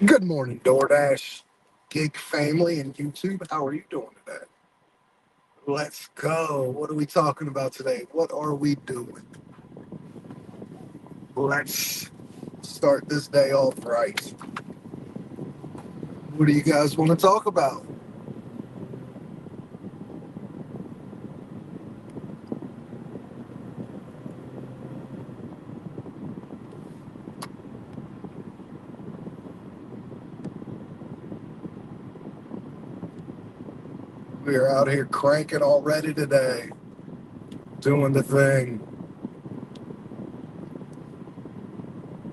Good morning, Doordash, gig family, and YouTube. How are you doing today? Let's go. What are we talking about today? What are we doing? Let's start this day off right. What do you guys want to talk about? We're out here cranking already today, doing the thing.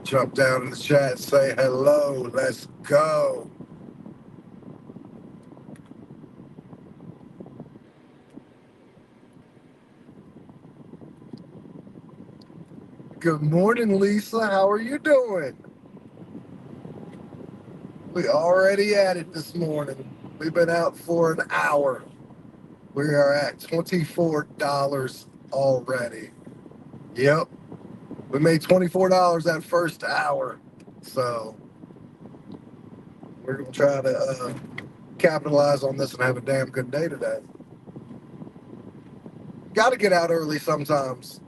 Jump down in the chat, say hello. Let's go. Good morning, Lisa. How are you doing? We already at it this morning. We've been out for an hour. We are at $24 already. Yep. We made $24 that first hour. So we're going to try to capitalize on this and have a damn good day today. Got to get out early sometimes.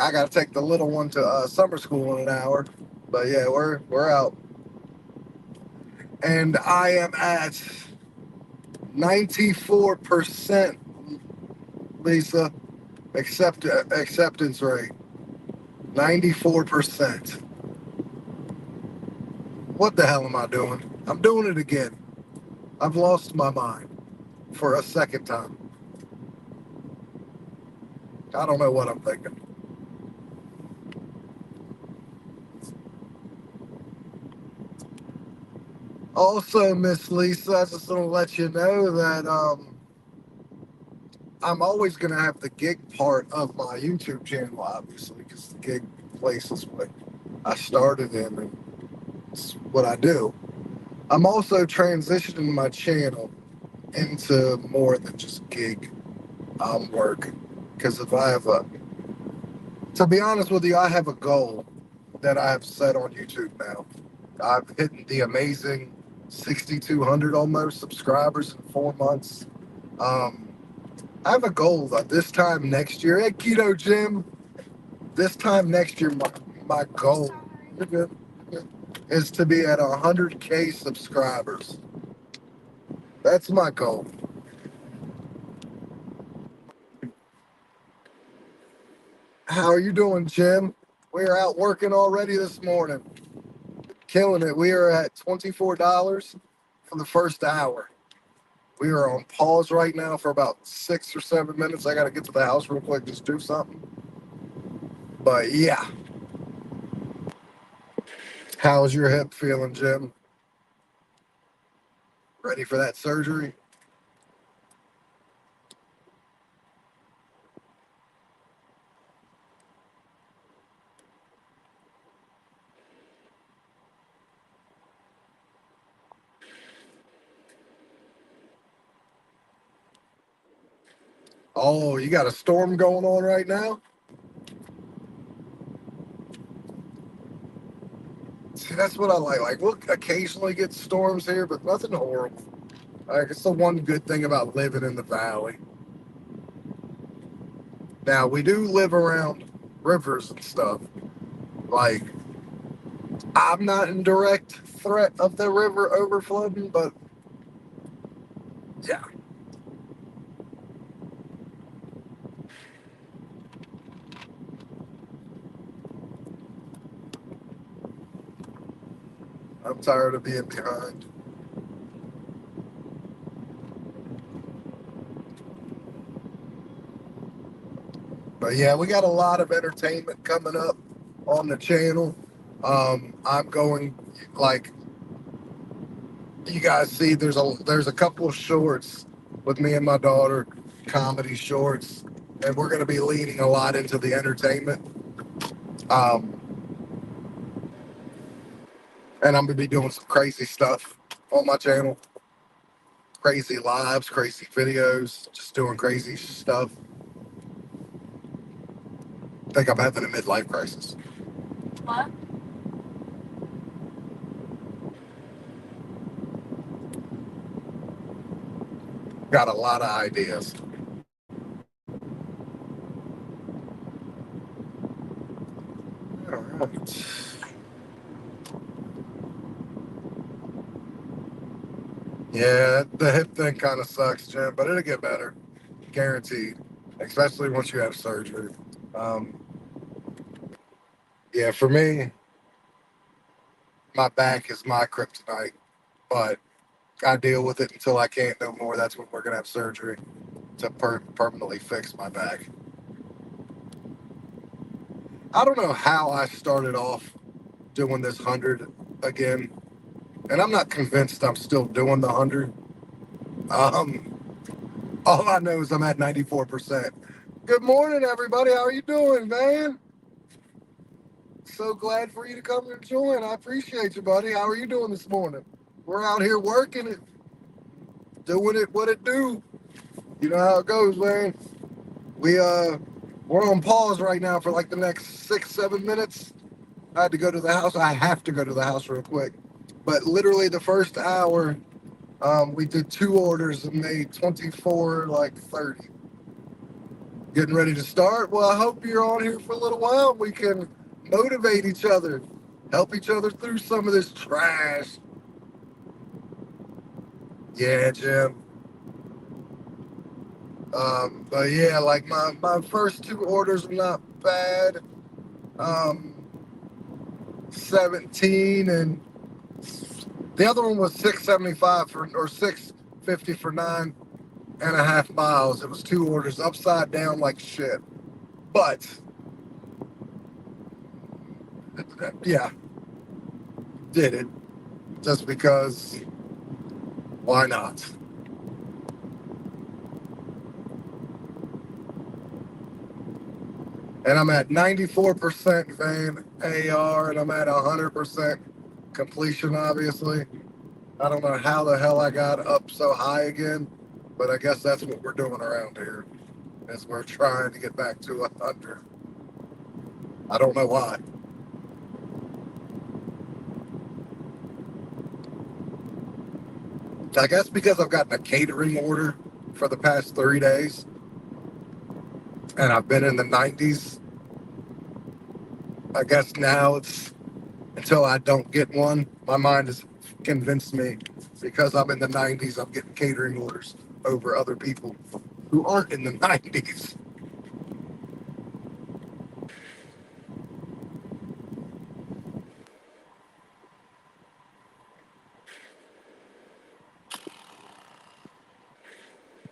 I got to take the little one to summer school in an hour. But yeah, we're out. And I am at 94%, Lisa, acceptance rate. 94%. What the hell am I doing? I'm doing it again. I've lost my mind for a second time. I don't know what I'm thinking. Also, Miss Lisa, I just want to let you know that I'm always going to have the gig part of my YouTube channel, obviously, because the gig place is what I started in and it's what I do. I'm also transitioning my channel into more than just gig work. Because if I have to be honest with you, I have a goal that I have set on YouTube now. I've hit the amazing 6,200 almost subscribers in 4 months. Um, I have a goal that this time next year, hey Keto Jim, this time next year, my goal you're good, you're good, is to be at 100K subscribers. That's my goal. How are you doing, Jim? We're out working already this morning. Killing it. We are at $24 for the first hour. We are on pause right now for about 6 or 7 minutes. I got to get to the house real quick, just do something. But yeah, how's your hip feeling, Jim? Ready for that surgery? Oh, you got a storm going on right now? See, that's what I like. Like, we'll occasionally get storms here, but nothing horrible. Like, it's the one good thing about living in the valley. Now, we do live around rivers and stuff. Like, I'm not in direct threat of the river overflowing, but yeah, I'm tired of being behind. But yeah, we got a lot of entertainment coming up on the channel. I'm going like you guys see. There's a couple of shorts with me and my daughter, comedy shorts, and we're going to be leaning a lot into the entertainment. Um, and I'm going to be doing some crazy stuff on my channel, crazy lives, crazy videos, just doing crazy stuff. I think I'm having a midlife crisis. Got a lot of ideas. All right. Yeah, the hip thing kind of sucks, Jim, but it'll get better, guaranteed. Especially once you have surgery. Um, yeah, for me, my back is my kryptonite, but I deal with it until I can't no more. That's when we're gonna have surgery to permanently fix my back. I don't know how I started off doing this 100 again, and I'm not convinced I'm still doing the 100. Um, all I know is I'm at 94%. Good morning, everybody. How are you doing, man? So glad for you to come and join. I appreciate you, buddy. How are you doing this morning? We're out here working it, doing it what it do. You know how it goes, man. We're on pause right now for like the next 6, 7 minutes. I had to go to the house. I have to go to the house real quick. But literally the first hour, we did 2 orders and made 24, like 30. Getting ready to start. Well, I hope you're on here for a little while. We can motivate each other, help each other through some of this trash. Yeah, Jim. But yeah, like my first 2 orders were not bad. Um, 17 and the other one was 675 for or 650 for 9.5 miles. It was 2 orders upside down like shit. But yeah, did it just because why not? And I'm at 94% van AR and I'm at 100% completion, obviously. I don't know how the hell I got up so high again, but I guess that's what we're doing around here, is we're trying to get back to 100. I don't know why. I guess because I've gotten a catering order for the past 3 days and I've been in the 90s. I guess now it's until I don't get one. My mind has convinced me because I'm in the 90s, I'm getting catering orders over other people who aren't in the 90s.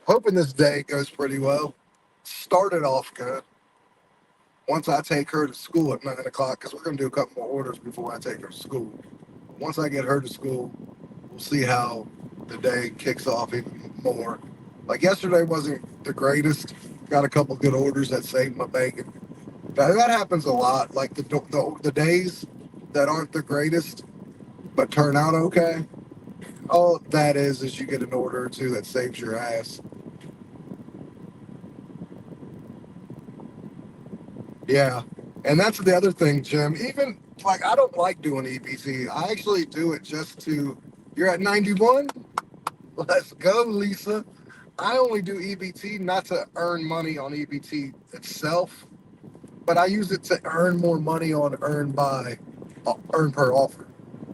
Hoping this day goes pretty well. Started off good. Once I take her to school at 9 o'clock, because we're going to do a couple more orders before I take her to school. Once I get her to school, we'll see how the day kicks off even more. Like yesterday wasn't the greatest. Got a couple good orders that saved my bacon. That happens a lot. Like the days that aren't the greatest but turn out okay. All that is you get an order or two that saves your ass. Yeah. And that's the other thing, Jim. Even like I don't like doing EBT. I actually do it just to you're at 91? Let's go, Lisa. I only do EBT not to earn money on EBT itself, but I use it to earn more money on earn per offer.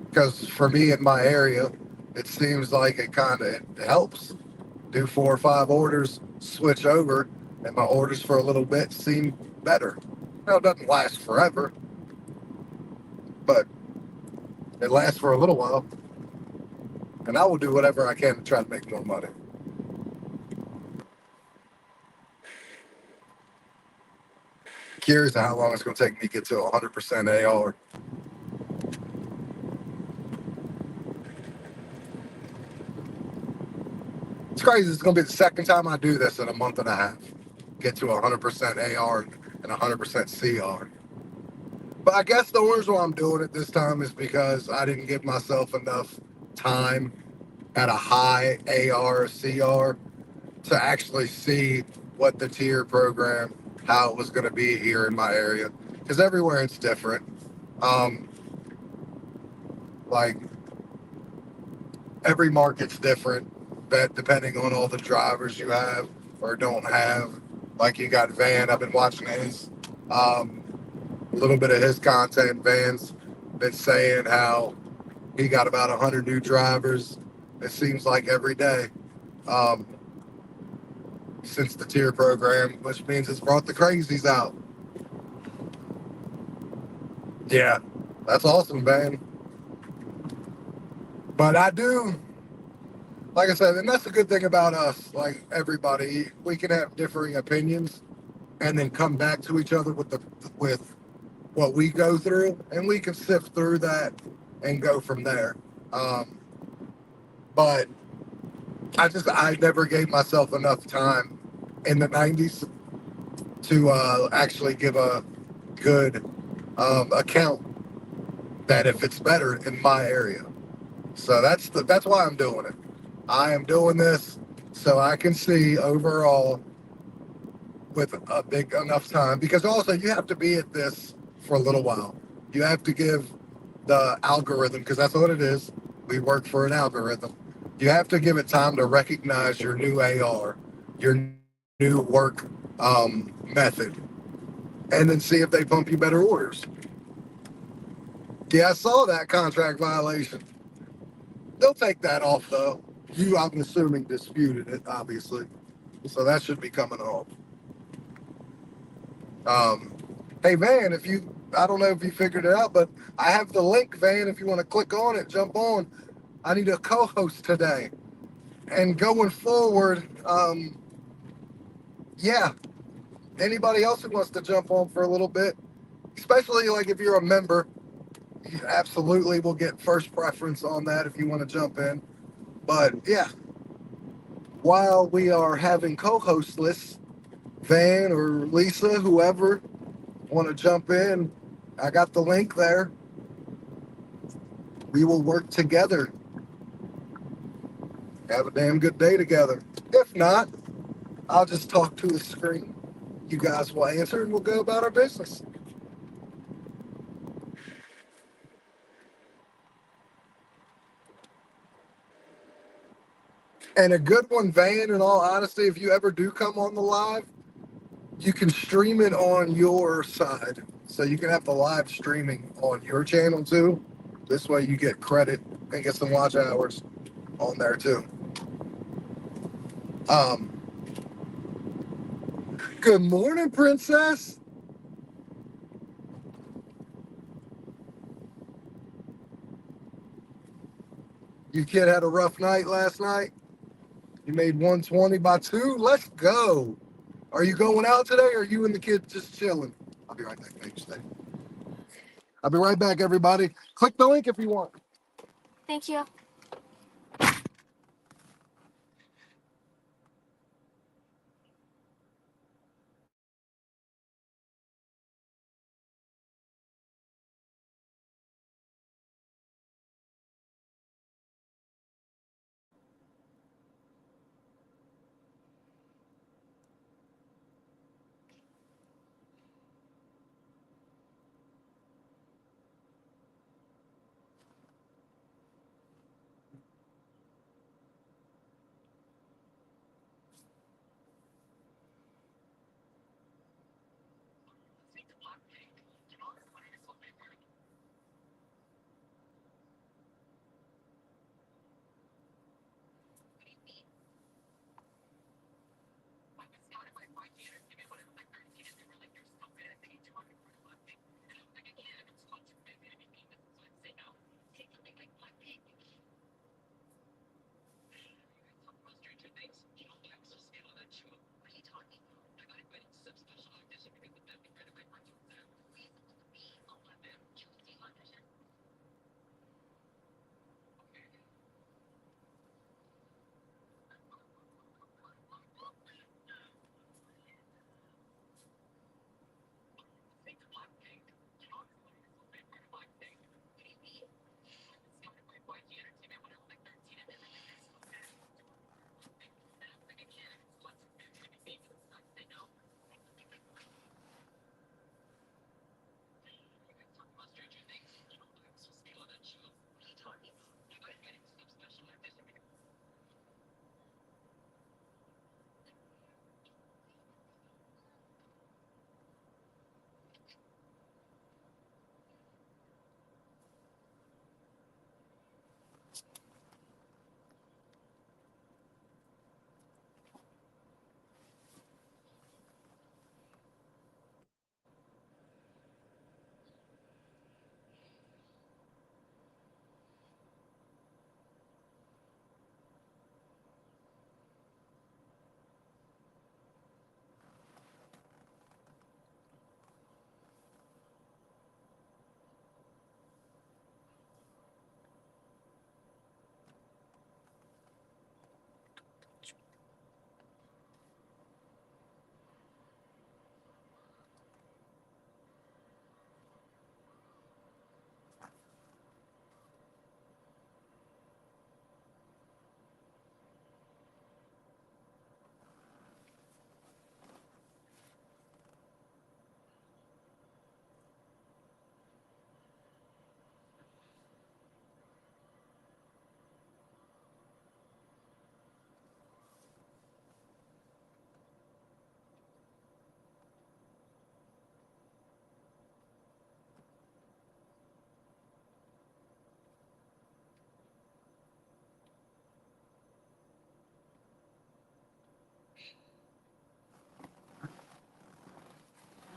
Because for me in my area, it seems like it kind of helps. Do 4 or 5 orders, switch over, and my orders for a little bit seem better. Now, it doesn't last forever, but it lasts for a little while, and I will do whatever I can to try to make more money. Curious how long it's going to take me to get to 100% AR. It's crazy. It's going to be the second time I do this in a month and a half. Get to 100% AR and 100% CR. But I guess the only reason why I'm doing it this time is because I didn't give myself enough time at a high AR or CR to actually see what the tier program, how it was going to be here in my area. Because everywhere it's different. Um, like every market's different, but depending on all the drivers you have or don't have. Like you got Van, I've been watching his um, a little bit of his content. Van's been saying how he got about 100 new drivers. It seems like every day um, since the tier program, which means it's brought the crazies out. Yeah, that's awesome, Van. But I do, like I said, and that's the good thing about us. Like everybody, we can have differing opinions, and then come back to each other with what we go through, and we can sift through that and go from there. Um, but I never gave myself enough time in the '90s to actually give a good account that if it's better in my area. So that's why I'm doing it. I am doing this so I can see overall with a big enough time, because also you have to be at this for a little while. You have to give the algorithm, because that's what it is. We work for an algorithm. You have to give it time to recognize your new AR, your new work method, and then see if they pump you better orders. Yeah, I saw that contract violation. They'll take that off though. You, I'm assuming, disputed it, obviously, so that should be coming off. Um, hey Van, if you, I don't know if you figured it out, but I have the link, Van. If you want to click on it, jump on. I need a co-host today, and going forward, yeah, anybody else who wants to jump on for a little bit, especially like if you're a member, you absolutely will get first preference on that if you want to jump in. But yeah, while we are having co-host lists, Van or Lisa, whoever want to jump in, I got the link there. We will work together. Have a damn good day together. If not, I'll just talk to the screen. You guys will answer and we'll go about our business. And a good one, Van, in all honesty, if you ever do come on the live, you can stream it on your side. So you can have the live streaming on your channel too. This way you get credit and get some watch hours on there too. Um, Good morning, princess. You kid had a rough night last night. You made 120 by two. Let's go. Are you going out today, or are you and the kids just chilling? I'll be right back. Thanks, stay. I'll be right back, everybody. Click the link if you want. Thank you.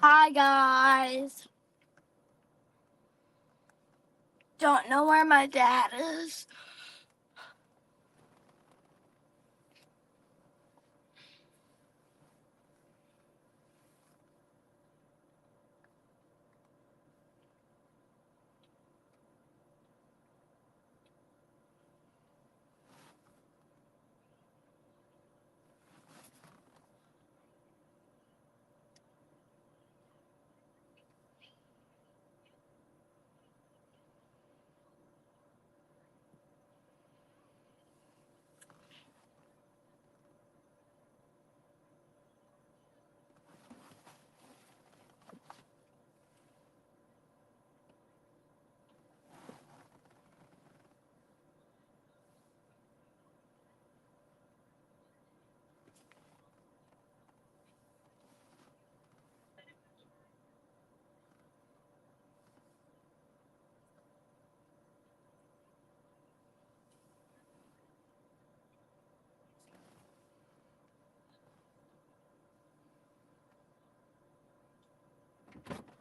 Hi guys. Don't know where my dad is.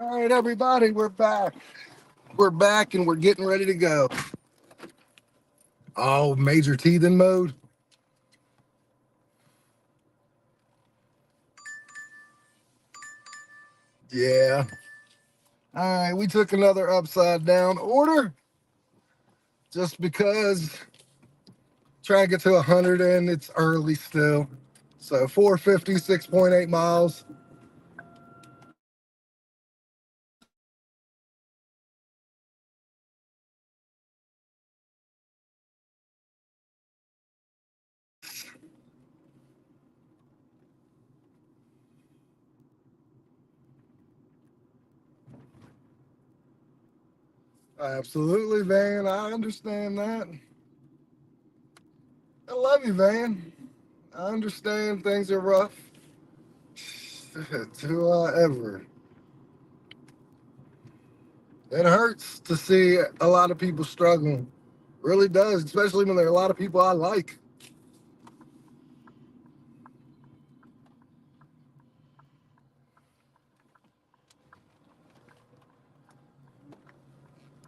All right, everybody, we're back. We're back and we're getting ready to go. Oh, major teething mode. Yeah. All right, we took another upside down order just because trying to get to 100 and it's early still. So 450, 6.8 miles. Absolutely, Van. I understand that. I love you, Van. I understand things are rough. Do I ever? It hurts to see a lot of people struggling. Really does, especially when there are a lot of people I like.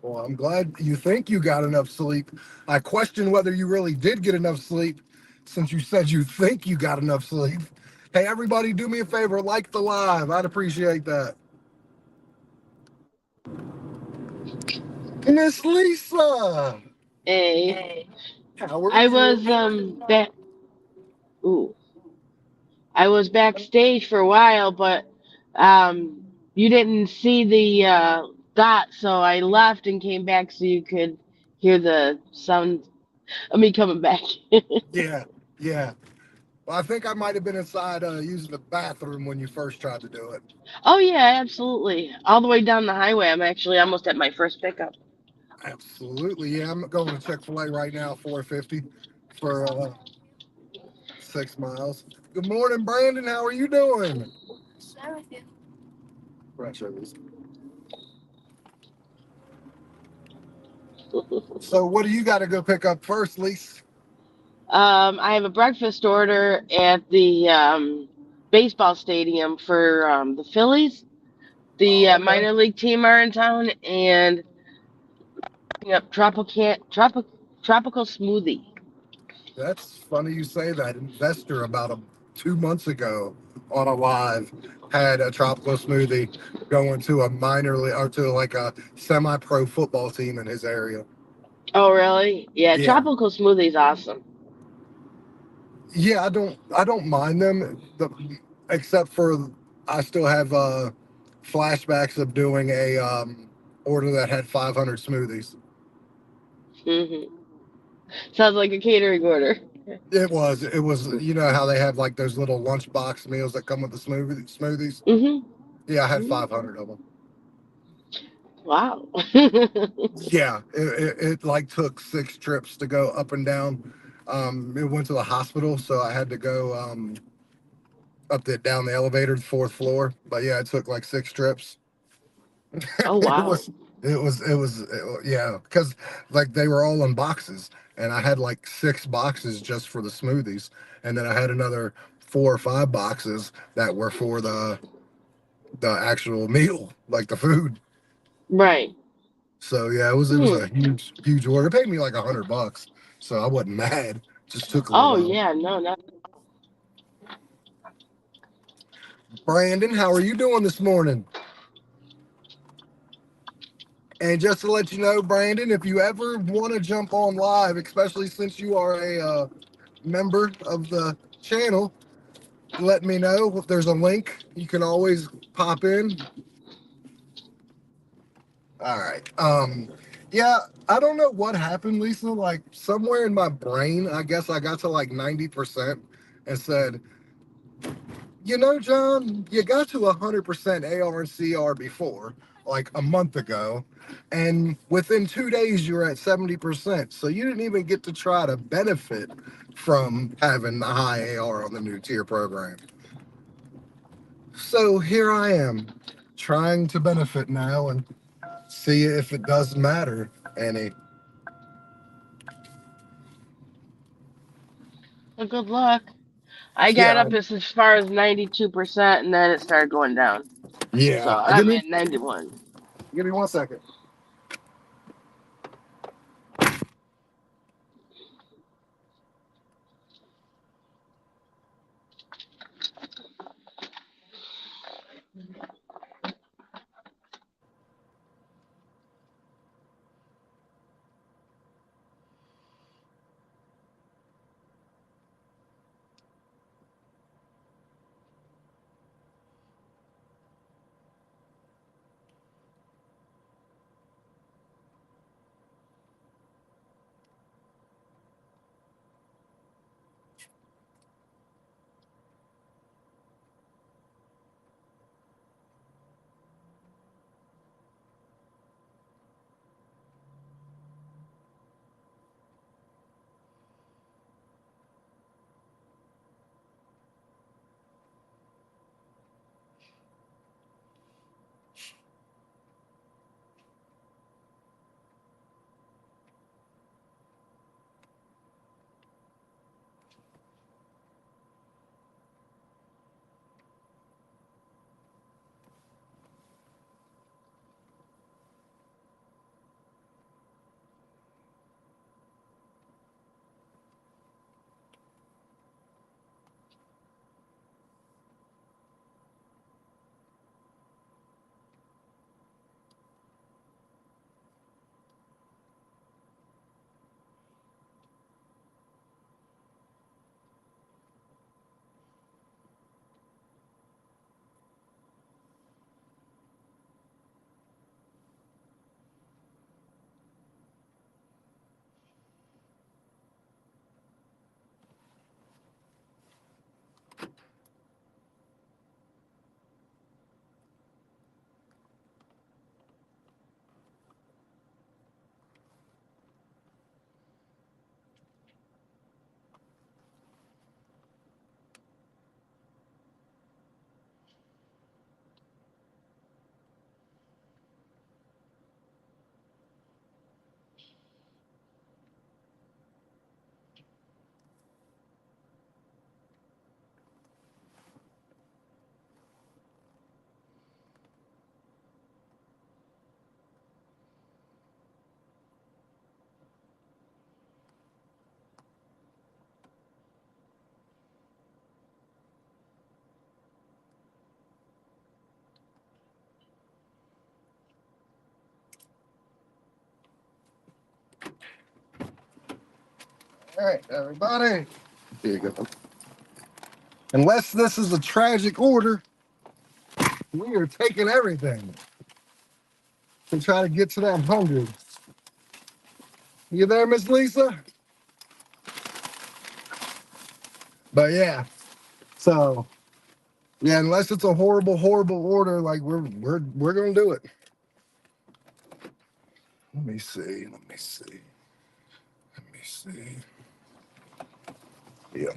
Well, I'm glad you think you got enough sleep. I question whether you really did get enough sleep since you said you think you got enough sleep. Hey, everybody, do me a favor, like the live. I'd appreciate that. Miss Lisa, Hey, how are I you? was back. Ooh, I was backstage for a while, but you didn't see the dot, so I left and came back so you could hear the sound of me coming back. Yeah, yeah. Well, I think I might have been inside using the bathroom when you first tried to do it. Oh yeah, absolutely. All the way down the highway. I'm actually almost at my first pickup. Absolutely, yeah. I'm going to Chick-fil-A right now, 450 for 6 miles. Good morning, Brandon. How are you doing? Right, so, what do you got to go pick up first, Lise? I have a breakfast order at the baseball stadium for the Phillies. The Oh, okay. minor league team are in town, and yep, tropical smoothie. That's funny you say that. Investor about 2 months ago on a live had a tropical smoothie going to a minor league or to like a semi-pro football team in his area. Oh, really? Yeah, Yeah, tropical smoothie's awesome. yeah. I don't mind them, except for I still have flashbacks of doing a order that had 500 smoothies. Hmm. Sounds like a catering order. It was. You know how they have like those little lunchbox meals that come with the smoothies. Hmm. Yeah, I had Hmm. 500 of them. Wow. Yeah, it like took 6 trips to go up and down. It went to the hospital, so I had to go up the down the elevator, the fourth floor. But yeah, it took like 6 trips. Oh, it wow. was yeah, because like they were all in boxes, and I had like 6 boxes just for the smoothies, and then I had another 4 or 5 boxes that were for the actual meal, like the food. Right. So yeah, it was Hmm. a huge order. It paid me like $100, so I wasn't mad. Just took a little Oh while. yeah, no, not Brandon, how are you doing this morning? And just to let you know, Brandon, if you ever want to jump on live, especially since you are a member of the channel, let me know. If there's a link, you can always pop in. All right. Yeah, I don't know what happened, Lisa. Like somewhere in my brain, I guess I got to like 90% and said, you know, John, you got to 100% AR and CR before, like a month ago, and within 2 days you're at 70%. So you didn't even get to try to benefit from having the high AR on the new tier program. So here I am, trying to benefit now and see if it does matter any. well, good luck. I got Yeah, up as far as 92%, and then it started going down. So yeah. I'm at 91. Give me 1 second. All right, everybody. Here you go. Unless this is a tragic order, we are taking everything to try to get to that 100. You there, Miss Lisa? But yeah, so yeah, unless it's a horrible order, like we're gonna do it. Let me see. Let me see. Let me see. Yeah,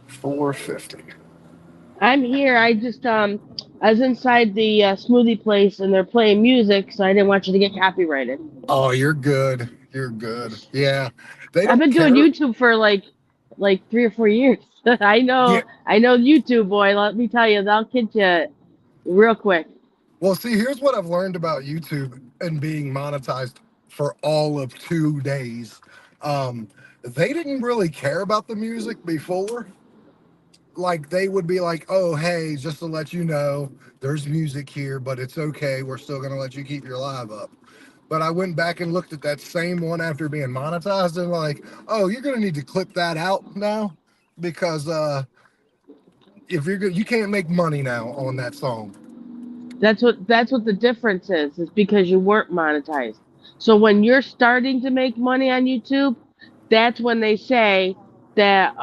450. I'm here. I was inside the smoothie place, and they're playing music, so I didn't want you to get copyrighted. Oh, you're good. You're good. Yeah, they I've don't been doing care. YouTube for like 3 or 4 years. Yeah. I know YouTube boy. Let me tell you, they'll get you real quick. Well, see, here's what I've learned about YouTube and being monetized for all of 2 days. Um, they didn't really care about the music before. Like they would be like, "Oh, hey, just to let you know, there's music here, but it's okay. We're still gonna let you keep your live up." But I went back and looked at that same one after being monetized, and like, "Oh, you're gonna need to clip that out now because if you're you can't make money now on that song." That's what the difference is because you weren't monetized. So when you're starting to make money on YouTube, that's when they say that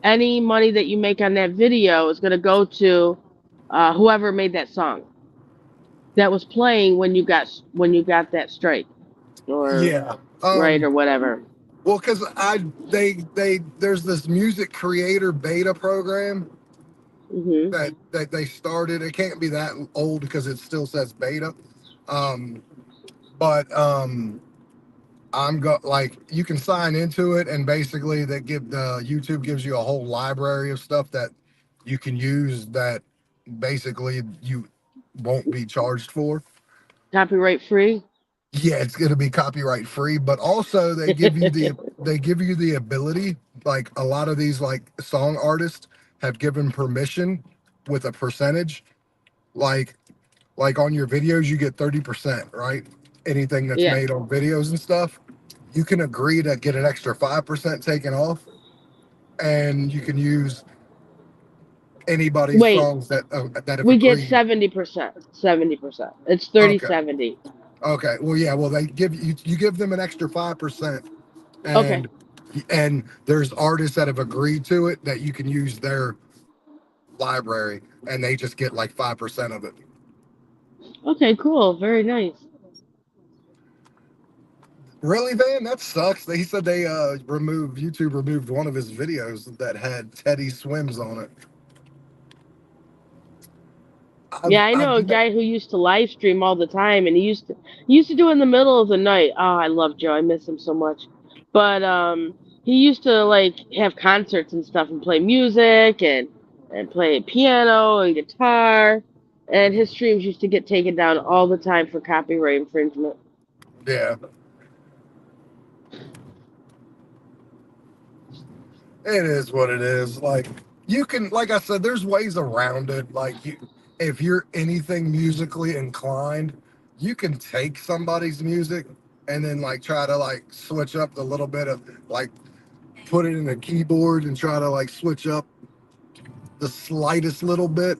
any money that you make on that video is going to go to whoever made that song that was playing when you got that strike or Yeah. right or whatever. Well, because there's this music creator beta program Hmm. that they started. It can't be that old because it still says beta. Um, but I'm go like you can sign into it, and basically they give the YouTube gives you a whole library of stuff that you can use that basically you won't be charged for. Copyright free. Yeah, it's going to be copyright free, but also they give you the ability, like a lot of these like song artists have given permission with a percentage, like on your videos you get 30%, right? Anything that's Yeah. made on videos and stuff, you can agree to get an extra 5% taken off, and you can use anybody's Wait, songs that have we get agreed. 70%. 70%. It's 30 Okay. 70. Okay. Well, yeah. Well, they give you give them an extra 5%, Okay. and there's artists that have agreed to it that you can use their library, and they just get like 5% of it. Okay, cool. Very nice. Really, Van? That sucks. They said they removed YouTube removed one of his videos that had Teddy Swims on it. Yeah, I know a guy who used to live stream all the time, and he used to do it in the middle of the night. Oh, I love Joe. I miss him so much. But he used to like have concerts and stuff and play music and play piano and guitar. And his streams used to get taken down all the time for copyright infringement. Yeah, it is what it is. Like you can, like I said, there's ways around it. Like if you're anything musically inclined, you can take somebody's music and then like try to like switch up the little bit of like put it in a keyboard and try to like switch up the slightest little bit,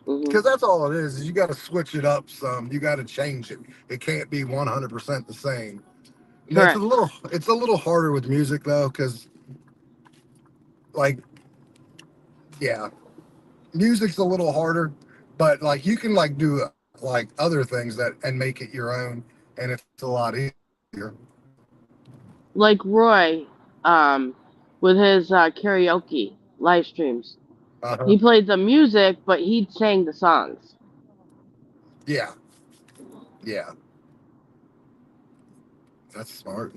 Hmm. because that's all it is you got to switch it up some, you got to change it. It can't be 100% the same. And Correct. it's a little harder with music though, because like, yeah, music's a little harder, but like you can like do like other things that and make it your own, and it's a lot easier. Like Roy, um, with his karaoke live streams. Uh-huh. He played the music, but he sang the songs. Yeah, yeah, that's smart.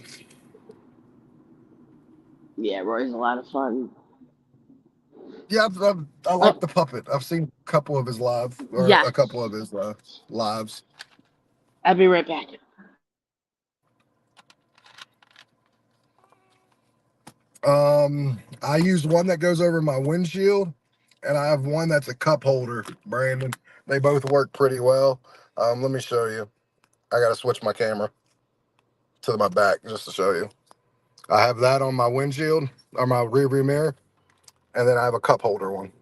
Yeah, Roy's a lot of fun. Yeah, I like Oh, the puppet. I've seen a couple of his or a yes. couple of his lives. I'll be right back. I use one that goes over my windshield, and I have one that's a cup holder, Brandon. They both work pretty well. Let me show you. I got to switch my camera to my back just to show you. I have that on my windshield or my rear view mirror, and then I have a cup holder one,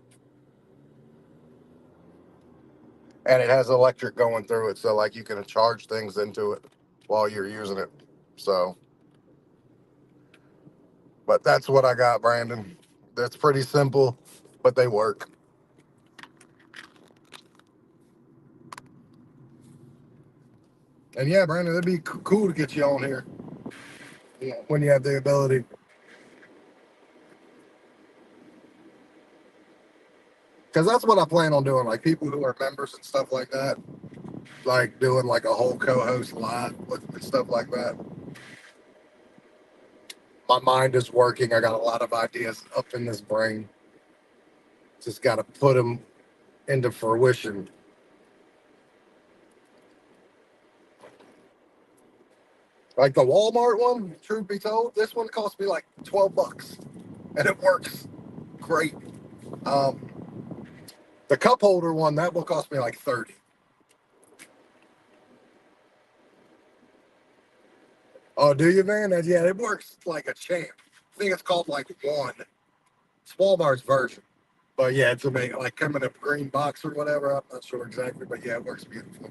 and it has electric going through it, so like you can charge things into it while you're using it. So, but that's what I got, Brandon. That's pretty simple, but they work. And yeah, Brandon, it'd be cool to get you on here, yeah, when you have the ability. Because that's what I plan on doing. Like people who are members and stuff like that, like doing like a whole co-host live with and stuff like that. My mind is working. I got a lot of ideas up in this brain. Just got to put them into fruition. Like the Walmart one, truth be told, this one cost me like $12, and it works great. Um, the cup holder one, that will cost me like 30. Oh, do you, man? Yeah, it works like a champ. I think it's called like one. It's Walmart's version. But yeah, it's amazing. Like coming in a green box or whatever. I'm not sure exactly, but yeah, it works beautifully.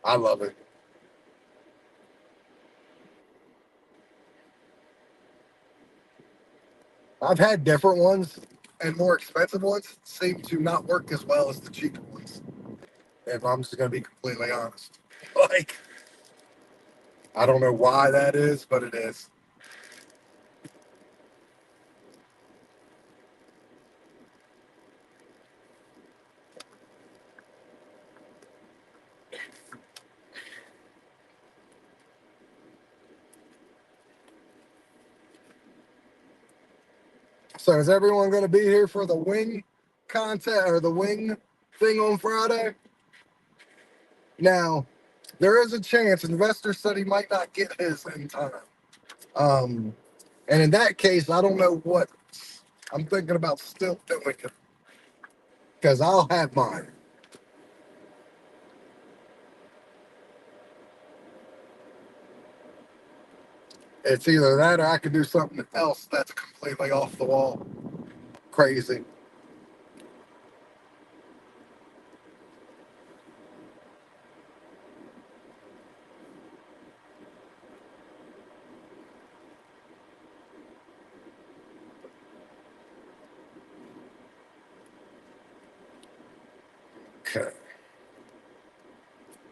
I love it. I've had different ones, and more expensive ones seem to not work as well as the cheaper ones. If I'm just gonna be completely honest, like I don't know why that is, but it is. So is everyone gonna be here for the wing contest or the wing thing on Friday? Now, there is a chance. Investor said he might not get his in time. Um, and in that case, I don't know what I'm thinking about still doing it because I'll have mine. It's either that or I could do something else that's completely off the wall, crazy. Okay.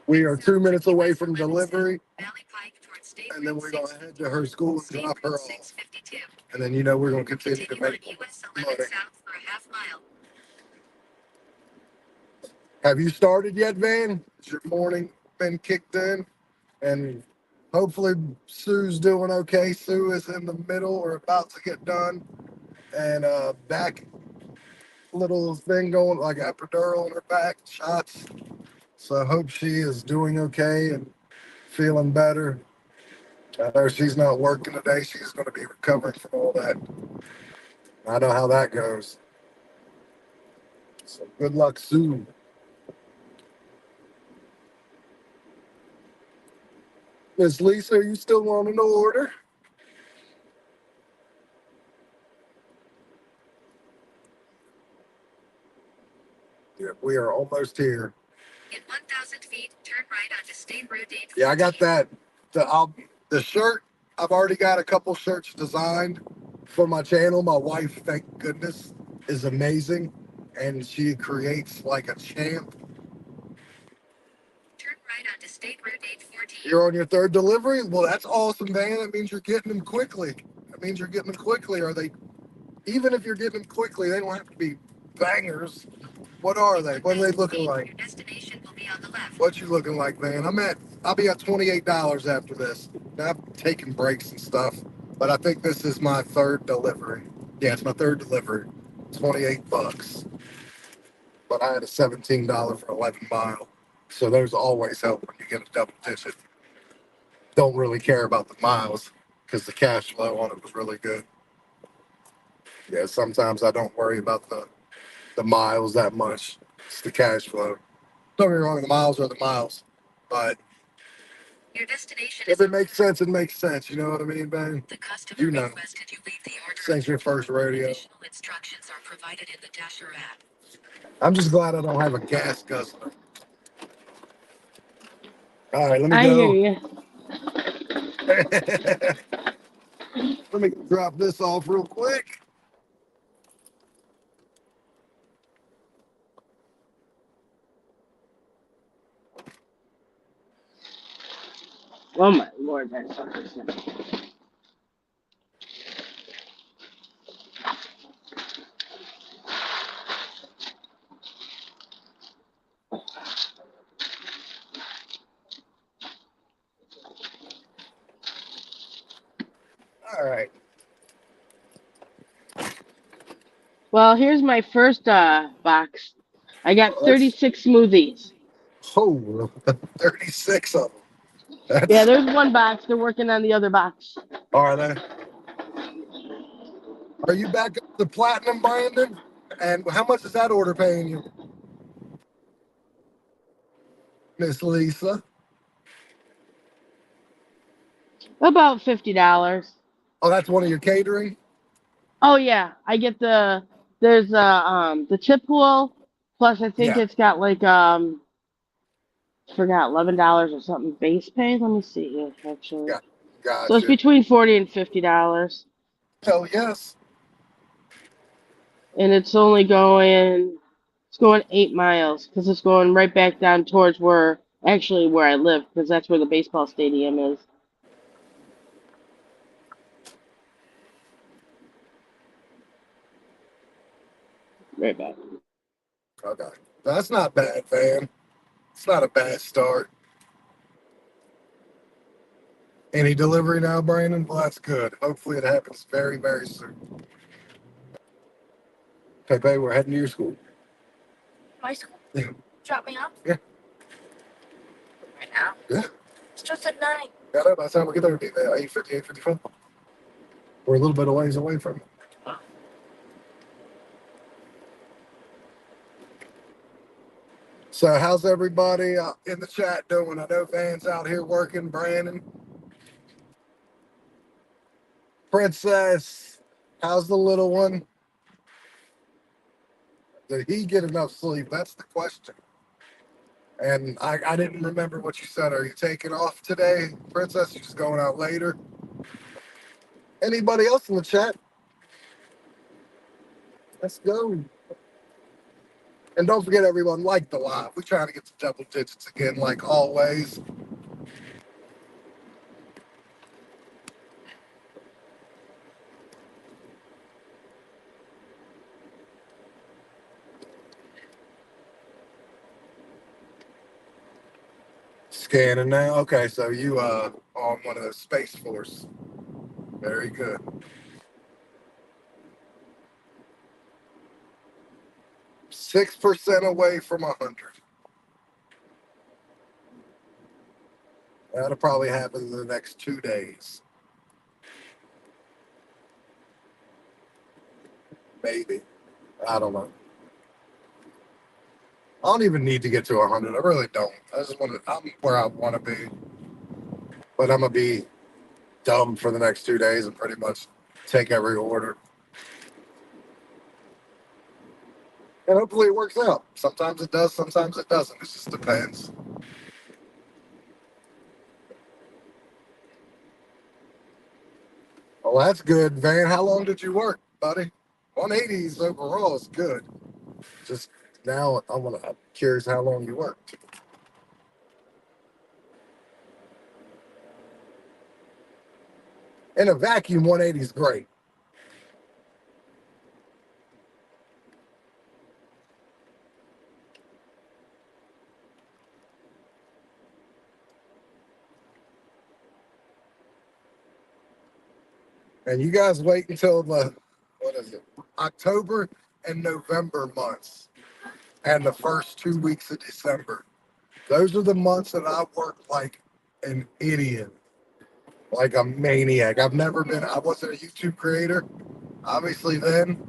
We are 2 minutes away from delivery, and then we're gonna head to her school and drop her off. And then we're gonna continue to make money. Have you started yet, Van? Has your morning been kicked in? And hopefully Sue's doing okay. Sue is in the middle or about to get done. And back little thing going, like epidural in her back, shots. So I hope she is doing okay and feeling better. I know she's not working today. She's going to be recovering from all that. I know how that goes. So good luck, Sue. Miss Lisa, are you still on an order? Yeah, we are almost here. In 1,000 feet, turn right onto State Road 8. Yeah, I got that. The shirt, I've already got a couple shirts designed for my channel. My wife, thank goodness, is amazing. And she creates like a champ. Turn right onto State Road 814. You're on your third delivery? Well, that's awesome, man. That means you're getting them quickly. That means you're getting them quickly. Are they, even if you're getting them quickly, they don't have to be bangers. What are they? What are they looking like? Your destination will be on the left. What you looking like, man? I'll be at $28 after this. Now I'm taking breaks and stuff, but I think this is my third delivery. Yeah, it's my third delivery. $28. But I had a $17 for 11 mile. So those always help when you get a double digit. Don't really care about the miles because the cash flow on it was really good. Yeah, sometimes I don't worry about the miles that much. It's the cash flow. Don't get me wrong, the miles are the miles. But your destination if it makes sense, it makes sense. You know what I mean, Ben? The customer requested you leave the order. Since your first rodeo. Additional instructions are provided in the Dasher app. I'm just glad I don't have a gas guzzler. All right, let me I hear go. you. Let me drop this off real quick. Oh my lord, that sucker's now. All right. Well, here's my first box. I got Let's 36 smoothies. oh, 36 of them. Yeah, That's there's one box. They're working on the other box. are they? Are you back up to platinum, Brandon? And how much is that order paying you, Miss Lisa? About $50. Oh, that's one of your catering? Oh yeah, I get there's the chip pool plus I think Yeah, it's got like forgot $11 or something base pay. Let me see here actually. yeah, So it's gotcha. between $40 and $50, Hell yes. and it's going 8 miles because it's going right back down towards where I live because that's where the baseball stadium is. Right back. Okay. That's not bad, man. It's not a bad start. Any delivery now, Brandon? Well, that's good. Hopefully it happens very, very soon. Pepe, we're heading to your school. My school. Yeah. Drop me off Yeah. right now. Yeah. It's just at 9. Got it. By the time we get there, it'll be there 8:50, 8:55. We're a little bit of ways away from it. So, how's everybody in the chat doing? I know Van's out here working. Brandon, Princess, how's the little one? Did he get enough sleep? That's the question. And I didn't remember what you said. Are you taking off today, Princess? You just going out later? Anybody else in the chat? Let's go. And don't forget, everyone, like the live. We're trying to get to double digits again, like always. Scanning now. Okay, so you on one of those Space Force. Very good. 6% away from 100. That'll probably happen in the next 2 days. Maybe. I don't know. I don't even need to get to 100. I really don't. I just want to, I'm where I want to be. But I'm going to be dumb for the next 2 days and pretty much take every order. And hopefully it works out. Sometimes it does, sometimes it doesn't. It just depends. Well, that's good, Van. How long did you work, buddy? 180s overall is good. Just now, I'm curious how long you worked. In a vacuum, 180 is great. And you guys wait until the, what is it, October and November months and the first 2 weeks of December. Those are the months that I work like an idiot, like a maniac. I wasn't a YouTube creator, obviously then,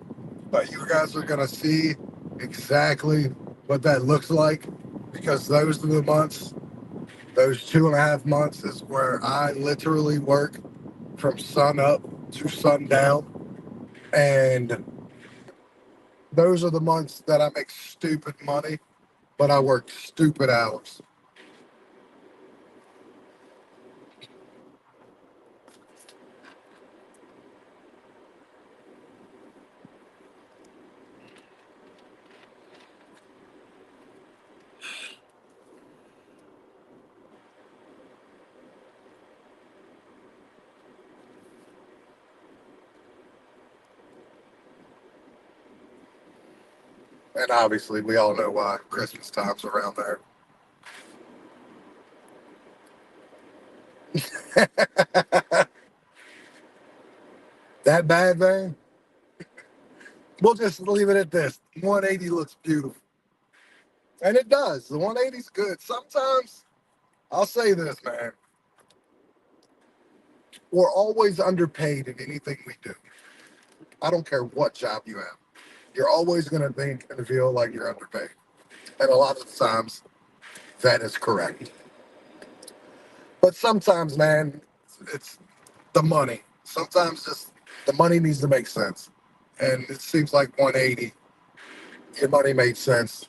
but you guys are going to see exactly what that looks like because those are the months, those 2.5 months is where I literally work from sun up to sundown. And those are the months that I make stupid money, but I work stupid hours. And obviously, we all know why Christmas time's around there. That bad, man? We'll just leave it at this. 180 looks beautiful. And it does. The 180's good. Sometimes, I'll say this, man. We're always underpaid in anything we do. I don't care what job you have. You're always going to think and feel like you're underpaid. And a lot of times, that is correct. But sometimes, man, it's the money. Sometimes just the money needs to make sense. And it seems like 180, your money made sense.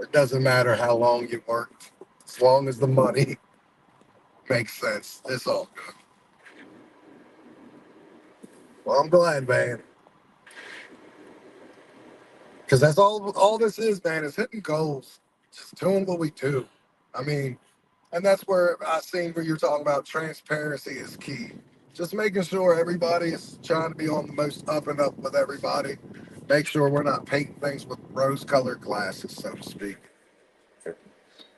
It doesn't matter how long you worked, as long as the money makes sense. It's all good. Well, I'm glad, man, because that's all this is, man, is hitting goals, just doing what we do. I mean, and that's where I seen where you're talking about transparency is key. Just making sure everybody is trying to be on the most up and up with everybody. Make sure we're not painting things with rose-colored glasses, so to speak.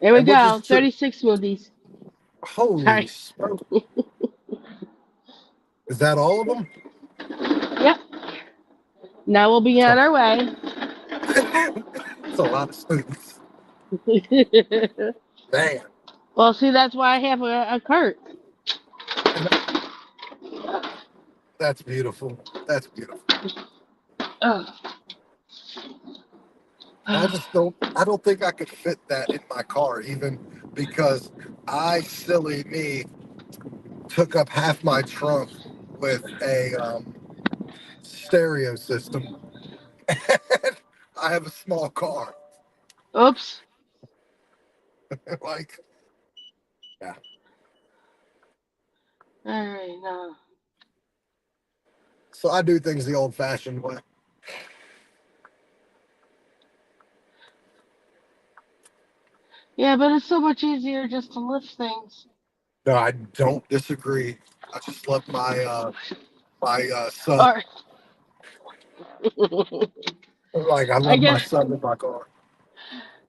There we And which is go. true. 36 smoothies. Holy Sorry. smoke! Is that all of them? Yep. Now we'll be on our way. It's a lot of students. Man, Well, see, that's why I have a cart. and that's beautiful. That's beautiful. Ugh. I don't think I could fit that in my car, even because I, silly me, took up half my trunk with a stereo system. I have a small car. Oops. Like, yeah. All right, now. So I do things the old fashioned way. Yeah, but it's so much easier just to lift things. No, I don't disagree. I just love my son. Or Like I I love my guess son in my car.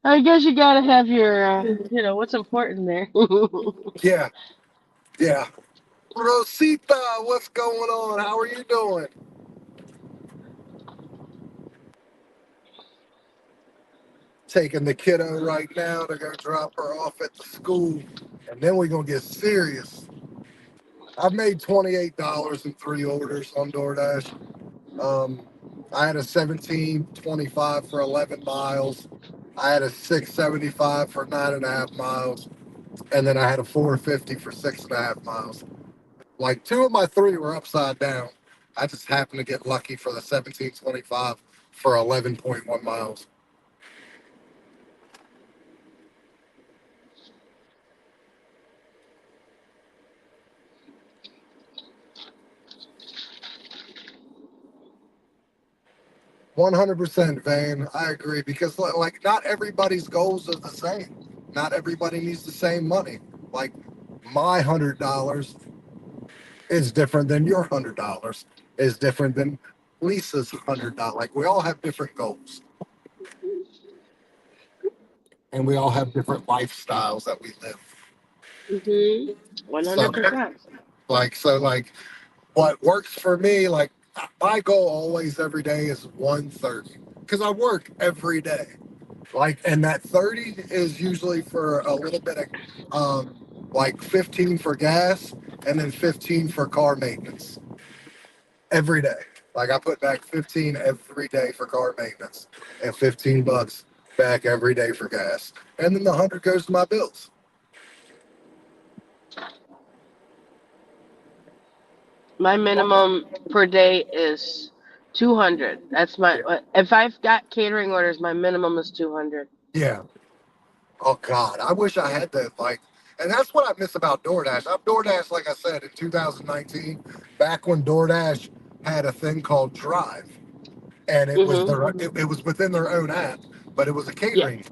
I guess you gotta have your what's important there. Yeah, yeah. Rosita, what's going on? How are you doing? Taking the kiddo right now to go drop her off at the school, and then we're gonna get serious. I've made $28 in 3 orders on Doordash. Um, I had a 17.25 for 11 miles. I had a 6.75 for 9.5 miles, and then I had a 4.50 for 6.5 miles. Like two of my three were upside down. I just happened to get lucky for the 17.25 for 11.1 miles. 100%, Van. I agree because like not everybody's goals are the same. Not everybody needs the same money. Like my $100 is different than your $100. Is different than Lisa's $100. Like we all have different goals and we all have different lifestyles that we live. Mhm. So 100%. like what works for me, like my goal always every day is 130 because I work every day. Like, and that 30 is usually for a little bit of, like 15 for gas and then 15 for car maintenance every day. Like, I put back 15 every day for car maintenance and $15 back every day for gas. And then the 100 goes to my bills. My minimum per day is 200. That's my if I've got catering orders, my minimum is 200. Yeah. Oh, God. I wish I had that. Like, and that's what I miss about DoorDash. I've DoorDash, like I said, in 2019, back when DoorDash had a thing called Drive. And it was Mhm. it was within their own app, but it was a Yeah. catering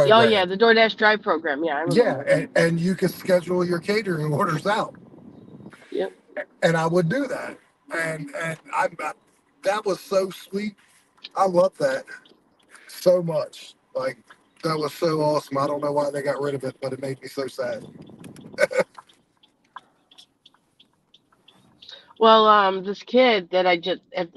Oh yeah, program. the DoorDash Drive program. Yeah, I Yeah, remember. and you could schedule your catering orders out, Yep. and I would do that, and that was so sweet. I love that so much. Like that was so awesome. I don't know why they got rid of it, but it made me so sad. Well, this kid that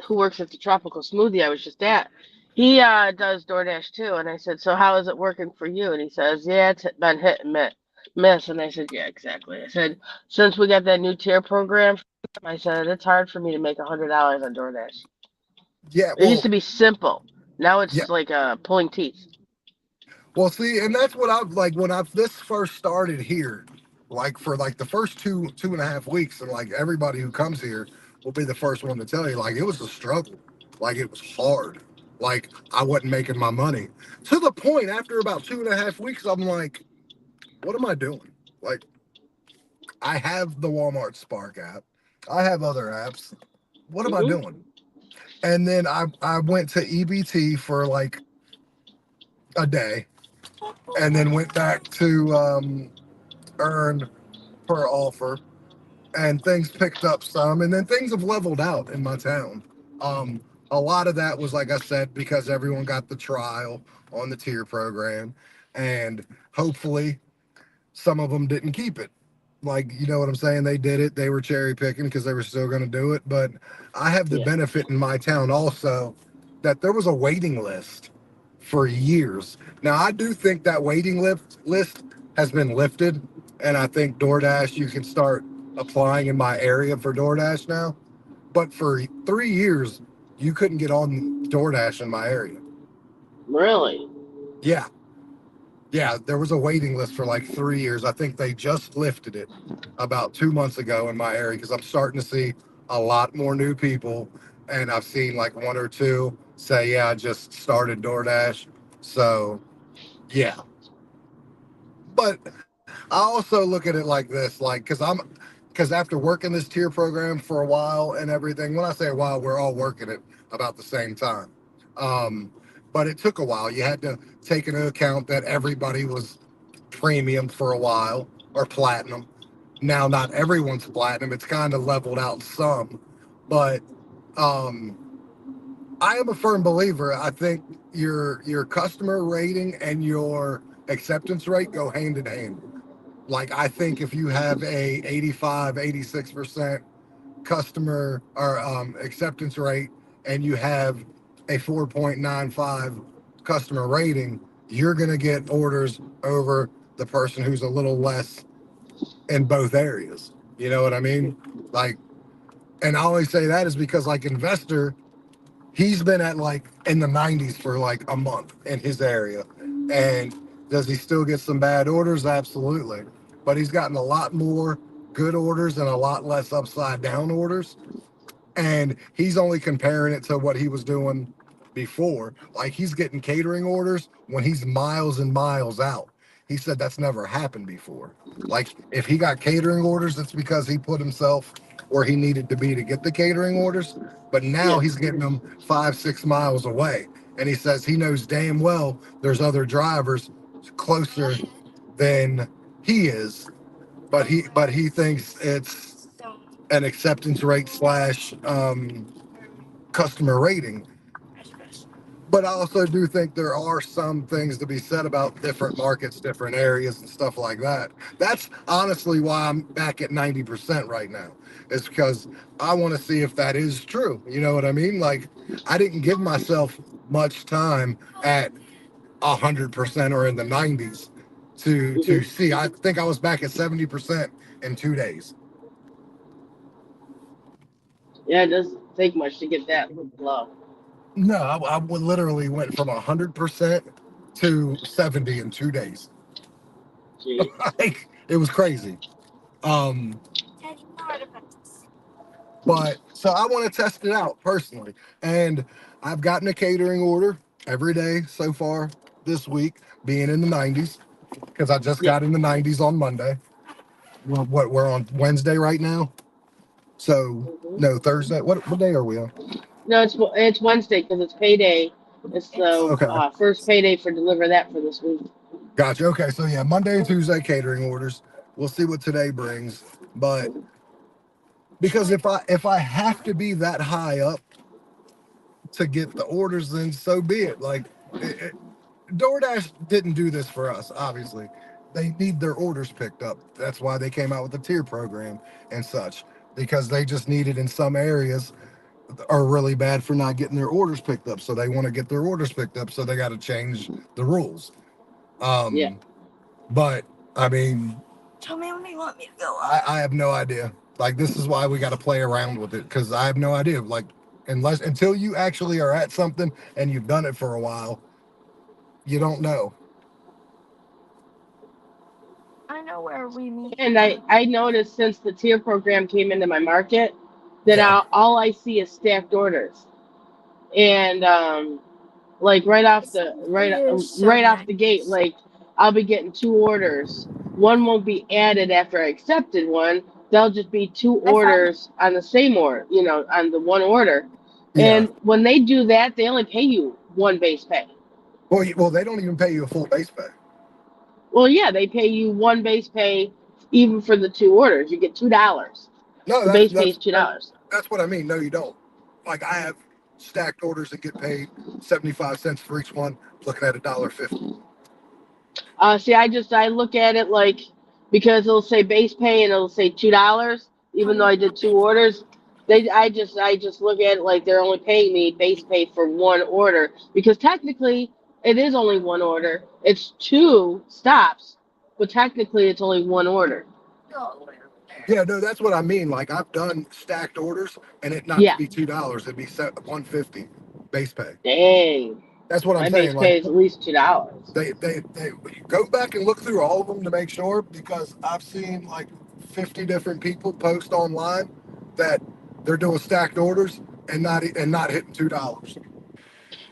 who works at the tropical smoothie I was just at, he does DoorDash too, and I said, "So how is it working for you?" And he says, "Yeah, it's been hit and miss." And I said, "Yeah, exactly." I said, "Since we got that new tier program," I said, "it's hard for me to make $100 on DoorDash. Yeah, It used well, to be simple. Now yeah. it's like pulling teeth." Well, see, and that's what I like when I this first started here, like for like the first two and a half weeks, and like everybody who comes here will be the first one to tell you, like it was a struggle, like it was hard, like I wasn't making my money to the point after about 2.5 weeks, I'm like, what am I doing? Like I have the Walmart Spark app, I have other apps. What am I Hmm. doing? And then I went to EBT for like a day, and then went back to earn per offer, and things picked up some, and then things have leveled out in my town. Um, a lot of that was, like I said, because everyone got the trial on the tier program, and hopefully some of them didn't keep it. Like, you know what I'm saying? They did it. They were cherry picking because they were still going to do it. But I have the Yeah. benefit in my town also that there was a waiting list for years. Now, I do think that waiting list has been lifted. And I think DoorDash, you can start applying in my area for DoorDash now. But for 3 years, you couldn't get on DoorDash in my area. Really? Yeah. Yeah, there was a waiting list for like 3 years. I think they just lifted it about 2 months ago in my area because I'm starting to see a lot more new people. And I've seen like one or two say, yeah, I just started DoorDash. So, yeah. But I also look at it like this, like, because after working this tier program for a while and everything, when I say a while, we're all working it about the same time. Um, but it took a while. You had to take into account that everybody was premium for a while or platinum. Now, not everyone's platinum. It's kind of leveled out some, but um, I am a firm believer. I think your customer rating and your acceptance rate go hand in hand. Like I think if you have a 85, 86% customer or acceptance rate and you have a 4.95 customer rating, you're going to get orders over the person who's a little less in both areas. You know what I mean? Like, and I always say that is because like investor, he's been at like in the 90s for like a month in his area. And does he still get some bad orders? Absolutely. But he's gotten a lot more good orders and a lot less upside down orders, and he's only comparing it to what he was doing before. Like he's getting catering orders when he's miles and miles out. He said that's never happened before. Like if he got catering orders, it's because he put himself where he needed to be to get the catering orders. But now Yeah. he's getting them 5, 6 miles away. And he says he knows damn well there's other drivers closer than he is, but he thinks it's an acceptance rate slash customer rating. But I also do think there are some things to be said about different markets, different areas, and stuff like that. That's honestly why I'm back at 90% right now, is because I want to see if that is true. You know what I mean? Like, I didn't give myself much time at 100% or in the 90s to Hmm. see. I think I was back at 70% in 2 days. Yeah, it doesn't take much to get that low. No, I literally went from 100% to 70 in 2 days. Gee. Like it was crazy. Um, but so I want to test it out personally, and I've gotten a catering order every day so far this week, being in the 90s because I just Yeah. got in the 90s on Monday. Well, what we're on Wednesday right now, so Hmm. no Thursday. What day are we on? No, it's Wednesday because it's payday. It's the Okay, first payday for deliver that for this week. gotcha. Okay, so yeah, Monday and Tuesday catering orders. We'll see what today brings, but because if I have to be that high up to get the orders, then so be it. Like DoorDash didn't do this for us. Obviously, they need their orders picked up. That's why they came out with the tier program and such. because they just need it in some areas are really bad for not getting their orders picked up. So they want to get their orders picked up. So they got to change the rules. Yeah. Um, but I mean, Tell me when you want me to go up. I have no idea. Like this is why we got to play around with it because I have no idea. Like until you actually are at something and you've done it for a while, you don't know. I know where we need to And go. I noticed since the tier program came into my market that Yeah, all I see is stacked orders. And like It is so right off the gate, nice. like I'll be getting two orders. One won't be added after I accepted one. There'll just be two I found orders on the same order, on the one order. yeah. And when they do that, they only pay you one base pay. Well, they don't even pay you a full base pay. Well, yeah, they pay you one base pay even for the two orders. You get $2. No, The base pay is $2. that's what I mean. No, you don't. Like I have stacked orders that get paid 75 cents for each one. Looking at $1.50. See, I look at it like because it'll say base pay and it'll say $2, even though Tony, I did two orders. I just look at it like they're only paying me base pay for one order because technically it is only one order. It's two stops, but technically it's only one order. go all the way over there. Yeah, no, that's what I mean. Like I've done stacked orders and it not to Yeah, be $2, it'd be 150 base pay. dang, That's what I'm my saying. base Like pay is at least $2. they go back and look through all of them to make sure because I've seen like 50 different people post online that they're doing stacked orders and not hitting $2.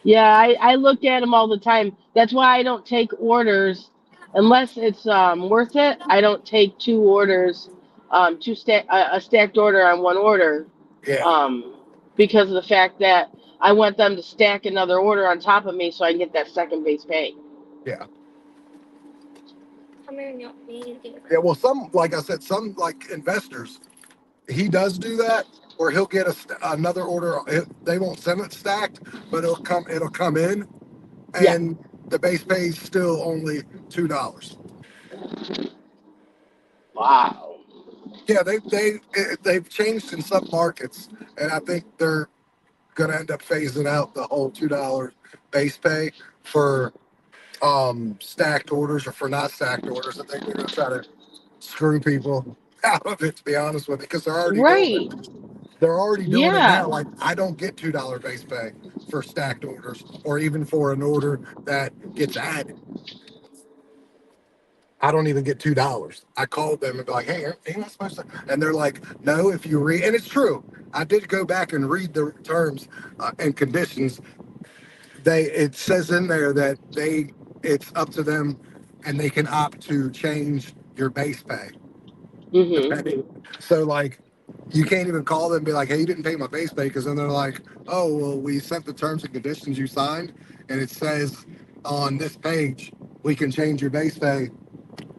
Yeah, I look at them all the time. That's why I don't take orders unless it's worth it. I don't take two orders, a stacked order on one order, Yeah, because of the fact that I want them to stack another order on top of me so I can get that second base pay. yeah. Come here and you want me to get Yeah, well, some like I said, some like investors, he does do that, or he'll get another order. They won't send it stacked, but it'll come in, Yeah. and the base pay is still only $2. Wow. Yeah, they've changed in some markets, and I think they're gonna end up phasing out the whole $2 base pay for stacked orders or for not stacked orders. I think they're gonna try to screw people out of it, to be honest with you, because they're already doing Right. it. They're already doing it Yeah. now. Like I don't get $2 base pay for stacked orders, or even for an order that gets added. I don't even get $2. I called them and be like, "Hey, ain't I supposed to?" And they're like, "No, if you read," and it's true. I did go back and read the terms and conditions. It says in there that it's up to them, and they can opt to change your base pay. Mhm. Depending. So like you can't even call them and be like, "Hey, you didn't pay my base pay," because then they're like, "Oh, well, we sent the terms and conditions you signed, and it says on this page we can change your base pay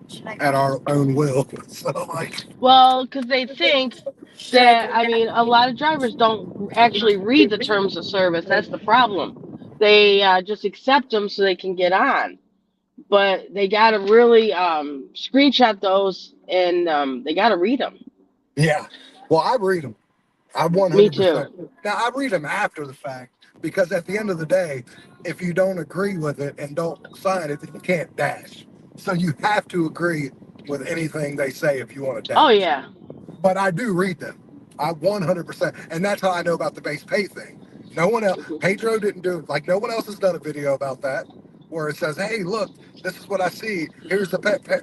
should I at go? our own will." So like, Well, because they think Should I that, go I down? mean, a lot of drivers don't actually read the terms of service. That's the problem. They just accept them so they can get on. But they got to really screenshot those and they got to read them. yeah. Well, I read them. I Me too. 100%. Now I read them after the fact because at the end of the day, if you don't agree with it and don't sign it, then you can't dash. So you have to agree with anything they say if you want to Oh, dash. yeah. But I do read them. I 100%, and that's how I know about the base pay thing. No one else, Mhm. Pedro didn't do it. Like no one else has done a video about that, where it says, "Hey, look, this is what I see. Here's the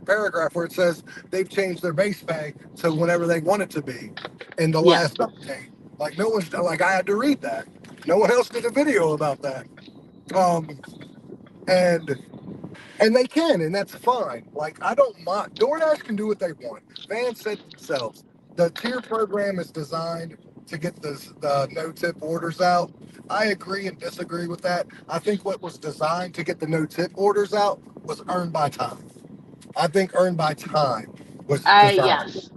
paragraph where it says they've changed their base pay to whenever they want it to be in the Yeah. last update." Like no one's like I had to read that. No one else did a video about that. Um, and they can, and that's fine. Like I don't mind. DoorDash can do what they want. Vans said themselves, the tier program is designed to get the no tip orders out. I agree and disagree with that. I think what was designed to get the no tip orders out was earned by time. I think earned by time was designed. Yes.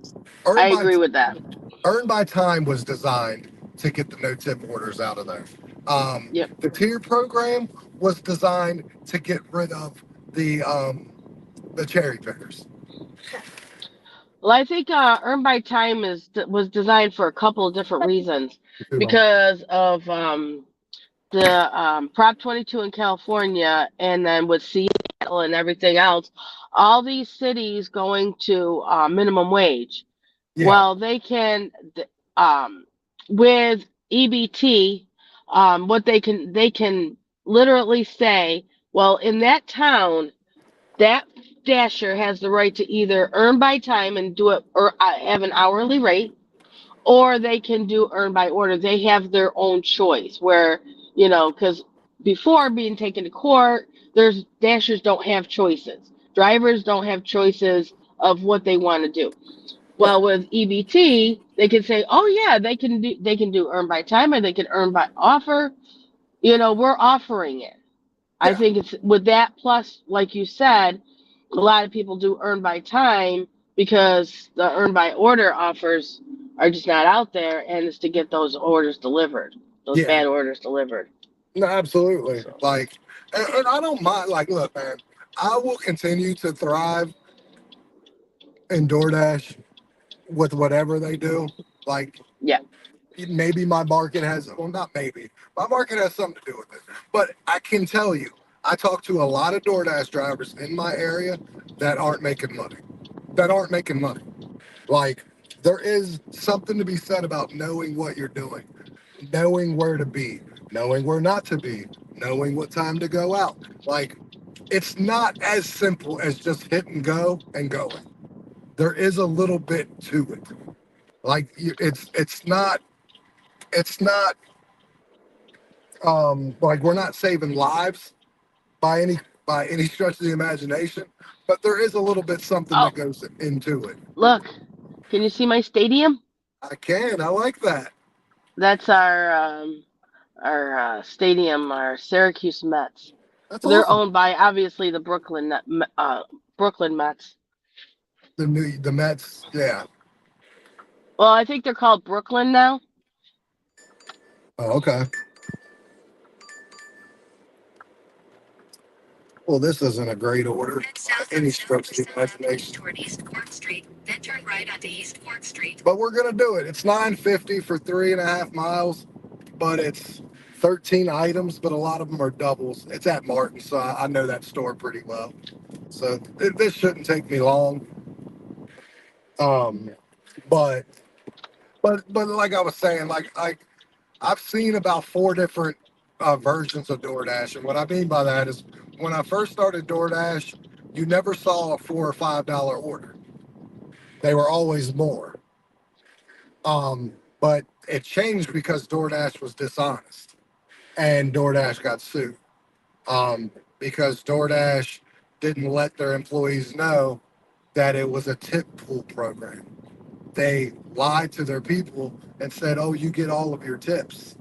I Earned by agree with that. Earn by time was designed to get the no tip orders out of there. Yep. The tier program was designed to get rid of the cherry pickers. Well, I think earn by time was designed for a couple of different reasons because of the Prop 22 in California, and then with Seattle and everything else, all these cities going to minimum wage. Yeah, Well, they can um, with EBT, what they can literally say, well, in that town, that dasher has the right to either earn by time and do it or have an hourly rate, or they can do earn by order. They have their own choice where, because before being taken to court, there's dashers don't have choices. Drivers don't have choices of what they want to do. yeah, Well, with EBT, they can say, "Oh yeah, they can do earn by time or they can earn by offer." We're offering it. I yeah, think it's with that plus, like you said, a lot of people do earn by time because the earn by order offers are just not out there, and it's to get those orders delivered, those yeah. bad orders delivered. No, absolutely. So, Like, and I don't mind. Like, look, man, I will continue to thrive in DoorDash with whatever they do. Like, yeah. maybe my market has, well, not maybe, my market has something to do with it. But I can tell you, I talk to a lot of DoorDash drivers in my area that aren't making money. That aren't making money. Like, there is something to be said about knowing what you're doing, knowing where to be, knowing where not to be, knowing what time to go out. Like, it's not as simple as just hit and go and going. There is a little bit to it. Like, it's not like we're not saving lives by any stretch of the imagination, but there is a little bit something Oh, that goes into it. look, can you see my stadium? I like that. That's our stadium, our Syracuse Mets. That's They're awesome. owned by obviously the Brooklyn Mets. The Mets, yeah. Well, I think they're called Brooklyn now. Oh, okay. Well, this isn't a great order by any stretch of the imagination. Toward East Court Street, then turn right onto East Court Street. But we're gonna do it. It's 950 for 3.5 miles, but it's 13 items, but a lot of them are doubles. It's at Martin, so I know that store pretty well. So this shouldn't take me long. Um, but but like I was saying, I've seen about four different versions of DoorDash, and what I mean by that is when I first started DoorDash, you never saw a $4 or $5 order. They were always more. But it changed because DoorDash was dishonest, and DoorDash got sued because DoorDash didn't let their employees know that it was a tip pool program. They lied to their people and said, "Oh, you get all of your tips."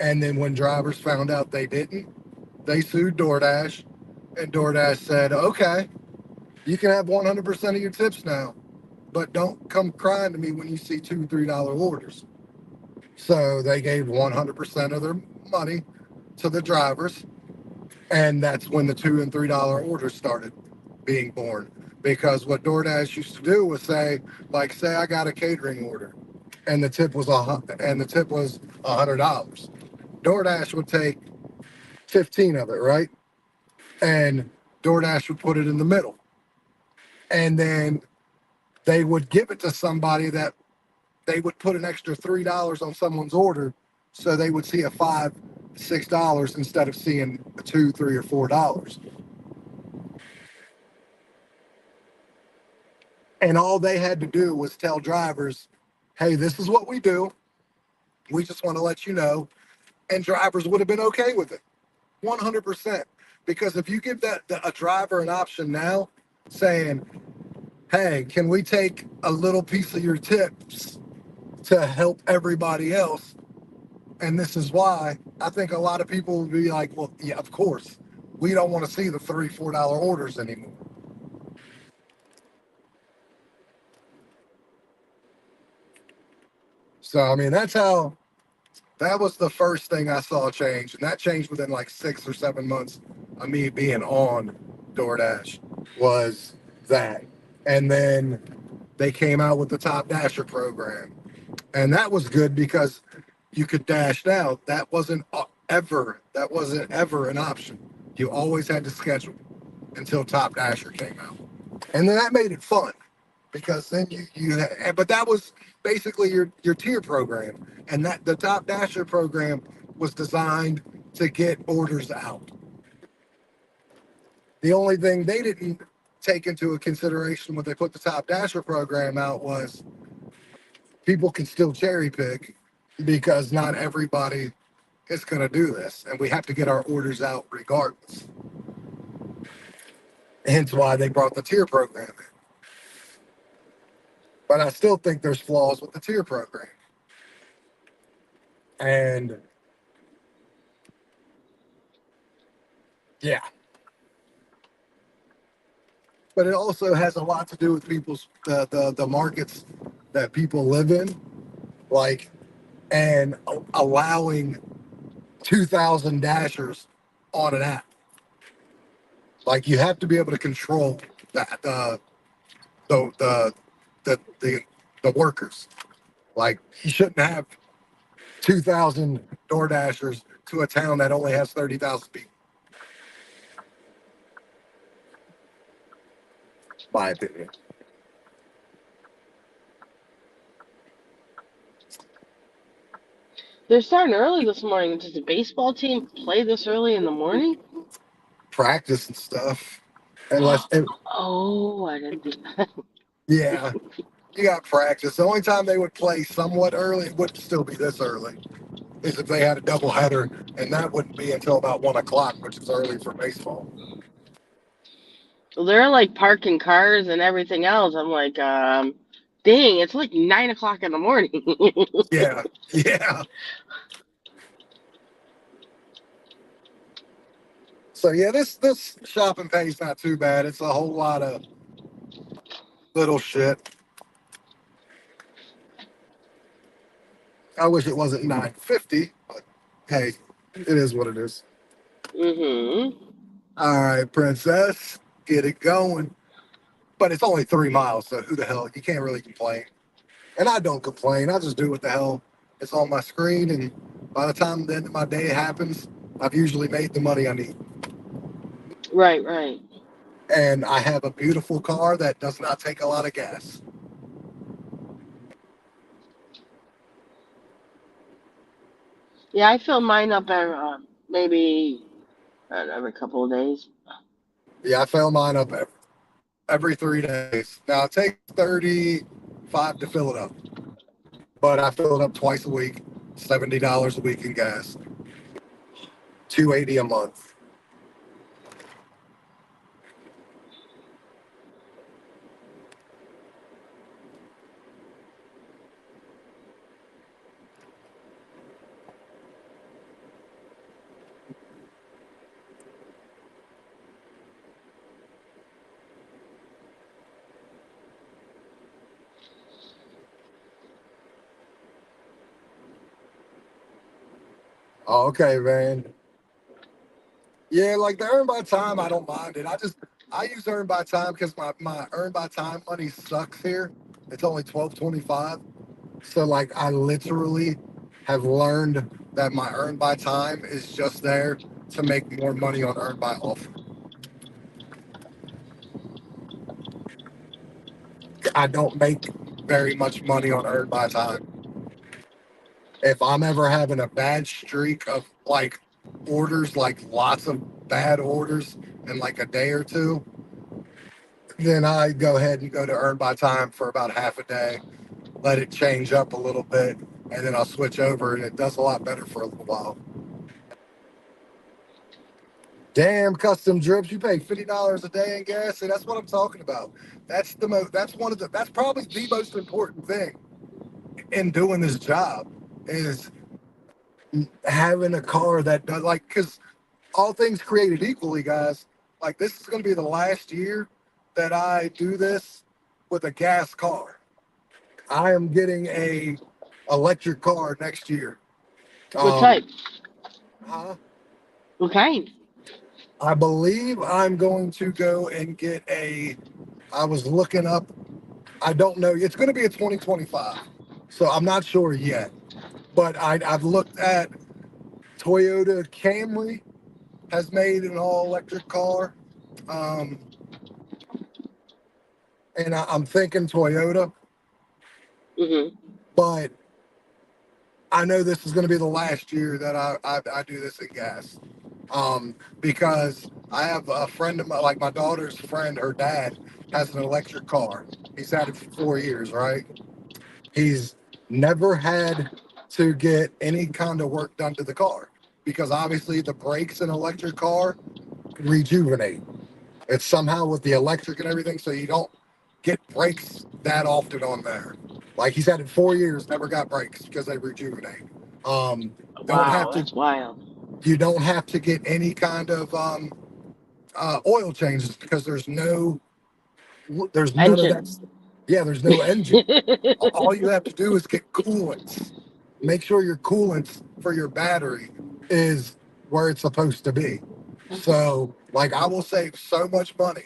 And then when drivers found out they didn't, they sued DoorDash, and DoorDash said, "Okay, you can have 100% of your tips now, but don't come crying to me when you see $2, $3 orders." So they gave 100% of their money to the drivers, and that's when the $2 and $3 orders started being born. Because what DoorDash used to do was say, like, say I got a catering order, and the tip was $100. DoorDash would take 15 of it, right? And DoorDash would put it in the middle. And then they would give it to somebody that they would put an extra $3 on someone's order. So they would see a $5, $6 instead of seeing a two, $3, or $4. And all they had to do was tell drivers, "Hey, this is what we do. We just want to let you know." And drivers would have been okay with it. 100%. Because if you give a driver an option now saying, "Hey, can we take a little piece of your tips to help everybody else? And this is why," I think a lot of people would be like, "Well, yeah, of course. We don't want to see the $3, $4 orders anymore." So, I mean, that was the first thing I saw change. And that changed within like 6 or 7 months of me being on DoorDash was that. And then they came out with the Top Dasher program. And that was good because you could dash now. That wasn't ever an option. You always had to schedule until Top Dasher came out. And then that made it fun because then but that was basically your tier program. And that the Top Dasher program was designed to get orders out. The only thing they didn't take into a consideration when they put the Top Dasher program out was people can still cherry pick because not everybody is going to do this. And we have to get our orders out regardless. Hence why they brought the tier program in. But I still think there's flaws with the tier program. And yeah, but it also has a lot to do with the markets that people live in, like, and allowing 2,000 dashers on an app. Like you have to be able to control that the the the the workers. Like you shouldn't have 2,000 door dashers to a town that only has 30,000 people. My opinion. They're starting early this morning. Does the baseball team play this early in the morning? Practice and stuff. Unless, Oh, I didn't do that. yeah, you got practice. The only time they would play somewhat early, it wouldn't still be this early, is if they had a double header, and that wouldn't be until about 1 o'clock, which is early for baseball. Well, they're like parking cars and everything else. I'm like, dang, it's like 9 o'clock in the morning. Yeah, yeah. So yeah, this shopping pay's not too bad. It's a whole lot of little shit. I wish it wasn't 950, but hey, it is what it is. Mm-hmm. All right, princess, get it going. But it's only 3 miles, so who the hell? You can't really complain. And I don't complain. I just do what the hell is on my screen, and by the time the end of my day happens, I've usually made the money I need. Right, right. And I have a beautiful car that does not take a lot of gas. Yeah, I fill mine up every, maybe every couple of days. Yeah, I fill mine up every 3 days. Now it takes 35 to fill it up, but I fill it up twice a week, $70 a week in gas, 280 a month. Oh, okay, man. Yeah, like the earn by time, I don't mind it. I use earn by time because my earn by time money sucks here. It's only 12.25. So like I literally have learned that my earn by time is just there to make more money on earn by offer. I don't make very much money on earn by time. If I'm ever having a bad streak of like orders, like lots of bad orders in like a day or two, then I go ahead and go to earn by time for about half a day, let it change up a little bit, and then I'll switch over, and it does a lot better for a little while. Damn, custom drips, you pay $50 a day in gas, and that's what I'm talking about. That's one of the that's probably the most important thing in doing this job is having a car that does like because all things created equally, guys. Like this is going to be the last year that I do this with a gas car. I am getting a electric car next year. What Um, type? huh? What kind? I believe I'm going to go and get a. I was looking up I don't know. It's going to be a 2025, so I'm not sure yet. But I've looked at Toyota Camry has made an all electric car, um, and I'm thinking Toyota, Hmm. but I know this is going to be the last year that I do this in gas, because I have a friend of my, like my daughter's friend, her dad has an electric car. He's had it for 4 years, right? He's never had to get any kind of work done to the car because obviously the brakes in an electric car rejuvenate. It's somehow with the electric and everything, so you don't get brakes that often on there. Like he's had it 4 years, never got brakes because they rejuvenate. Um, don't have Wow, to. that's wild. You don't have to get any kind of oil changes because there's none of that. Engine. Yeah, there's no engine. All you have to do is get coolants. Make sure your coolant for your battery is where it's supposed to be. So, like, I will save so much money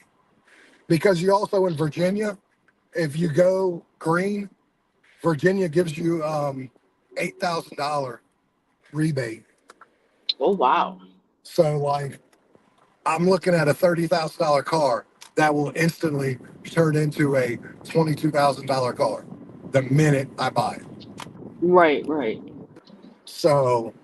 because you also in Virginia, if you go green, Virginia gives you $8,000 rebate. Oh wow. So, like, I'm looking at a $30,000 car that will instantly turn into a $22,000 car the minute I buy it. Right, right. So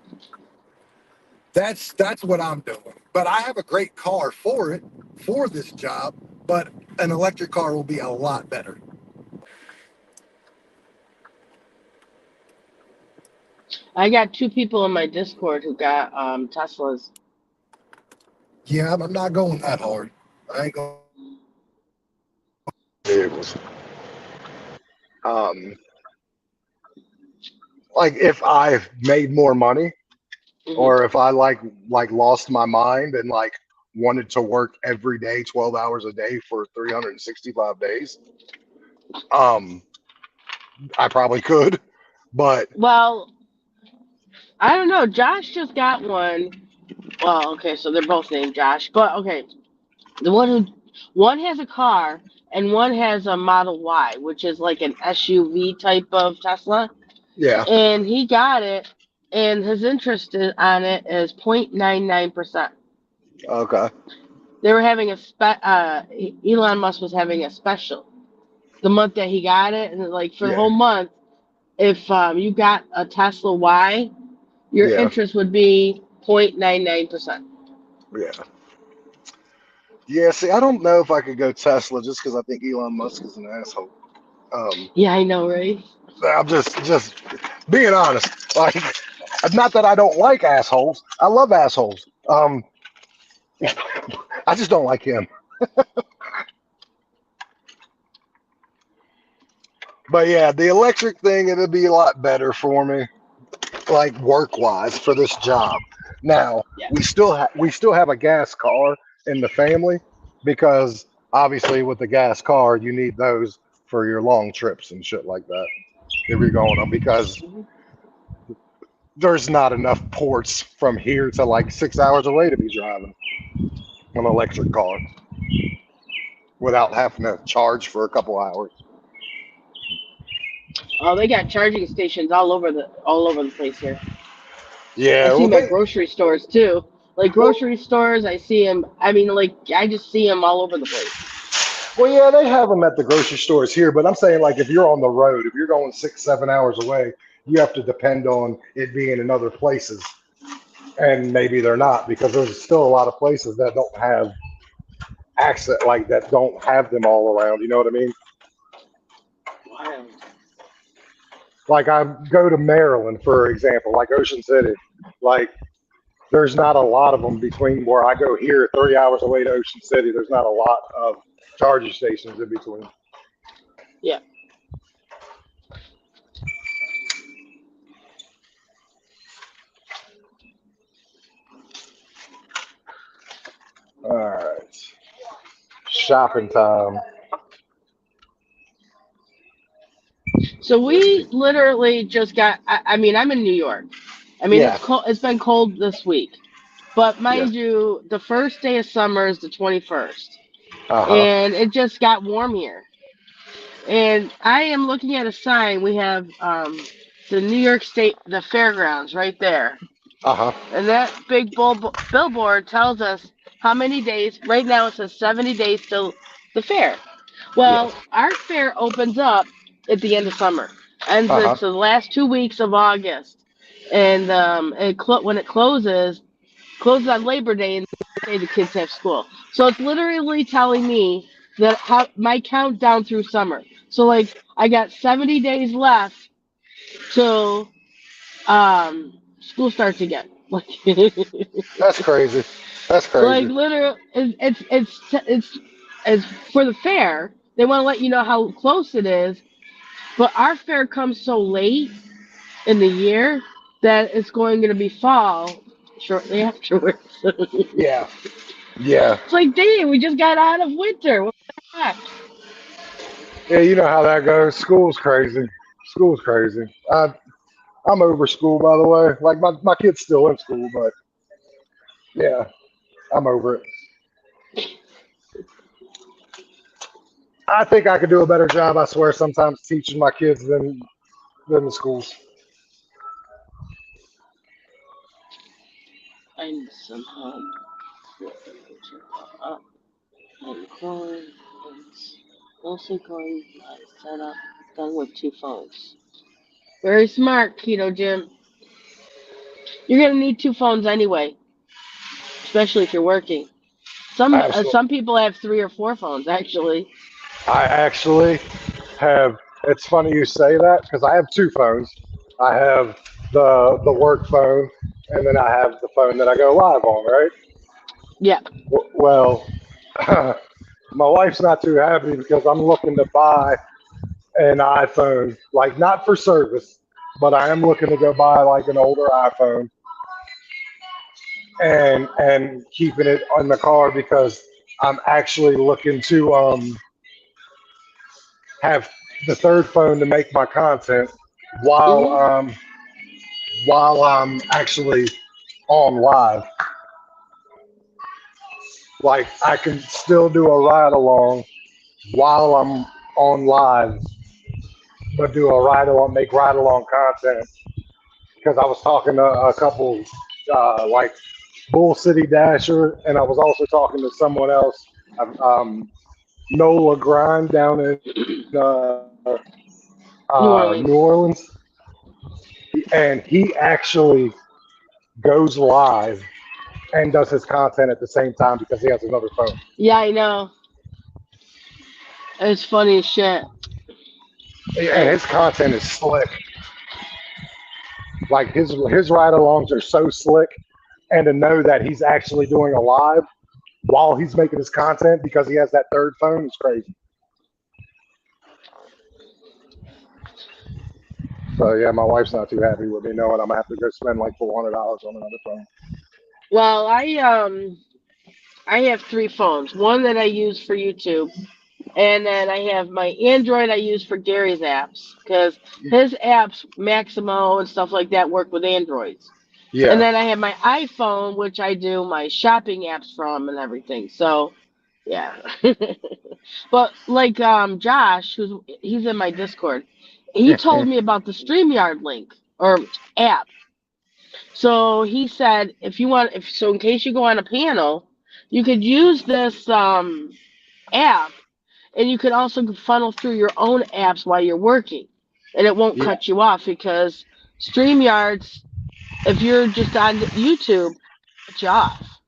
that's what I'm doing. But I have a great car for it for this job. But an electric car will be a lot better. I got two people in my Discord who got Teslas. Yeah, I'm not going that hard. I ain't going vehicles. Um, like if I've made more money, Hmm. or if I like lost my mind and like wanted to work every day, 12 hours a day for 365 days, um, I probably could. But Well, I don't know. Josh just got one. Well, okay, so they're both named Josh, but okay, the one has a car and one has a Model Y, which is like an SUV type of Tesla, yeah, and he got it, and his interest on it is 0.99%. okay, They were having Elon Musk was having a special the month that he got it, and like for the yeah, whole month, if you got a Tesla Y, your yeah, interest would be 0.99%. yeah. Yeah, see, I don't know if I could go Tesla just because I think Elon Musk is an asshole. Um, Yeah, I know, right? I'm just being honest. Like, not that I don't like assholes. I love assholes. I just don't like him. But yeah, the electric thing it'll be a lot better for me, like work wise for this job. Now Yeah. we still have a gas car in the family because obviously with the gas car you need those for your long trips and shit like that if you're going on because Mhm. there's not enough ports from here to like 6 hours away to be driving an electric car without having to charge for a couple hours. Oh, they got charging stations all over the place here. I Yeah, see well them at they grocery stores too. Like well, grocery stores, I see them. I mean, like I just see them all over the place. well yeah they have them at the grocery stores here, but I'm saying like if you're on the road, if you're going 6 7 hours away, you have to depend on it being in other places, and maybe they're not because there's still a lot of places that don't have access, like that don't have them all around. You know what I mean? Wild. Like I go to Maryland, for example, like Ocean City, like there's not a lot of them between where I go here, 3 hours away to Ocean City. There's not a lot of charging stations in between. Yeah. All right, shopping time. So we literally just got. I mean, I'm in New York. I mean, it's Yeah, cold. It's been cold this week, but yeah. mind you, the first day of summer is the 21st, Uh huh. and it just got warm here. And I am looking at a sign. We have the New York State, the fairgrounds right there. Uh huh. And that big billboard tells us how many days. Right now it says 70 days till the fair. Yes. Well, our fair opens up at the end of summer. Ends Uh huh. it's the last 2 weeks of August. And when it closes on Labor Day, and the next day the kids have school. So it's literally telling me that how my countdown through summer. So like I got 70 days left till school starts again. That's crazy. That's Like crazy. literally, it's for the fair. They want to let you know how close it is, but our fair comes so late in the year that it's going to be fall shortly afterwards. Yeah. Yeah. It's like, dang, we just got out of winter. What the heck? Yeah. You know how that goes. School's crazy. School's crazy. I'm over school, by the way. Like my kid's still in school, but yeah, I'm over it. I think I could do a better job. I swear, sometimes teaching my kids than the schools. I need some help. Up and calling. It's mostly going my setup done with 2 phones. Very smart, Keto Jim. You're gonna need 2 phones anyway, especially if you're working. Absolutely. Some people have 3 or 4 phones actually. I actually have. It's funny you say that because I have two phones. I have the work phone, and then I have the phone that I go live on. Right. Yeah. Well, my wife's not too happy because I'm looking to buy an iPhone, like not for service, but I am looking to go buy like an older iPhone and keeping it on the car because I'm actually looking to have the third phone to make my content while Mhm. while I'm actually on live. Like I can still do a ride along while I'm on live, but do a ride along, make ride along content. Because I was talking to a couple like Bull City Dasher, and I was also talking to someone else, um, Nola Grind down in New New Orleans, Orleans. and he actually goes live and does his content at the same time because he has another phone. Yeah, I know. It's funny as shit. And Like, his content is slick. Like his ride-alongs are so slick, and to know that he's actually doing a live while he's making his content because he has that third phone is crazy. So yeah, my wife's not too happy with me knowing I'm gonna have to go spend like $400 on another phone. well, I have 3 phones. One that I use for YouTube, and then I have my Android I use for Gary's apps because his apps, Maximo and stuff like that, work with Androids. And Yeah, then I have my iPhone, which I do my shopping apps from and everything. So yeah. But like Josh, he's in my Discord, he told me about the StreamYard link or app. So he said if you want if so in case you go on a panel, you could use this app and you can also funnel through your own apps while you're working. And it won't yeah, cut you off because StreamYards, if you're just on YouTube, cut you off.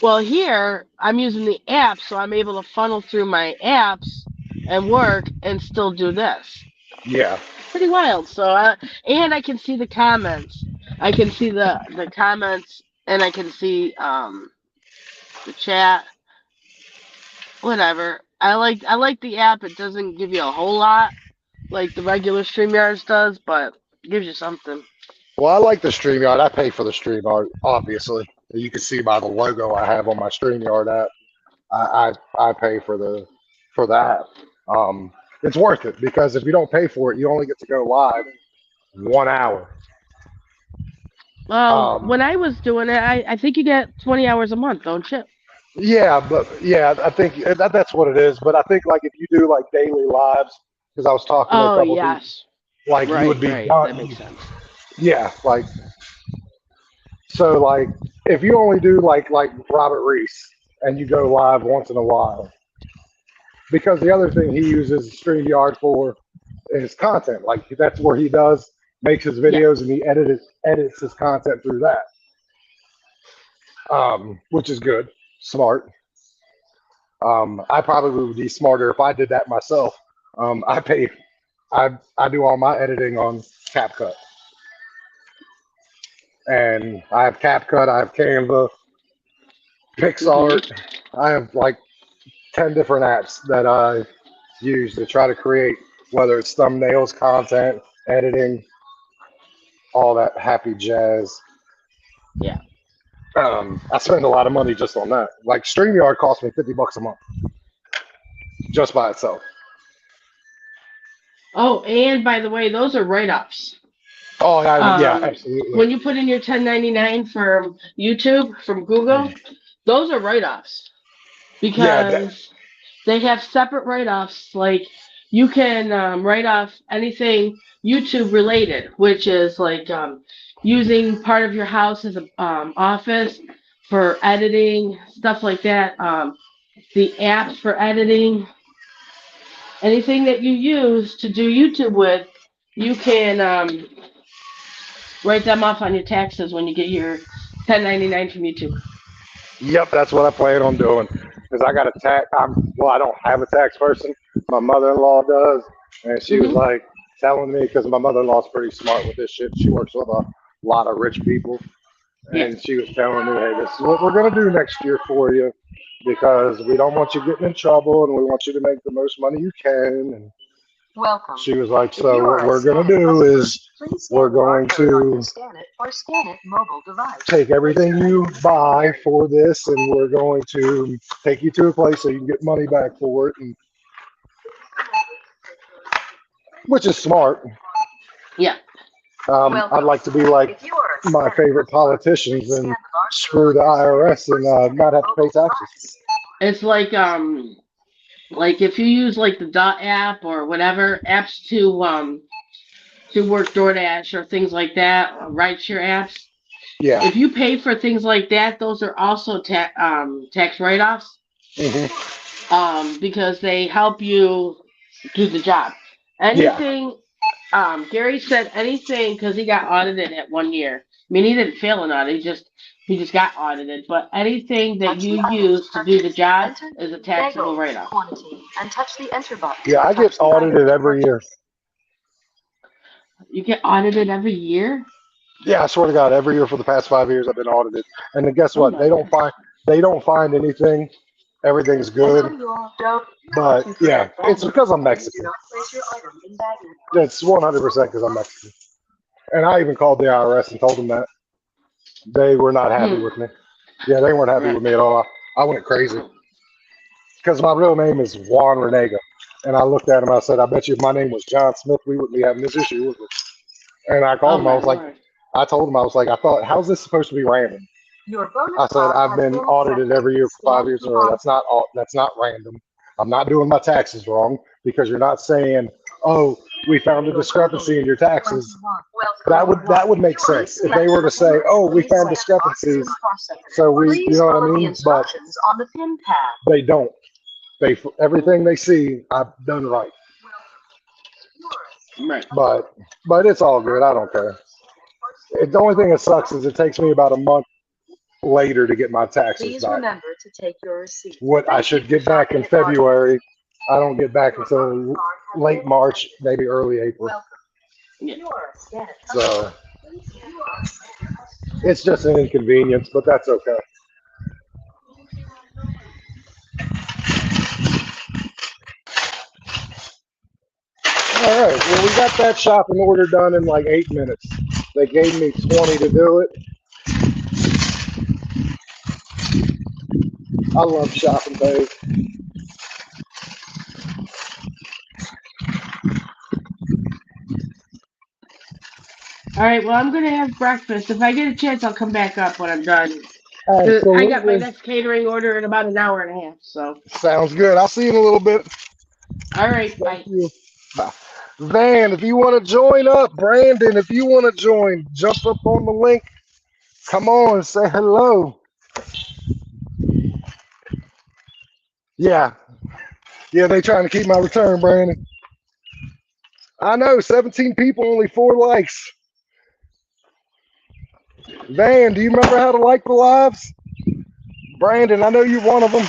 Well, here I'm using the app, so I'm able to funnel through my apps and work and still do this. yeah, It's pretty wild. And I can see the comments. I can see the comments, and I can see the chat. Whatever. I like the app. It doesn't give you a whole lot like the regular StreamYards does, but it gives you something. Well, I like the StreamYard. I pay for the StreamYard, obviously. You can see by the logo I have on my StreamYard app. I pay for the app. It's worth it because if you don't pay for it, you only get to go live 1 hour. Well, Um, when I was doing it, I think you get 20 hours a month, don't you? Yeah, but yeah, I think that's what it is. But I think like if you do like daily lives, because I was talking to a Oh couple of people, yes, like you would right, be right. That done. makes sense. Yeah, like so like if you only do like Robert Reese and you go live once in a while, because the other thing he uses StreamYard for is content. Like that's where he does makes his Yeah. videos and he edits his content through that, which is good, smart. I probably would be smarter if I did that myself. I pay, I do all my editing on CapCut, and I have CapCut, I have Canva, Hmm. PixArt. I have like 10 different apps that I use to try to create, whether it's thumbnails, content, editing, all that happy jazz. Yeah. I spend a lot of money just on that. Like StreamYard costs me $50 a month just by itself. Oh, and by the way, those are write-offs. Oh yeah, Um, absolutely. when you put in your 1099 from YouTube, from Google, those are write-offs Yeah, because they have separate write-offs. Like you can write off anything YouTube related, which is like using part of your house as a office for editing, stuff like that. The apps for editing, anything that you use to do YouTube with, you can write them off on your taxes when you get your 1099 from YouTube. yep, that's what I plan on doing. Because I got a tax. Well, I don't have a tax person. My mother-in-law does, and she was Hmm. like telling me because my mother-in-law's pretty smart with this shit. She works with a lot of rich people, Yeah. and she was telling me, "Hey, this is what we're gonna do next year for you, because we don't want you getting in trouble, and we want you to make the most money you can." And she was like, "So what we're gonna do is we're going to take everything you buy for this, and we're going to take you to a place so you can get money back for it," and which is smart. Yeah. I'd like to be like my favorite politicians and screw the IRS and not have to pay taxes. It's like if you use like the Dot app or whatever apps to work DoorDash or things like that, rideshare apps. Yeah. If you pay for things like that, those are also tax write-offs Hmm. because they help you do the job. Yeah. Anything, Gary said anything because he got audited at 1 year. I mean, he didn't fail an audit; he just got audited. But anything that you use to do the job is a taxable write-off. Yeah, I get audited every year. You get audited every year. Yeah, I swear to God, every year for the past 5 years I've been audited. And then guess Oh what? my god. They don't find anything. Everything's good. But yeah, it's because I'm Mexican. It's 100% because I'm Mexican. And I even called the IRS and told them that they were not happy Hmm. with me. Yeah, they weren't happy Right. with me at all. I went crazy because my real name is Juan Renega. And I looked at him. I said, "I bet you if my name was John Smith, we wouldn't be having this issue, would we?" And I Oh called him. I my was like, lord. I told him, I was like, I thought, how's this supposed to be random? I said, I've been audited every year for 5 years. Or that's not that's not random. I'm not doing my taxes wrong because you're not saying, oh, we found a discrepancy in your taxes. That would make sense if they were to say, oh, we found discrepancies. So you know what I mean? But they don't. Everything they see, I've done right. Right. But it's all good. I don't care. The only thing that sucks is it takes me about a month later to get my taxes back. What I should get back in February, I don't get back until late March, maybe early April. Yeah. So it's just an inconvenience, but that's okay. All right. Well, we got that shopping order done in like 8 minutes. They gave me 20 to do it. I love shopping days. All right. Well, I'm gonna have breakfast. If I get a chance, I'll come back up when I'm done. I got my Absolutely. next catering order in about an hour and a half. So, Sounds good. I'll see you in a little bit. all right, Thank bye. you. Bye. Van, if you want to join up, Brandon, if you want to join, jump up on the link. Come on, say hello. Yeah, yeah, they trying to keep my return, Brandon. I know, 17 people, only 4 likes. Van, do you remember how to like the lives? Brandon, I know you're one of them.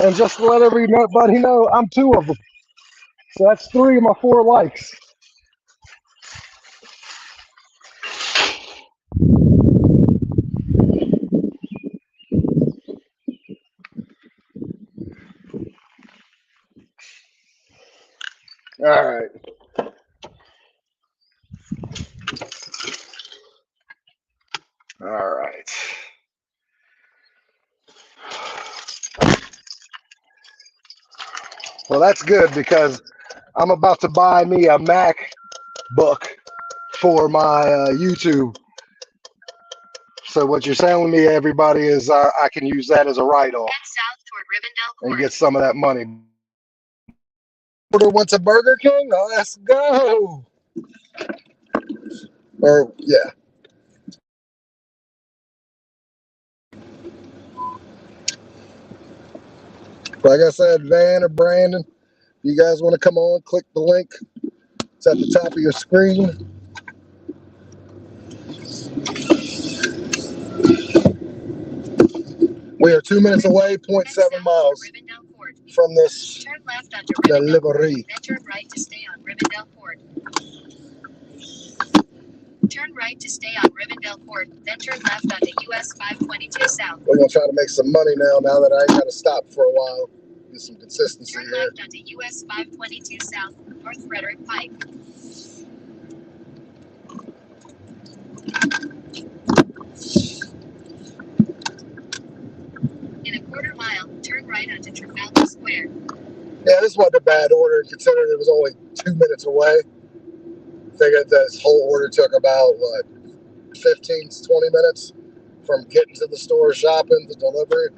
And just to let everybody know, I'm 2 of them. So that's 3 of my 4 likes. All right. All right. Well, that's good because I'm about to buy me a MacBook for my YouTube. So what you're telling me, everybody, is I can use that as a write-off and get some of that money. Order wants a Burger King? Oh, let's go. Or yeah, like I said, Van or Brandon, you guys want to come on? Click the link. It's at the top of your screen. We are 2 minutes away, zero point 0.7 miles from this delivery. Turn right to stay on Rivendell Court, then turn left onto US 522 South. We're gonna try to make some money now that I ain't gotta stop for a while. Get some consistency here. Turn left onto US 522 South, North Frederick Pike. In a quarter mile, turn right onto Trafalgar Square. Yeah, this wasn't a bad order considering it was only 2 minutes away. Figured this whole order took about, what, 15 to 20 minutes from getting to the store, shopping, to delivery.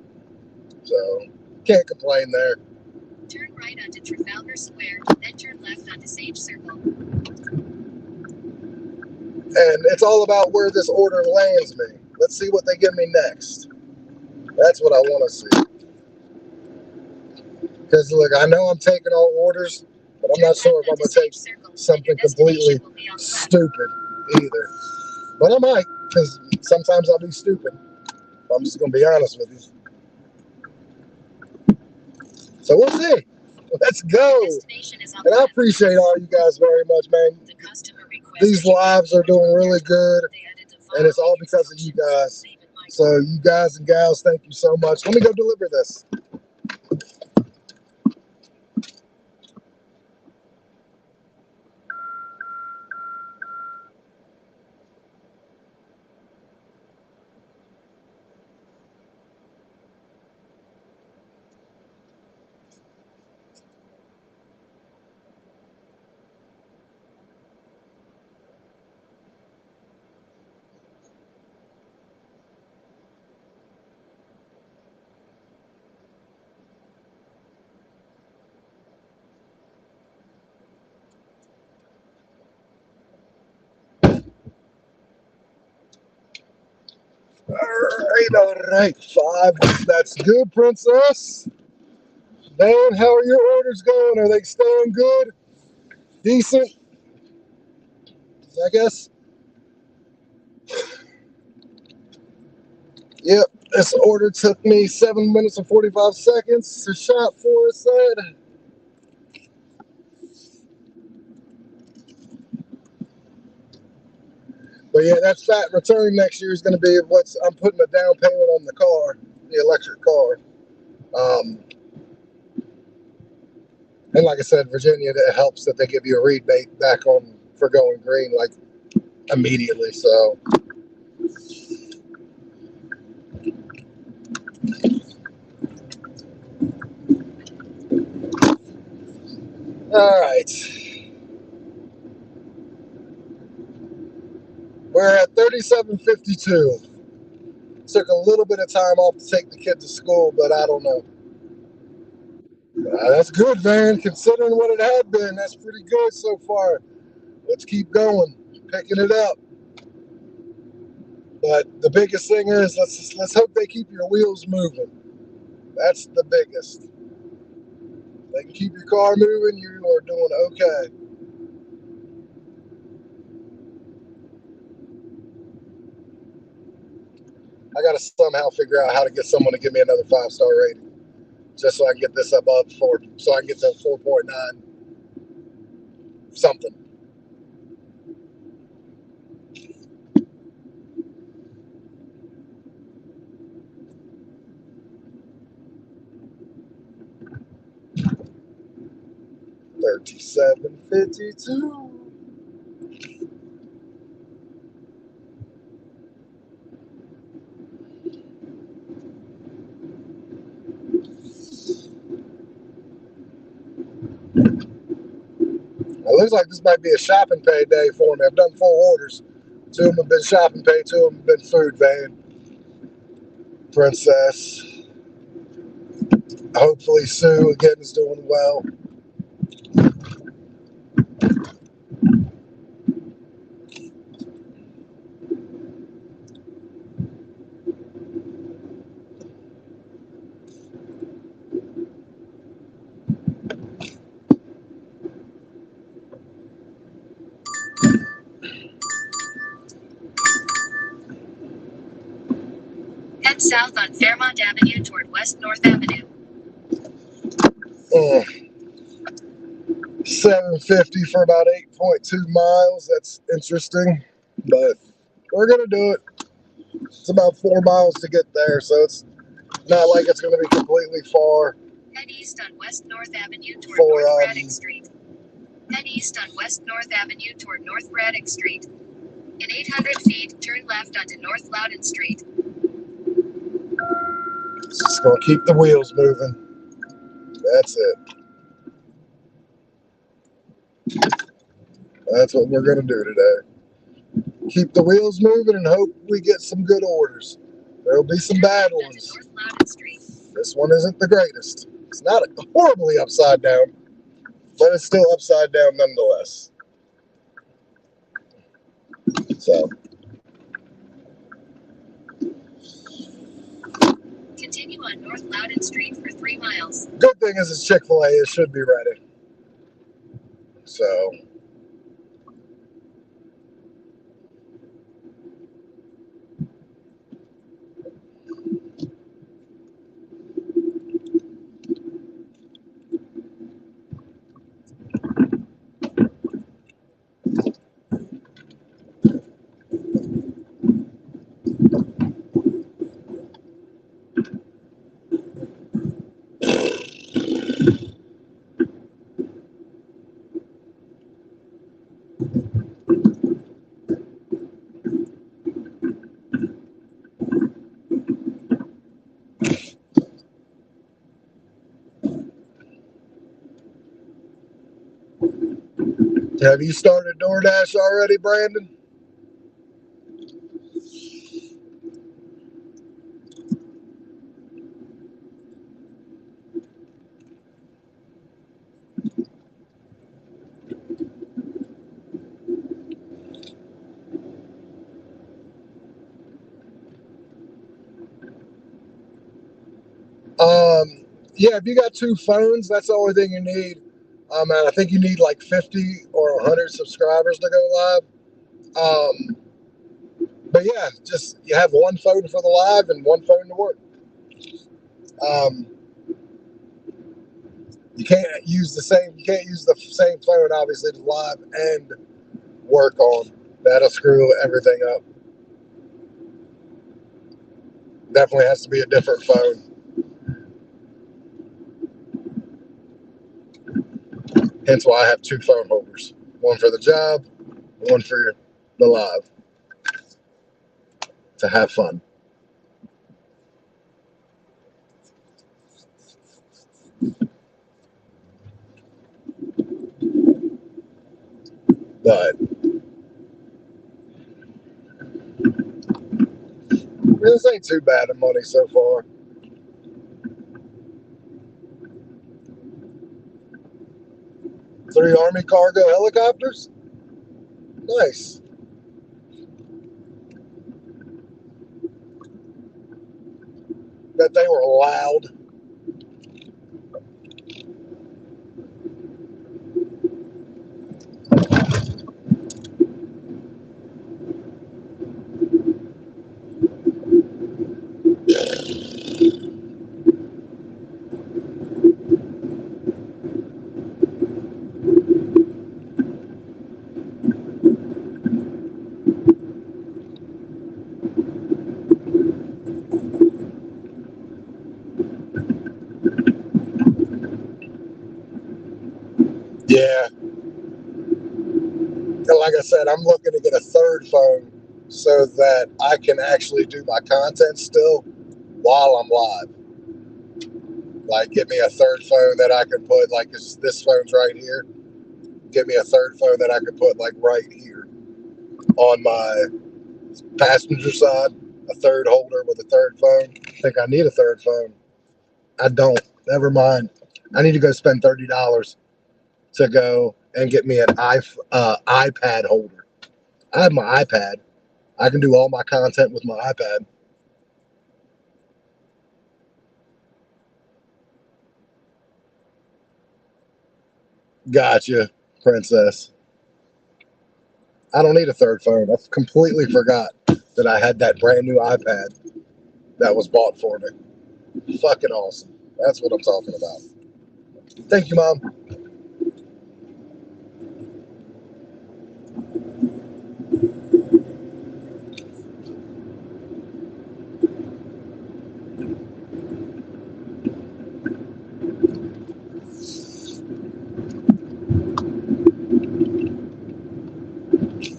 So, can't complain there. Turn right onto Trafalgar Square, then turn left onto Sage Circle. And it's all about where this order lands me. Let's see what they give me next. That's what I want to see. Because, look, I know I'm taking all orders, but I'm not sure if I'm going to take something completely stupid either. But I might, because sometimes I'll be stupid. I'm just going to be honest with you. So we'll see. Let's go. And I appreciate all you guys very much, man. These lives are doing really good, and it's all because of you guys. So you guys and gals, thank you so much. Let me go deliver this. All right. 5. That's good, princess. Dan, how are your orders going? Are they staying good? Decent? I guess. Yep. This order took me 7 minutes and 45 seconds to shop for, it said. But yeah, that fat return next year is going to be what's I'm putting a down payment on the car, the electric car. Um, and like I said, Virginia, it helps that they give you a rebate back on for going green like immediately. So all right, we're at 37.52. took a little bit of time off to take the kid to school, but I don't know. That's good, man. Considering what it had been, that's pretty good so far. Let's keep going, picking it up. But the biggest thing is let's hope they keep your wheels moving. That's the biggest. They can keep your car moving, you are doing okay. I gotta somehow figure out how to get someone to give me another 5-star rating, just so I can get this above 4, so I can get to 4.9 something. $37.52. It looks like this might be a shopping pay day for me. I've done 4 orders. 2 of them have been shopping pay, 2 of them have been food van. Princess. Hopefully Sue again is doing well. Head south on Fairmont Avenue toward West North Avenue. 750 for about 8.2 miles. That's interesting, but we're gonna do it. It's about 4 miles to get there, so it's not like it's gonna be completely far. Head east on West North Avenue toward For, North Braddock Street. Head east on West North Avenue toward North Braddock Street. In 800 feet, turn left onto North Loudon Street. Just gonna keep the wheels moving. That's it. That's what we're gonna do today. Keep the wheels moving and hope we get some good orders. There'll be some bad ones. North Loudon Street. This one isn't the greatest. It's not horribly upside down, but it's still upside down nonetheless. So, Continue on North Loudon Street for 3 miles. good thing is it's Chick-fil-A. It should be ready. So, have you started Doordash already, Brandon? Yeah, if you got 2 phones, that's the only thing you need. And I think you need like 50 or 100 subscribers to go live. But yeah, just you have one phone for the live and one phone to work. Um, you can't use the same phone obviously to live and work on. That'll screw everything up. Definitely has to be a different phone. Hence why I have 2 phone holders. One for the job, one for the live. To have fun. But This ain't too bad of money so far. 3 Army cargo helicopters. Nice. Bet they were loud. Yeah. And like I said, I'm looking to get a third phone so that I can actually do my content still while I'm live. Like, get me a third phone that I can put, like, this phone's right here. Get me a third phone that I can put, like, right here on my passenger side. A third holder with a third phone. I think I need a third phone. I don't. Never mind. I need to go spend $30 to go and get me an iPad holder. I have my iPad. I can do all my content with my iPad. Gotcha, princess. I don't need a third phone. I completely forgot that I had that brand new iPad that was bought for me. Fucking awesome. That's what I'm talking about. Thank you, Mom.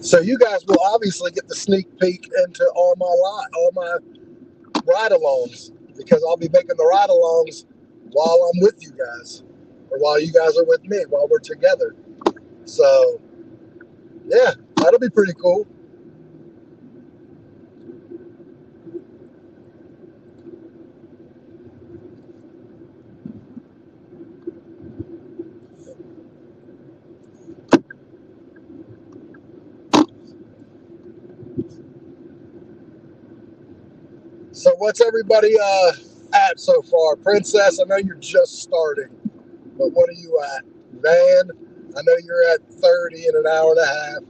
So you guys will obviously get the sneak peek into all my ride-alongs because I'll be making the ride-alongs while I'm with you guys, or while you guys are with me, while we're together. So yeah, that'll be pretty cool. So what's everybody at so far? Princess, I know you're just starting, but what are you at? Van, I know you're at 30 in an hour and a half.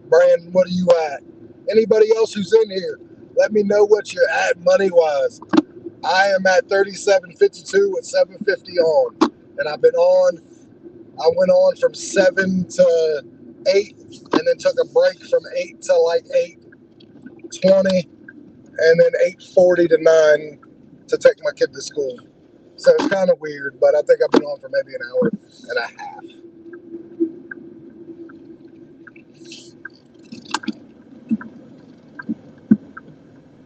Brandon, what are you at? Anybody else who's in here, let me know what you're at money wise. I am at 37.52 with 750 on, and I've been on. I went on from 7 to 8, and then took a break from 8 to like 8:20, and then 8:40 to 9 to take my kid to school. So it's kind of weird, but I think I've been on for maybe an hour and a half.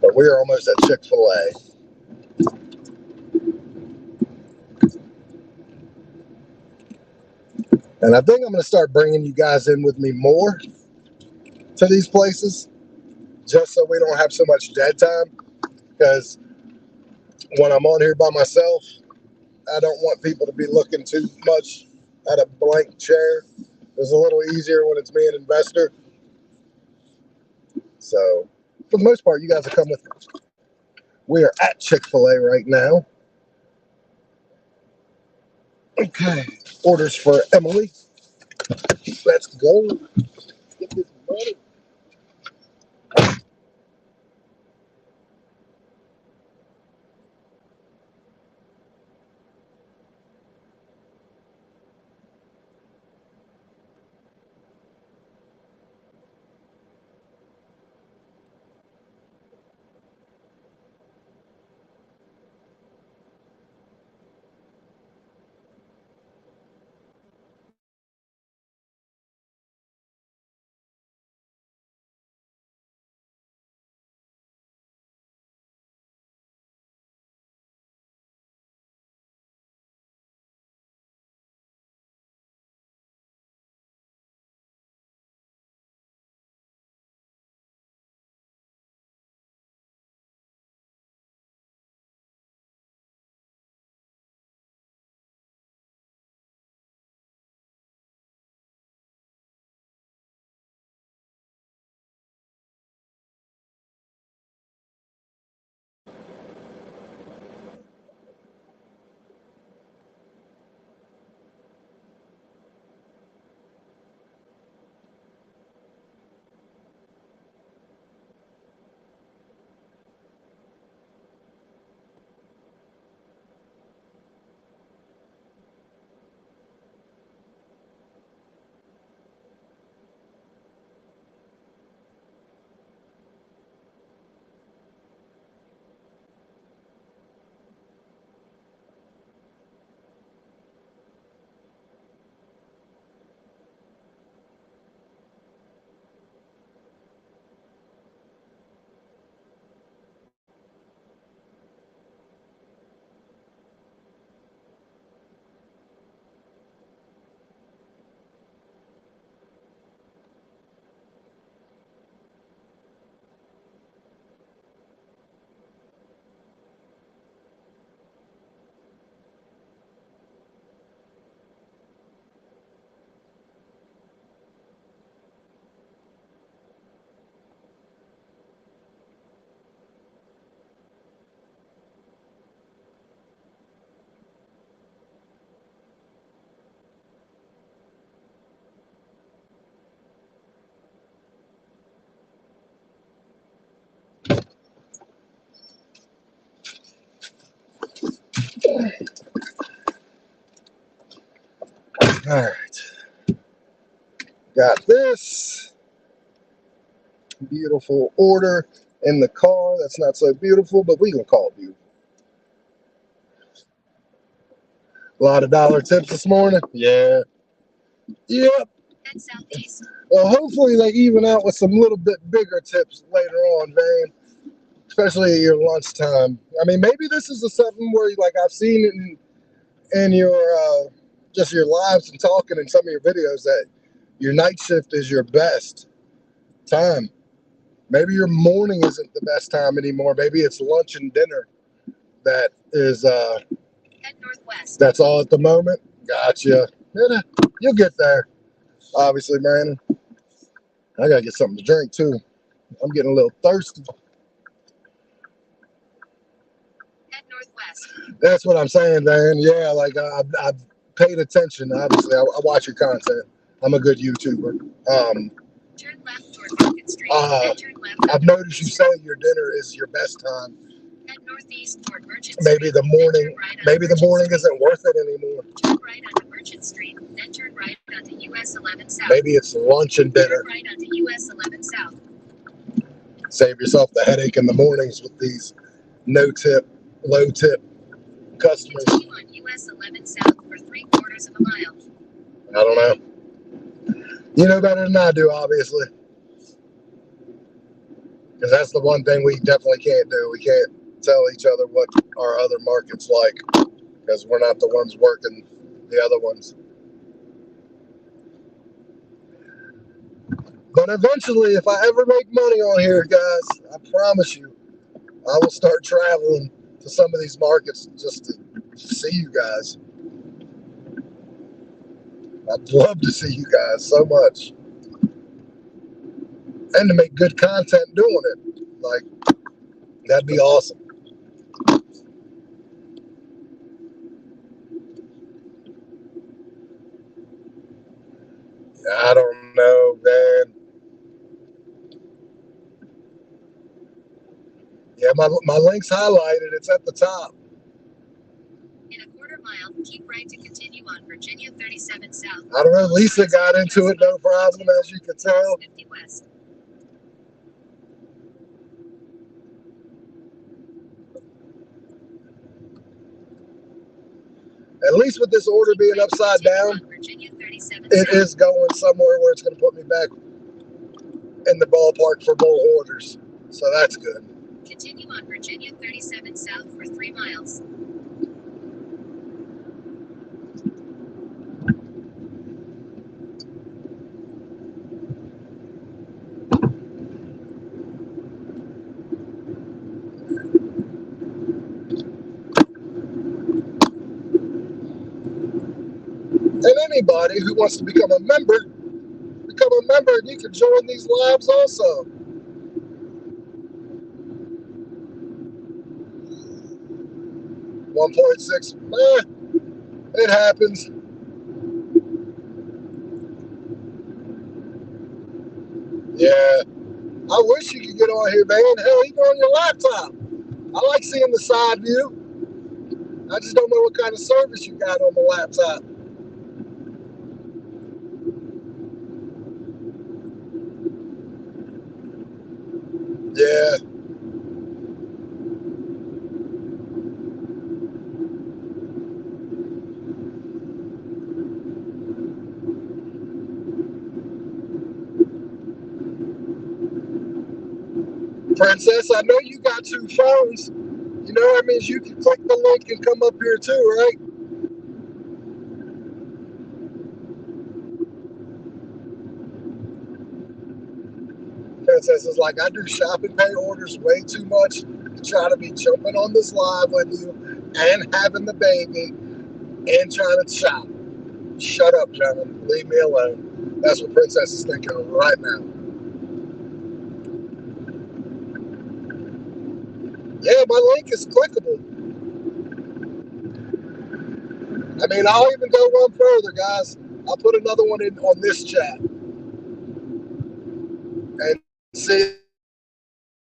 But we are almost at Chick-fil-A. And I think I'm going to start bringing you guys in with me more to these places just so we don't have so much dead time. Because when I'm on here by myself, I don't want people to be looking too much at a blank chair. It's a little easier when it's me an investor. So, for the most part, you guys will come with me. We are at Chick-fil-A right now. Okay. Orders for Emily. Let's go. Get this money. All right. Got this beautiful order in the car. That's not so beautiful, but we gonna call it beautiful. A lot of dollar tips this morning. Yeah. Yep. Head southeast. Well, hopefully they even out with some little bit bigger tips later on, man. Especially at your lunchtime. I mean, maybe this is something where, like, I've seen in your just your lives and talking in some of your videos that your night shift is your best time. Maybe your morning isn't the best time anymore. Maybe it's lunch and dinner that is Head northwest. that's all at the moment. Gotcha. Yeah, you'll get there. Obviously, Brandon. I gotta get something to drink too. I'm getting a little thirsty. Head northwest. That's what I'm saying, Dan. Yeah, like I've paid attention. Obviously, I watch your content. I'm a good YouTuber. Turn left toward Market Street. Then turn left I've onto noticed Market you Street. say your dinner is your best time. Head northeast toward Merchant Maybe Street. the Then morning, turn right onto maybe the Merchant morning Street. isn't worth it anymore. Turn right onto Merchant Street. Then turn right onto US 11 South. Maybe it's lunch and dinner. Turn right onto US 11 South. Save yourself the headache in the mornings with these no tip, low tip customers. Continue on US 11 South for 3/4 of a mile. I don't know. You know better than I do, obviously. Because that's the one thing we definitely can't do. We can't tell each other what our other market's like because we're not the ones working the other ones. But eventually, if I ever make money on here, guys, I promise you, I will start traveling to some of these markets just to see you guys. I'd love to see you guys so much. And to make good content doing it. Like, that'd be awesome. I don't know, man. Yeah, my link's highlighted. It's at the top. In a 1/4 mile, keep right to continue on Virginia 37 South. I don't know. Lisa got into it, no problem, as you can tell. 50 West. At least with this order being upside down, it is going somewhere where it's going to put me back in the ballpark for more orders. So that's good. Continue on Virginia 37 South for 3 miles. And anybody who wants to become a member, and you can join these lives also. 1.6, it happens. Yeah, I wish you could get on here, man. Hell, even on your laptop. I like seeing the side view. I just don't know what kind of service you got on the laptop. Yeah. Princess, I know you got 2 phones. You know that means you can click the link and come up here too, right? Princess is like, I do shopping pay orders way too much to try to be jumping on this live with you and having the baby and trying to shop. Shut up, John. Leave me alone. That's what Princess is thinking of right now. Yeah, my link is clickable. I mean, I'll even go one further, guys. I'll put another one in on this chat and see if it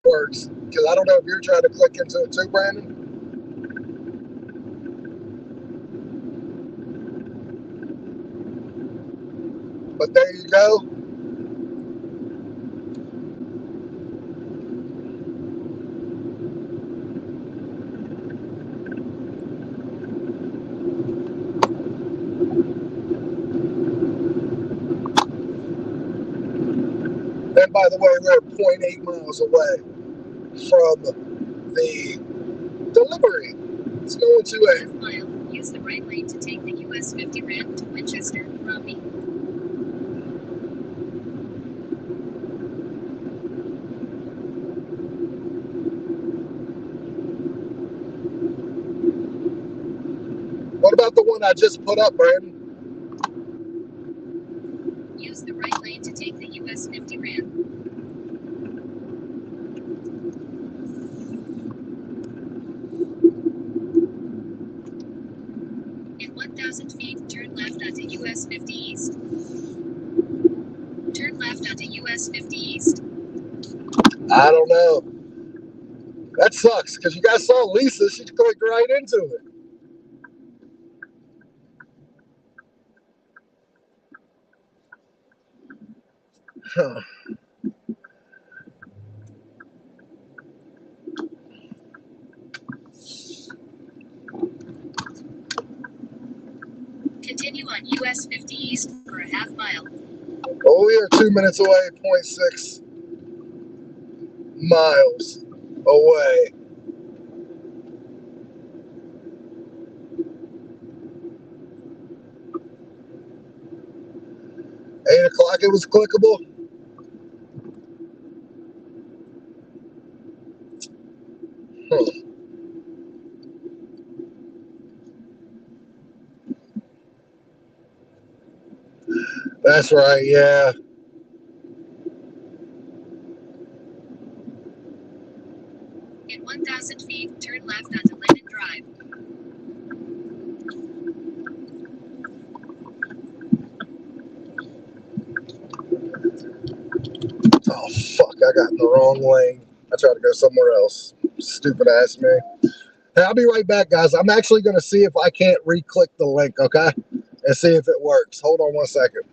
works. Because I don't know if you're trying to click into it too, Brandon. But there you go. And by the way, we're zero point 0.8 miles away from the delivery. It's going to a. Half mile. Use the right lane to take the US 50 ramp to Winchester, Romney. What about the one I just put up, Brandon? Use the right lane to take the US 50 ramp. In 1,000 feet, turn left onto US 50 East. Turn left onto US 50 East. I don't know. That sucks because you guys saw Lisa. She clicked right into it. Huh. Continue on US 50 East for a half mile. Oh, we are 2 minutes away, zero point 0.6 miles away. Eight o'clock, it was clickable. Huh. That's right, yeah. In 1,000 feet, turn left onto Lennon Drive. Oh, fuck, I got in the wrong lane. I tried to go somewhere else. Stupid ass me. Hey, I'll be right back, guys. I'm actually going to see if I can't re-click the link, okay? And see if it works. Hold on 1 second.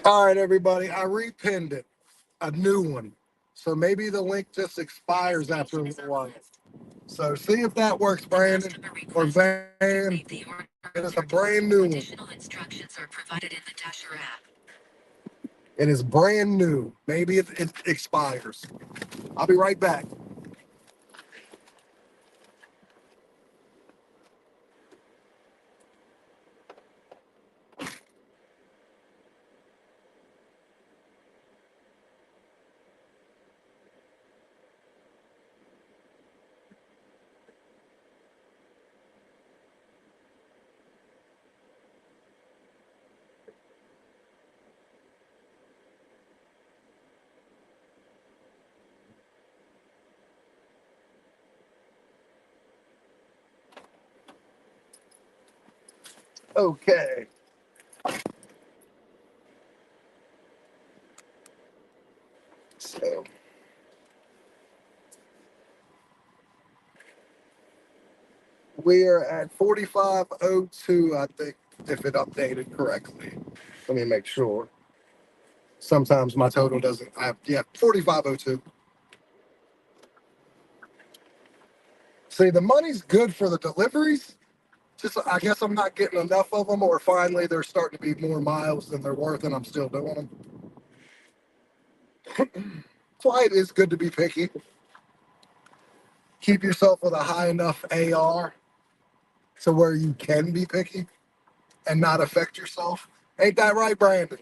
All right, everybody. I repinned it. A new one. So maybe the link just expires after a little while. So see if that works, Brandon or Van. It is a brand new one. Additional instructions are provided in the Dasher app. It is brand new. Maybe it expires. I'll be right back. Okay. So we are at 4502, I think, if it updated correctly. Let me make sure. Sometimes my total doesn't. Yeah, 4502. See, the money's good for the deliveries. Just, I guess I'm not getting enough of them, or finally they're starting to be more miles than they're worth, and I'm still doing them. That's why it is good to be picky. Keep yourself with a high enough AR to where you can be picky and not affect yourself. Ain't that right, Brandon?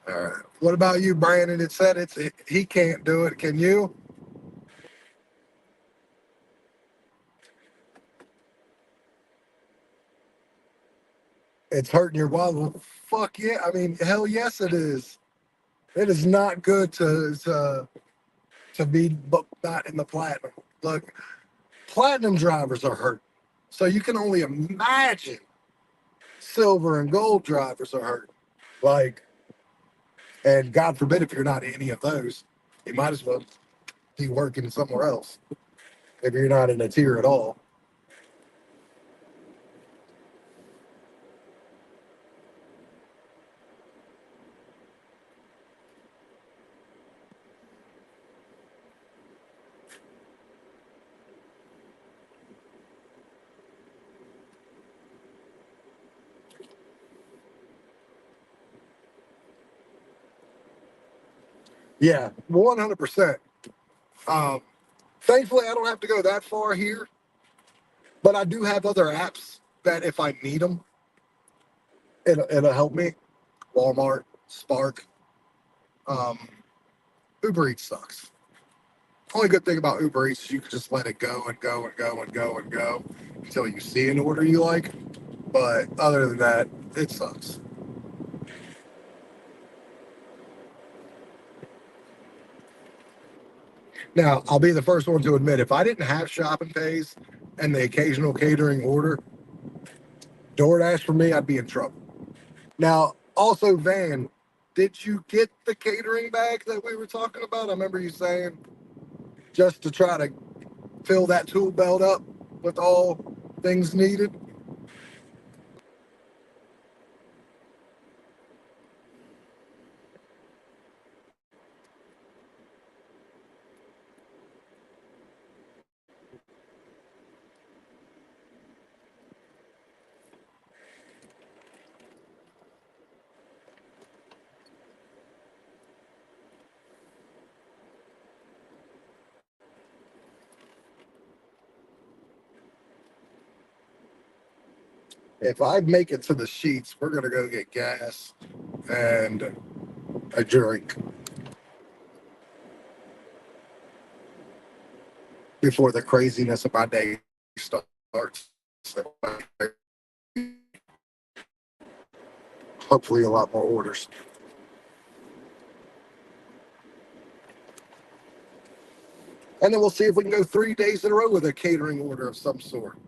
All right. What about you, Brandon? It said he can't do it. Can you? It's hurting your wallet. Well, fuck yeah. I mean, hell yes, it is. It is not good to be not in the platinum. Look, platinum drivers are hurt. So you can only imagine silver and gold drivers are hurt. Like, and God forbid if you're not any of those, you might as well be working somewhere else if you're not in a tier at all. Yeah, 100%. Um, Thankfully, I don't have to go that far here, but I do have other apps that if I need them, it'll help me. Walmart, Spark, um, Uber Eats sucks. Only good thing about Uber Eats is you can just let it go and go and go and go and go until you see an order you like. But other than that, it sucks. Now, I'll be the first one to admit if I didn't have shopping pays and the occasional catering order, DoorDash for me, I'd be in trouble. Now, also, Van, did you get the catering bag that we were talking about? I remember you saying just to try to fill that tool belt up with all things needed. If I make it to the sheets, we're gonna go get gas and a drink before the craziness of my day starts. So, hopefully, a lot more orders. And then we'll see if we can go 3 days in a row with a catering order of some sort.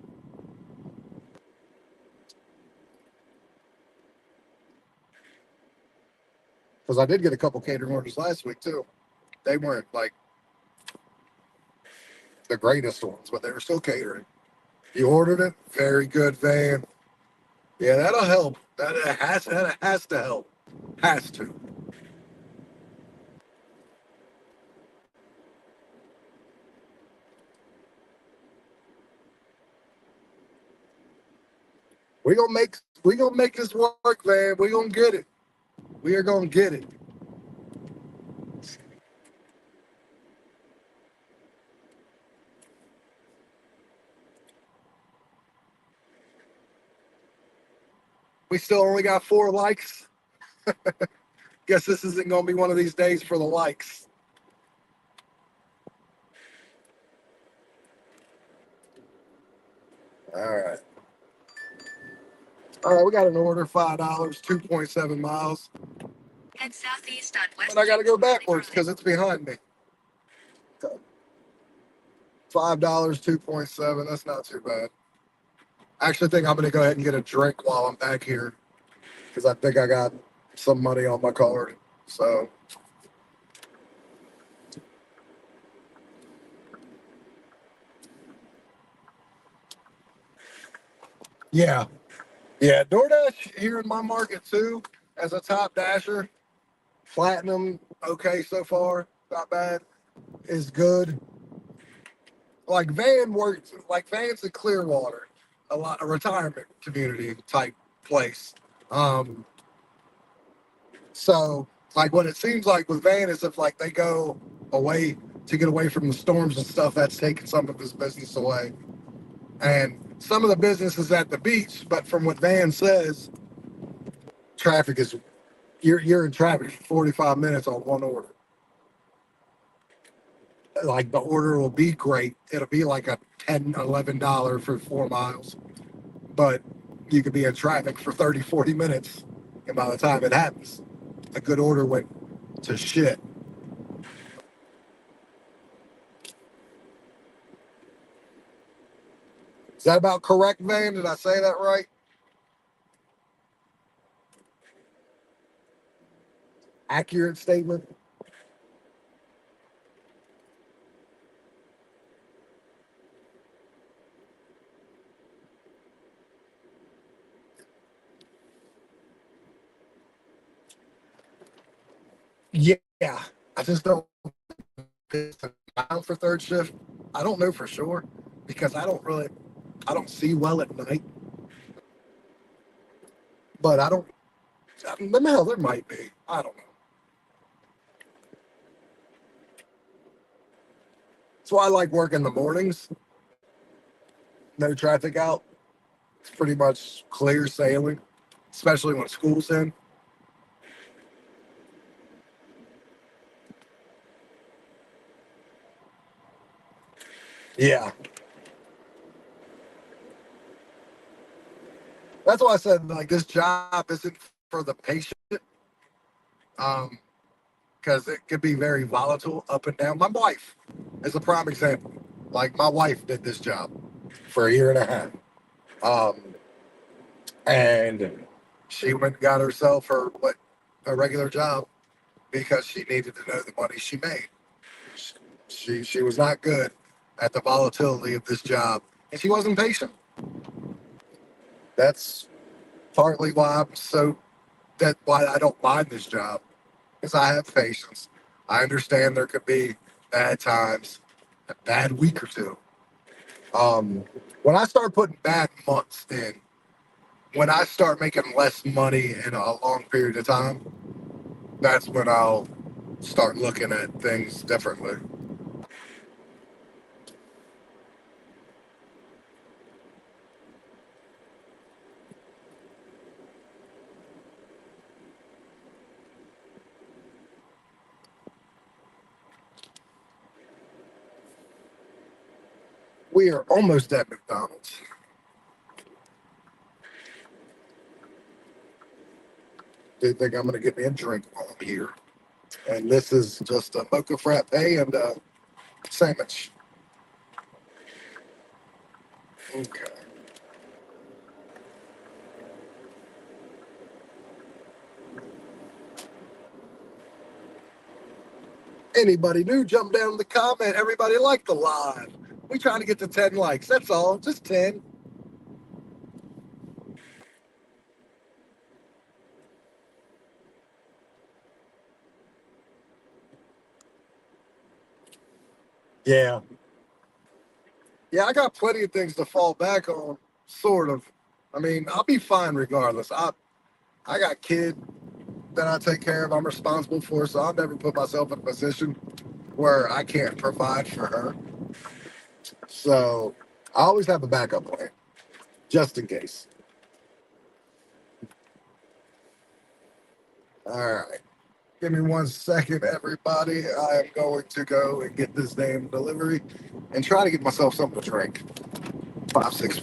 Because I did get a couple catering orders last week too. They weren't like the greatest ones, but they were still catering. You ordered it, very good, Van. Yeah, that'll help. That has to help. Has to. We gonna make this work, Van. We gonna get it. We are gonna get it. We still only got 4 likes. Guess this isn't gonna be one of these days for the likes. All right. All right, we got an order, $5, 2.7 miles. Head southeast on West. But I gotta go backwards because it's behind me. $5, 2.7. That's not too bad. I actually think I'm gonna go ahead and get a drink while I'm back here because I think I got some money on my card. So yeah, yeah. DoorDash here in my market too as a top dasher. Platinum, okay so far, not bad. Is good. Like Van works. Like Van's in Clearwater, a retirement community type place. Um, so like what it seems like with Van is if like they go away to get away from the storms and stuff, that's taking some of his business away. And some of the business is at the beach, but from what Van says, traffic is you're in traffic for 45 minutes on one order. Like the order will be great. It'll be like a $10, $11 for 4 miles, but you could be in traffic for 30, 40 minutes. And by the time it happens, a good order went to shit. Is that about correct, Van? Did I say that right? Accurate statement? Yeah. I just don't think it's down for third shift. I don't know for sure because I don't see well at night, but I don't, the hell there might be. I don't know. That's why I like working the mornings. No traffic out. It's pretty much clear sailing, especially when school's in. Yeah. That's why I said like this job isn't for the patient, um, because it could be very volatile up and down. My wife is a prime example. Like my wife did this job for a year and a half. Um, and she went and got herself her what a regular job because she needed to know the money she made. She was not good at the volatility of this job, and she wasn't patient. That's partly why why I don't mind this job because I have patience. I understand there could be bad times, a bad week or two. Um, when I start putting bad months in, when I start making less money in a long period of time, that's when I'll start looking at things differently. We are almost at McDonald's. They think I'm going to get me a drink while I'm here. And this is just a mocha frappe and a sandwich. Okay. Anybody new, jump down in the comment. Everybody like the live. We trying to get to 10 likes. That's all. Just 10. Yeah. Yeah, I got plenty of things to fall back on, sort of. I mean, I'll be fine regardless. I got kid that I take care of, I'm responsible for, so I'll never put myself in a position where I can't provide for her. So I always have a backup plan, just in case. All right. Give me 1 second, everybody. I am going to go and get this damn delivery and try to get myself something to drink. 5, 6.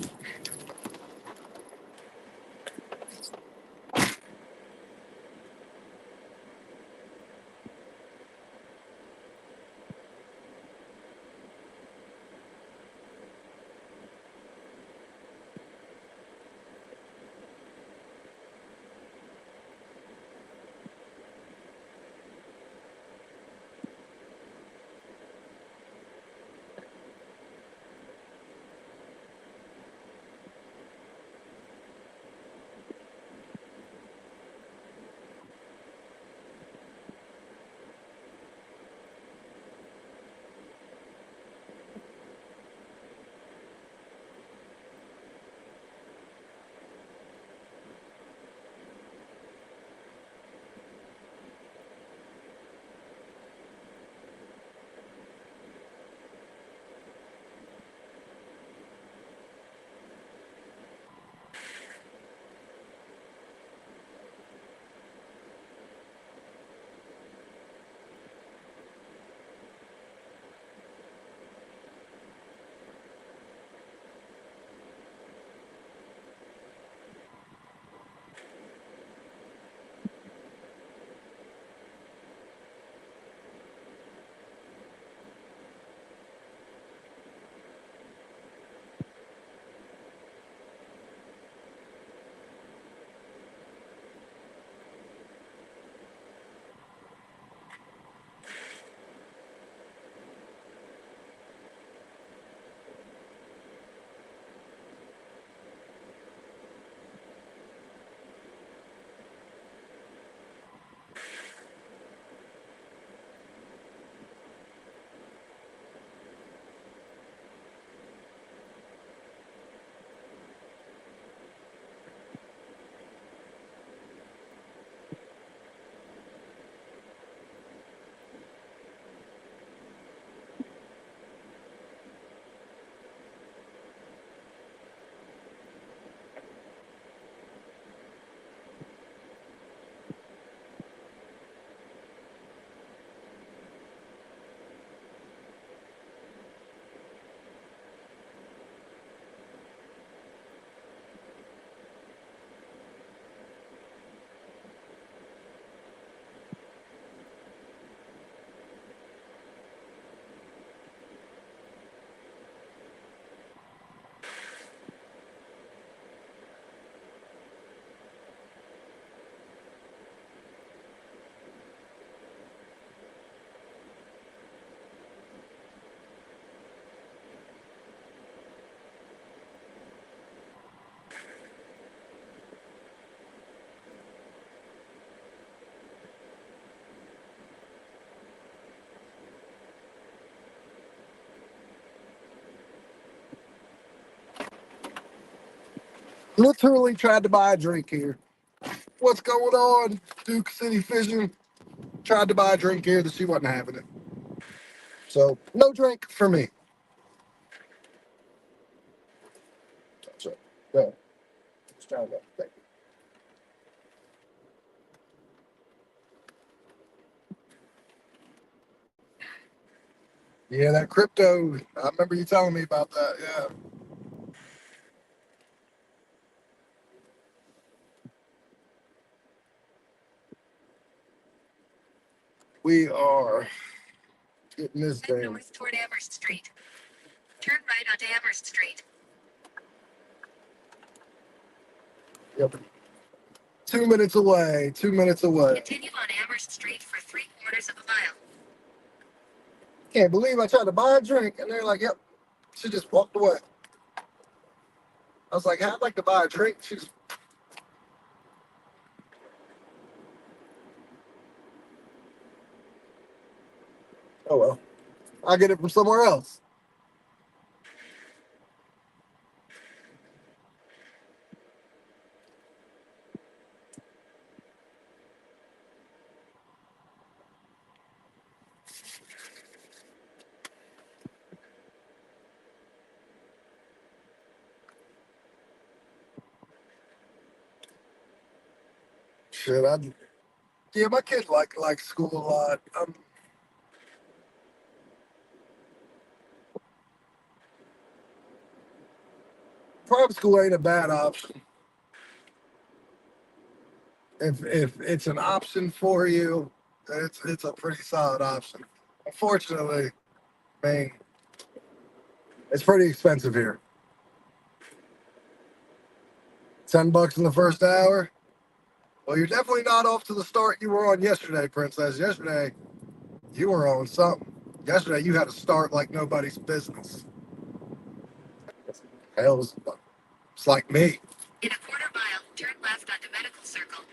Literally tried to buy a drink here. What's going on? Duke City Fishing. Tried to buy a drink here that she wasn't having it. So no drink for me. So go. Let's try that. Thank you. Yeah, that crypto. I remember you telling me about that. Yeah. We are getting this Head thing. north toward Amherst Street. Turn right onto Amherst Street. Yep. 2 minutes away. 2 minutes away. Continue on Amherst Street for 3/4 of a mile. Can't believe I tried to buy a drink and they're like, "Yep." She just walked away. I was like, "I'd like to buy a drink." She's, oh well. I'll get it from somewhere else. Shit, yeah, my kid likes school a lot. Private school ain't a bad option if it's an option for you. It's a pretty solid option. Unfortunately, I mean, it's pretty expensive here. $10 in the first hour. Well, you're definitely not off to the start you were on yesterday, Princess. Yesterday, you were on something. Yesterday, you had a start like nobody's business. Hell, it's like me. In a 1/4 mile, turn left onto Medical Circle.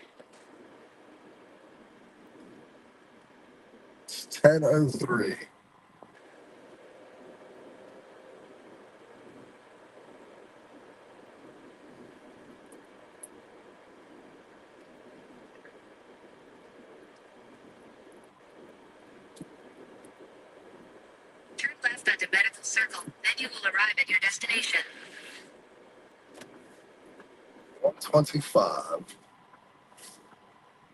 It's 10:03. Turn left onto Medical Circle, then you will arrive at your destination. 125.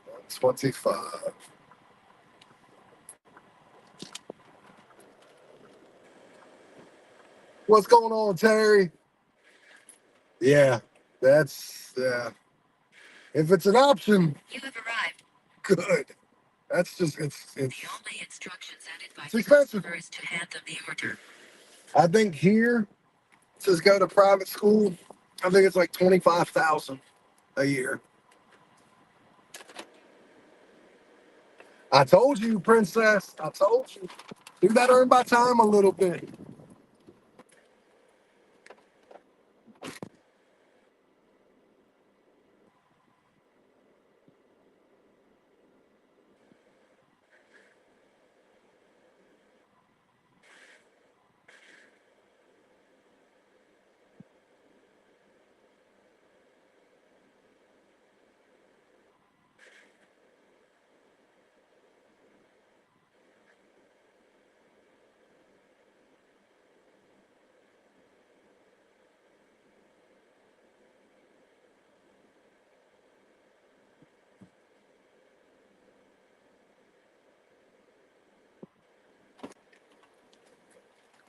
125. What's going on, Terry? Yeah, yeah. If it's an option, You have arrived. good. That's just The only instructions added by it's the expensive. customer is to hand them the order. I think here to go to private school, I think it's like 25,000 a year. I told you, Princess. I told you. Do that earn by time a little bit.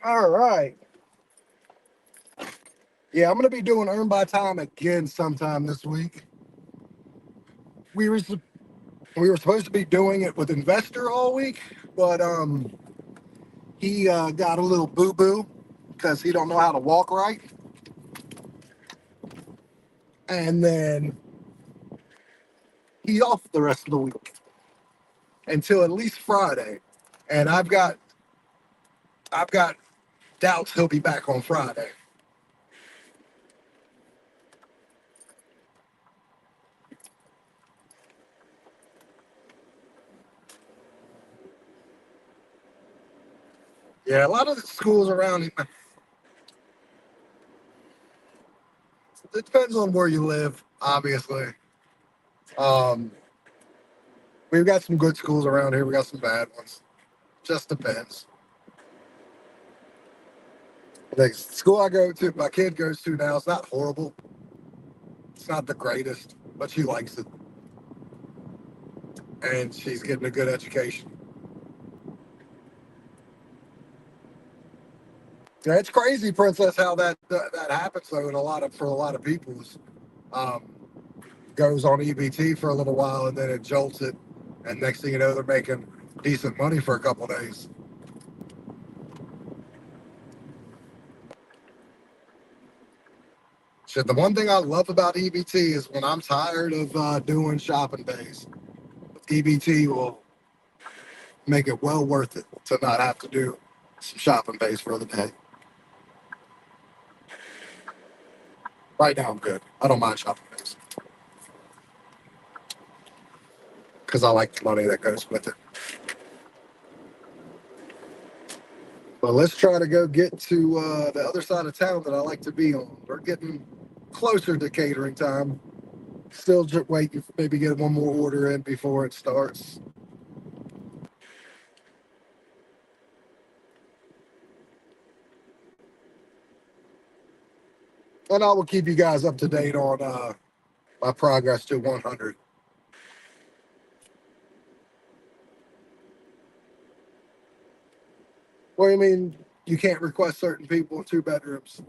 All right. Yeah, I'm gonna be doing earn by time again sometime this week. We were we were supposed to be doing it with Investor all week, but he got a little boo boo because he don't know how to walk right, and then he's off the rest of the week until at least Friday, and I've got doubts he'll be back on Friday. Yeah, a lot of the schools around him. It depends on where you live, obviously. Um, we've got some good schools around here. We got some bad ones. Just depends. The school I go to, my kid goes to now, it's not horrible. It's not the greatest, but she likes it, and she's getting a good education. Yeah, it's crazy, Princess, how that happens though, and for a lot of people is, um, goes on EBT for a little while, and then it jolts it, and next thing you know, they're making decent money for a couple of days. Shit, the one thing I love about EBT is when I'm tired of doing shopping days, EBT will make it well worth it to not have to do some shopping days for the day. Right now, I'm good. I don't mind shopping days because I like the money that goes with it. But let's try to go get to the other side of town that I like to be on. We're getting closer to catering time. Still just waiting, maybe get one more order in before it starts. And I will keep you guys up to date on my progress to 100. What do you mean you can't request certain people in two bedrooms?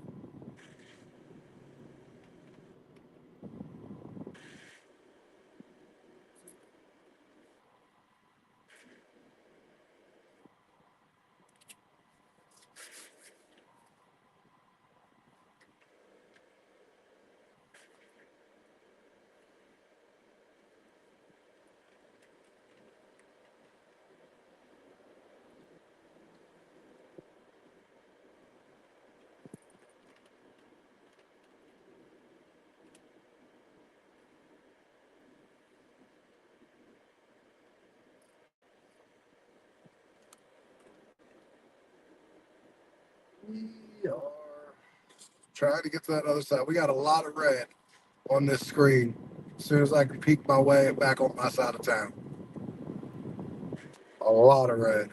We are trying to get to that other side. We got a lot of red on this screen. As soon as I can peek my way back on my side of town, a lot of red.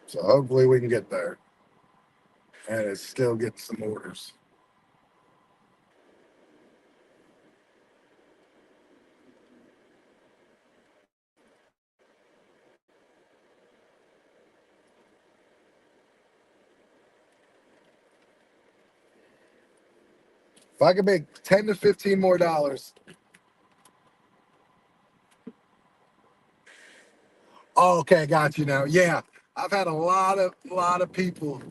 So hopefully we can get there. And it's still getting some orders. If I can make 10 to 15 more dollars. Oh, okay, got you now. Yeah. I've had a lot of people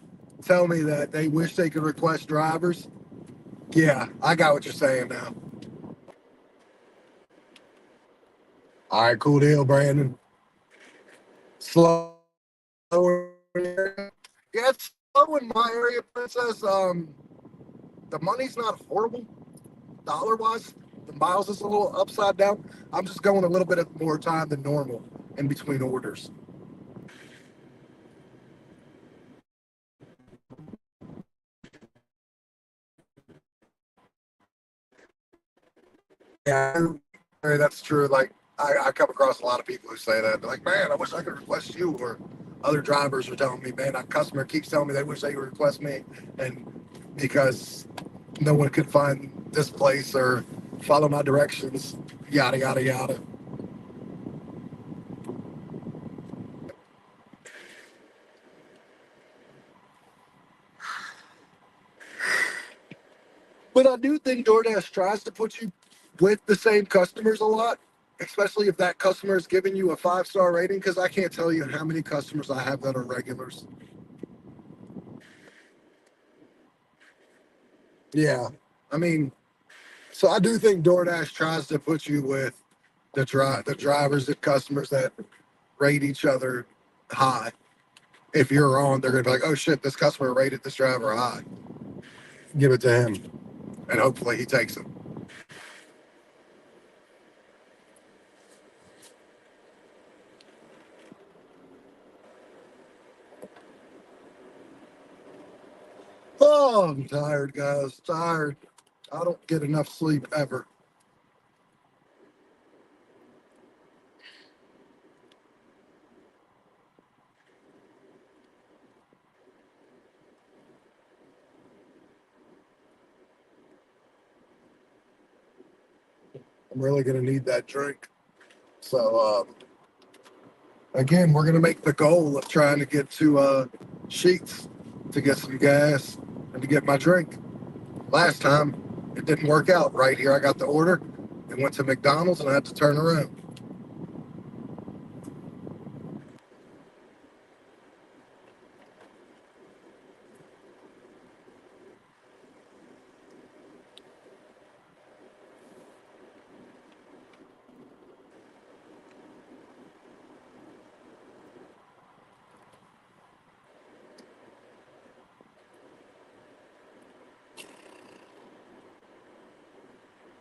tell me that they wish they could request drivers. Yeah, I got what you're saying now. All right, cool deal, Brandon. Slow. Yeah, it's slow in my area, Princess. The money's not horrible dollar wise. The miles is a little upside down. I'm just going a little bit of more time than normal in between orders. Yeah, that's true. Like I come across a lot of people who say that. They're like, man, I wish I could request you. Or other drivers are telling me, man, a customer keeps telling me they wish they could request me, and because no one could find this place or follow my directions, yada yada yada. But I do think DoorDash tries to put you with the same customers a lot, especially if that customer is giving you a 5-star rating. Because I can't tell you how many customers I have that are regulars. Yeah, I mean, so I do think DoorDash tries to put you with the drivers, the customers that rate each other high. If you're on, they're gonna be like, oh shit, this customer rated this driver high. Give it to him, and hopefully he takes it. Oh, I'm tired, guys. Tired. I don't get enough sleep ever. I'm really gonna need that drink. So again, we're gonna make the goal of trying to get to Sheets to get some gas and to get my drink. Last time it didn't work out. Right here, I got the order and went to McDonald's and I had to turn around.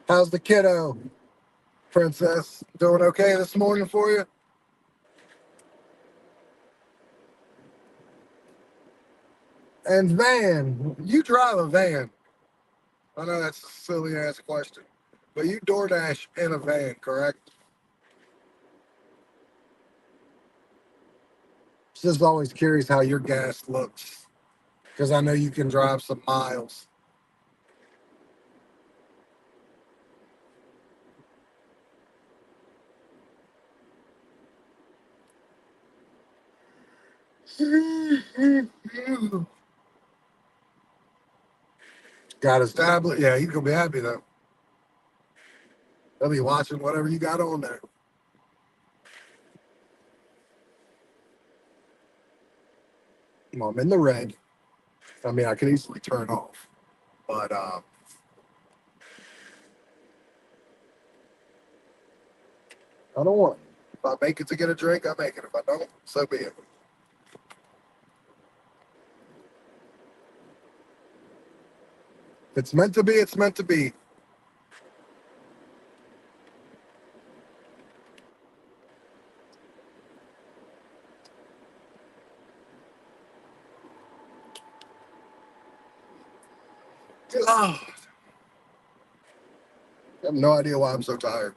How's the kiddo, Princess? Doing okay this morning for you? And van, you drive a van. I know that's a silly ass question, but you DoorDash in a van, correct? Just always curious how your gas looks because I know you can drive some miles. Got his tablet? Yeah, he's gonna be happy though. He'll be watching whatever you got on there. I'm in the red. I mean, I could easily turn off, but I don't want. If I make it to get a drink, I make it. If I don't, so be it. If it's meant to be, it's meant to be. Oh, I have no idea why I'm so tired.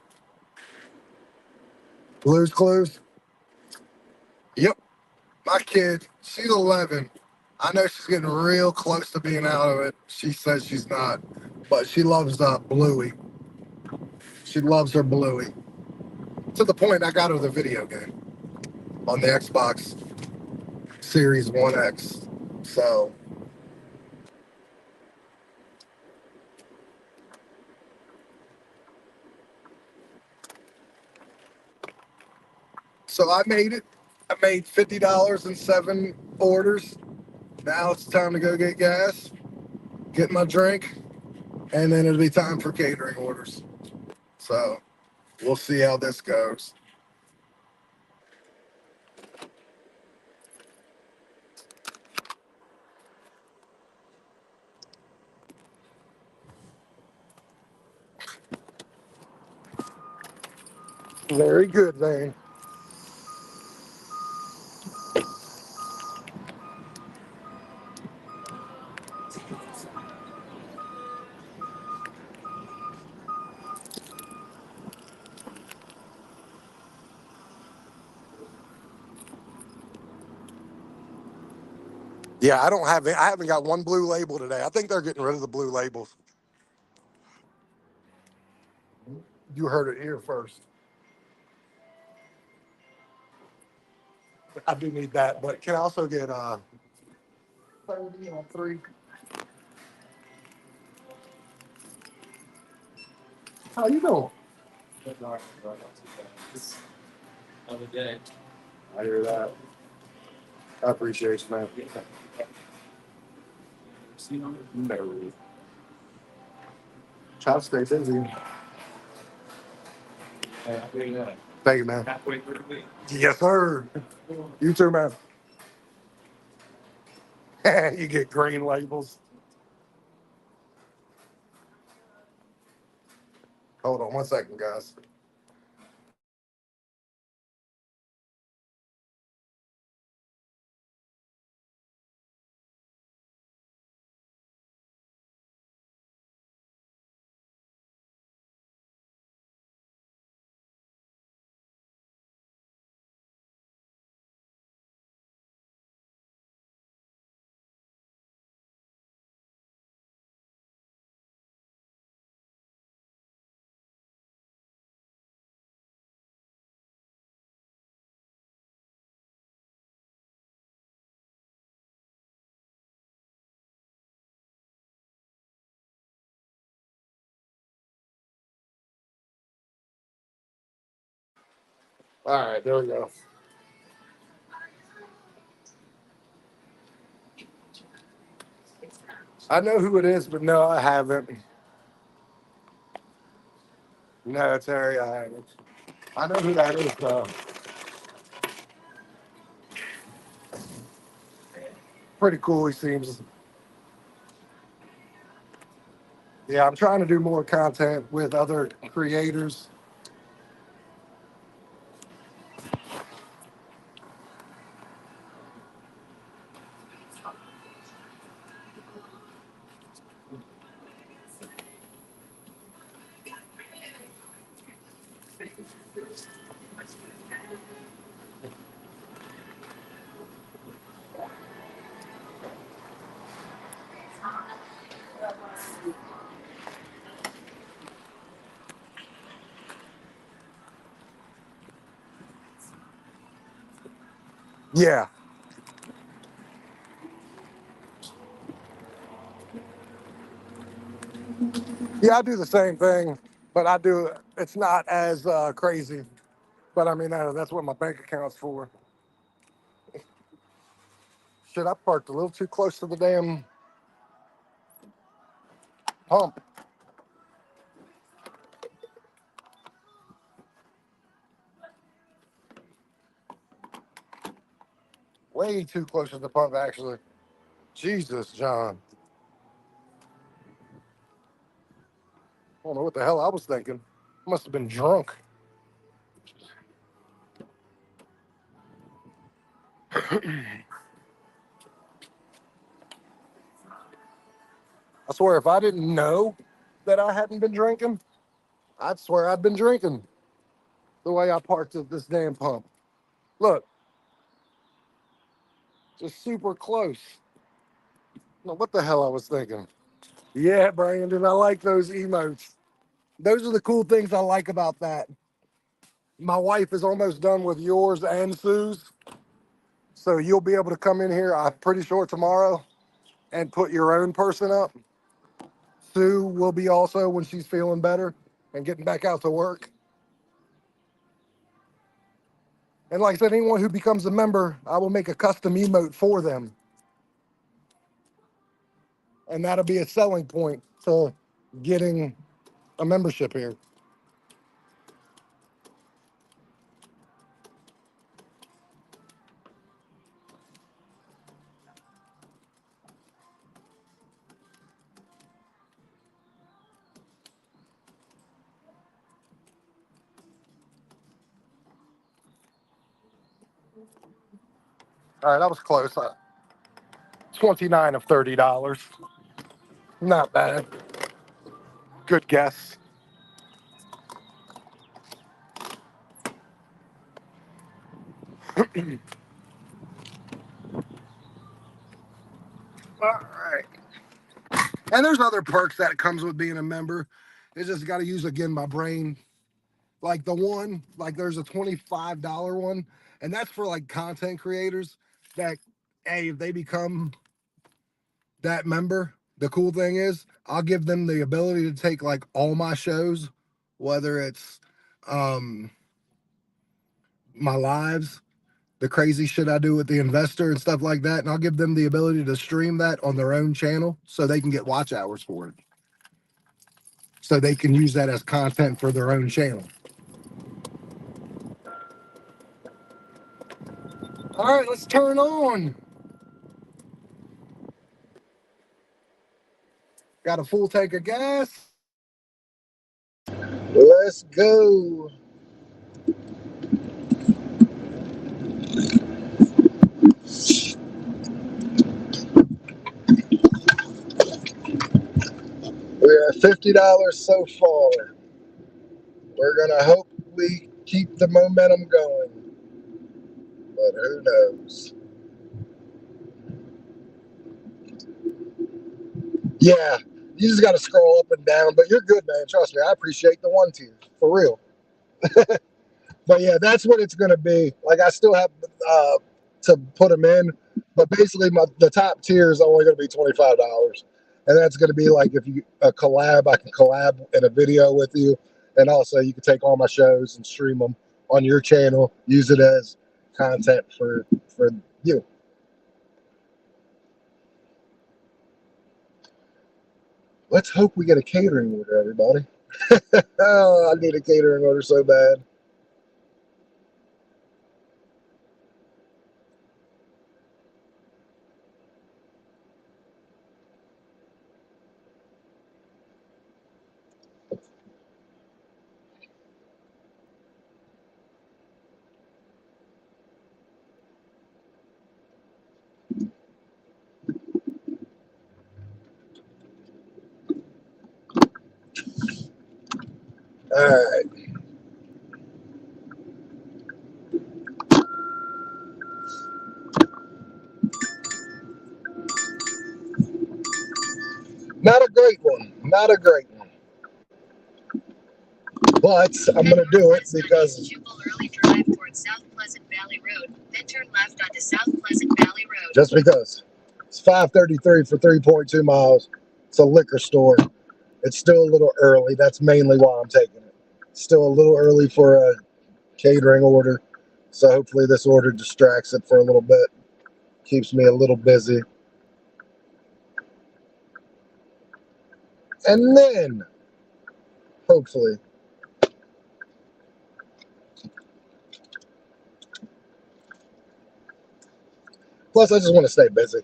Blues Clues? Yep. My kid, she's 11. I know she's getting real close to being out of it. She says she's not, but she loves Bluey. She loves her Bluey to the point I got her the video game on the Xbox Series One X. So I made it. I made $50 in 7 orders. Now it's time to go get gas, get my drink, and then it'll be time for catering orders. So we'll see how this goes. Very good, Vane. Yeah, I don't have. I haven't got one blue label today. I think they're getting rid of the blue labels. You heard it here first. I do need that, but can I also get 30 on 3? How you doing? I hear that. I appreciate you, man. No. Try to stay busy. Thank you, man. Yes, sir. You too, man. You get green labels. Hold on 1 second, guys. All right, there we go. I know who it is, but no, I haven't. No, Terry, I haven't. I know who that is, though. Pretty cool, he seems. Yeah, I'm trying to do more content with other creators. Yeah. Yeah, I do the same thing, but I do, it's not as crazy. But I mean, that's what my bank account's for. Shit, I parked a little too close to the damn pump. Way too close to the pump, actually. Jesus, John. I don't know what the hell I was thinking. Must have been drunk. I swear, if I didn't know that I hadn't been drinking, I'd swear I'd been drinking the way I parked at this damn pump. Look, just super close. No, what the hell I was thinking. Yeah, Brandon, I like those emotes. Those are the cool things I like about that. My wife is almost done with yours and Sue's. So you'll be able to come in here, I'm pretty sure tomorrow, and put your own person up. Sue will be also when she's feeling better and getting back out to work. And like I said, anyone who becomes a member, I will make a custom emote for them. And that'll be a selling point to getting a membership here. All right, that was close. 29 of $30. Not bad. Good guess. All right. And there's other perks that comes with being a member. It's just got to use again my brain. Like the one, like there's a $25 one, and that's for like content creators that, hey, if they become that member, the cool thing is I'll give them the ability to take like all my shows, whether it's um my lives, the crazy shit I do with the investor and stuff like that, and I'll give them the ability to stream that on their own channel so they can get watch hours for it. So they can use that as content for their own channel. All right, let's turn on. Got a full tank of gas. Let's go. We're at $50 so far. We're gonna hope we keep the momentum going, but who knows? Yeah, you just got to scroll up and down, but you're good, man. Trust me, I appreciate the one tier for real. But yeah, that's what it's gonna be. Like I still have to put them in, but basically the top tier is only gonna be $25, and that's gonna be like if you a collab, I can collab in a video with you, and also you can take all my shows and stream them on your channel. Use it as content for you. Let's hope we get a catering order, everybody. Oh, I need a catering order so bad. All right. Not a great one. Not a great one. But I'm Head going to do it northwest on East because Jubal Early Drive towards South Pleasant Valley Road, then turn left onto South Pleasant Valley Road. just because it's 5:33 for 3.2 miles. It's a liquor store. It's still a little early. That's mainly why I'm taking it. Still a little early for a catering order. So hopefully this order distracts it for a little bit. Keeps me a little busy. And then hopefully. Plus I just want to stay busy.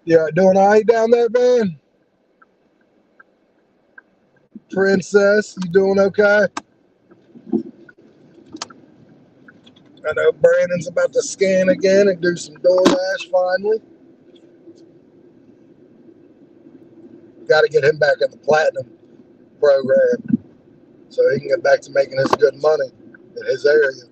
Yeah, doing all right down there, man? Princess, you doing okay? I know Brandon's about to scan again and do some Doordash finally. Got to get him back in the platinum program so he can get back to making his good money in his area.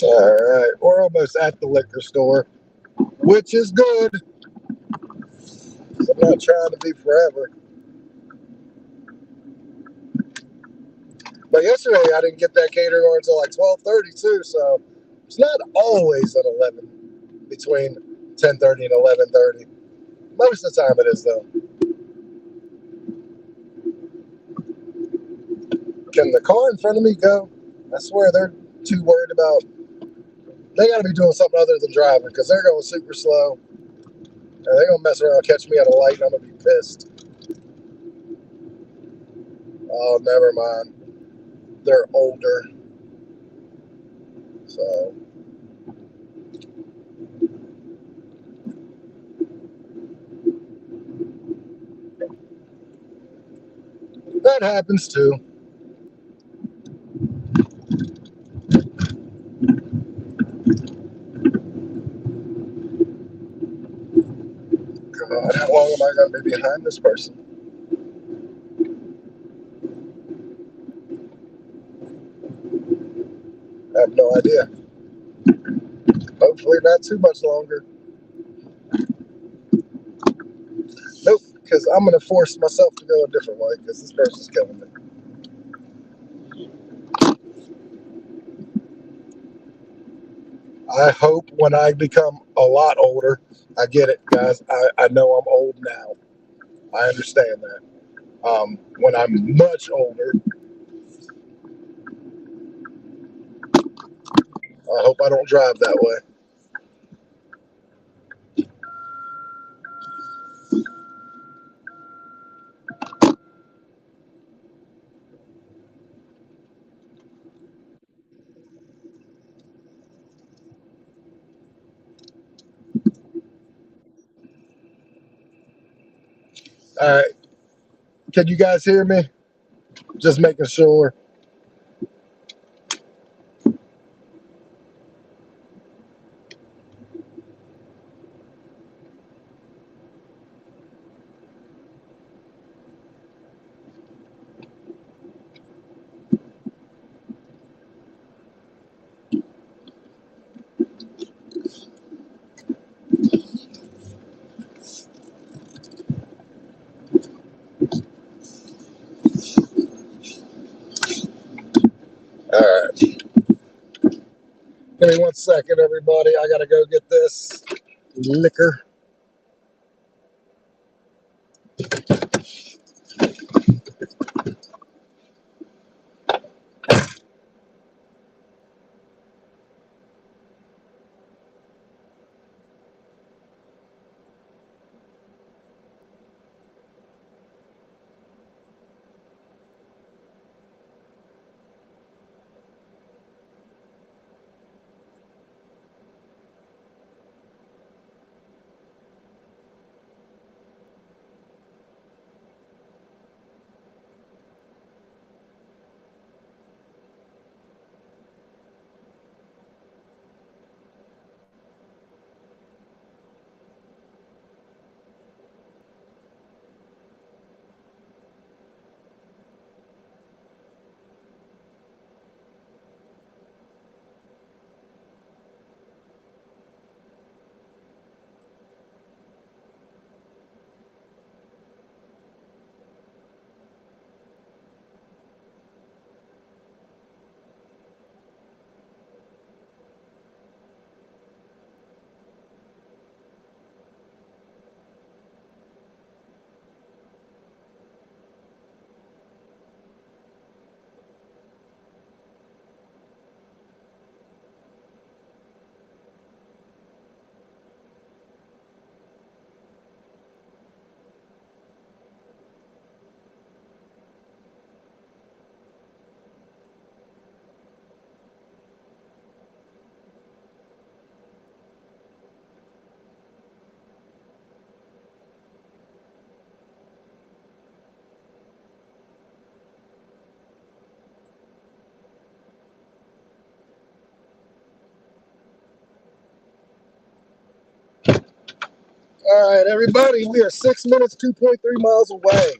All right, we're almost at the liquor store, which is good. I'm not trying to be forever. But yesterday I didn't get that catering order until like 12:30 too, so it's not always at 11, between 10:30 and 11:30. Most of the time it is though. Can the car in front of me go? I swear they're too worried about. They got to be doing something other than driving because they're going super slow. And they're gonna mess around, and catch me at a light, and I'm gonna be pissed. Oh, never mind. They're older, so that happens too. God, how long am I gonna be behind this person? I have no idea. Hopefully, not too much longer. Nope, because I'm gonna force myself to go a different way because this person's killing me. I hope when I become a lot older, I get it, guys. I know I'm old now. I understand that. When I'm much older, I hope I don't drive that way. All right, can you guys hear me? Just making sure. All right, give me 1 second, everybody. I gotta go get this liquor. All right, everybody, we are 6 minutes, 2.3 miles away.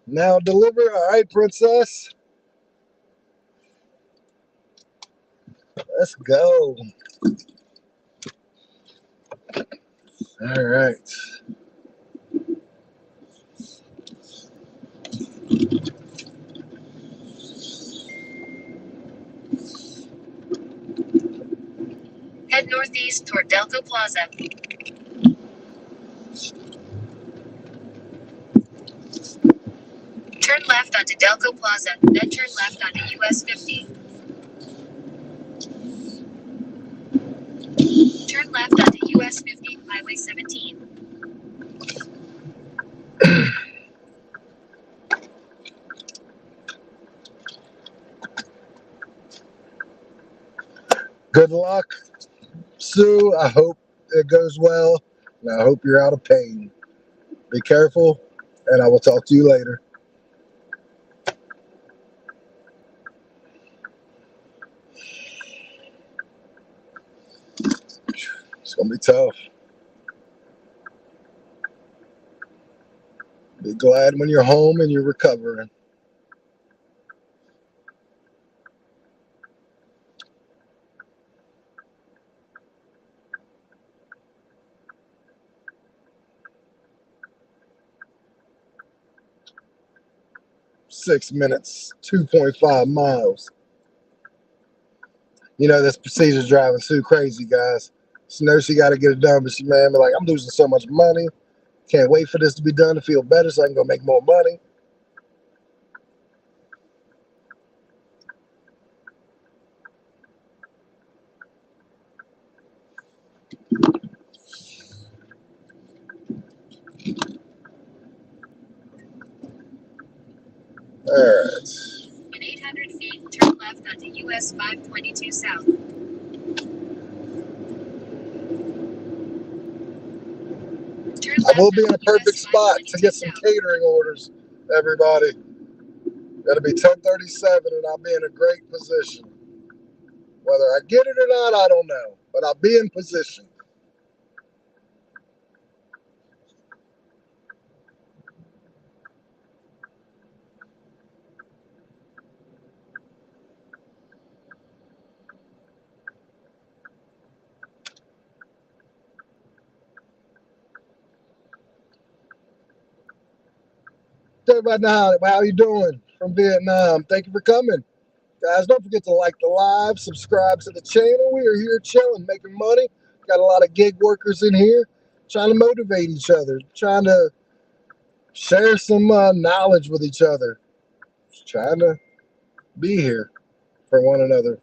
Now deliver. All right, princess. Let's go. All right. Head northeast toward Delco Plaza. Turn left onto Delco Plaza, then turn left onto US 50. Turn left onto US 50, Highway 17. Good luck, Sue. I hope it goes well, and I hope you're out of pain. Be careful, and I will talk to you later. It's gonna be tough. Be glad when you're home and you're recovering. 6 minutes, 2.5 miles. You know, this procedure's driving Sue crazy, guys. She knows she got to get it done, but she, man, be like, I'm losing so much money. Can't wait for this to be done to feel better so I can go make more money. All right. In 800 feet, turn left onto US 522 South. Turn I will left be in onto a perfect US spot to 522 get some South. catering orders, everybody. It'll be 10:37 and I'll be in a great position. Whether I get it or not, I don't know. But I'll be in position. Everybody, how you doing from Vietnam? Thank you for coming. Guys, don't forget to like the live, subscribe to the channel. We are here chilling, making money. Got a lot of gig workers in here trying to motivate each other, trying to share some knowledge with each other, just trying to be here for one another.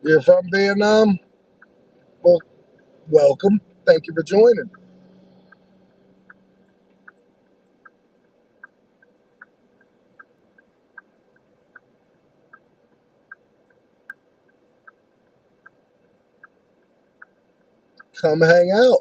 You're from Vietnam? Well, welcome. Thank you for joining. Come hang out.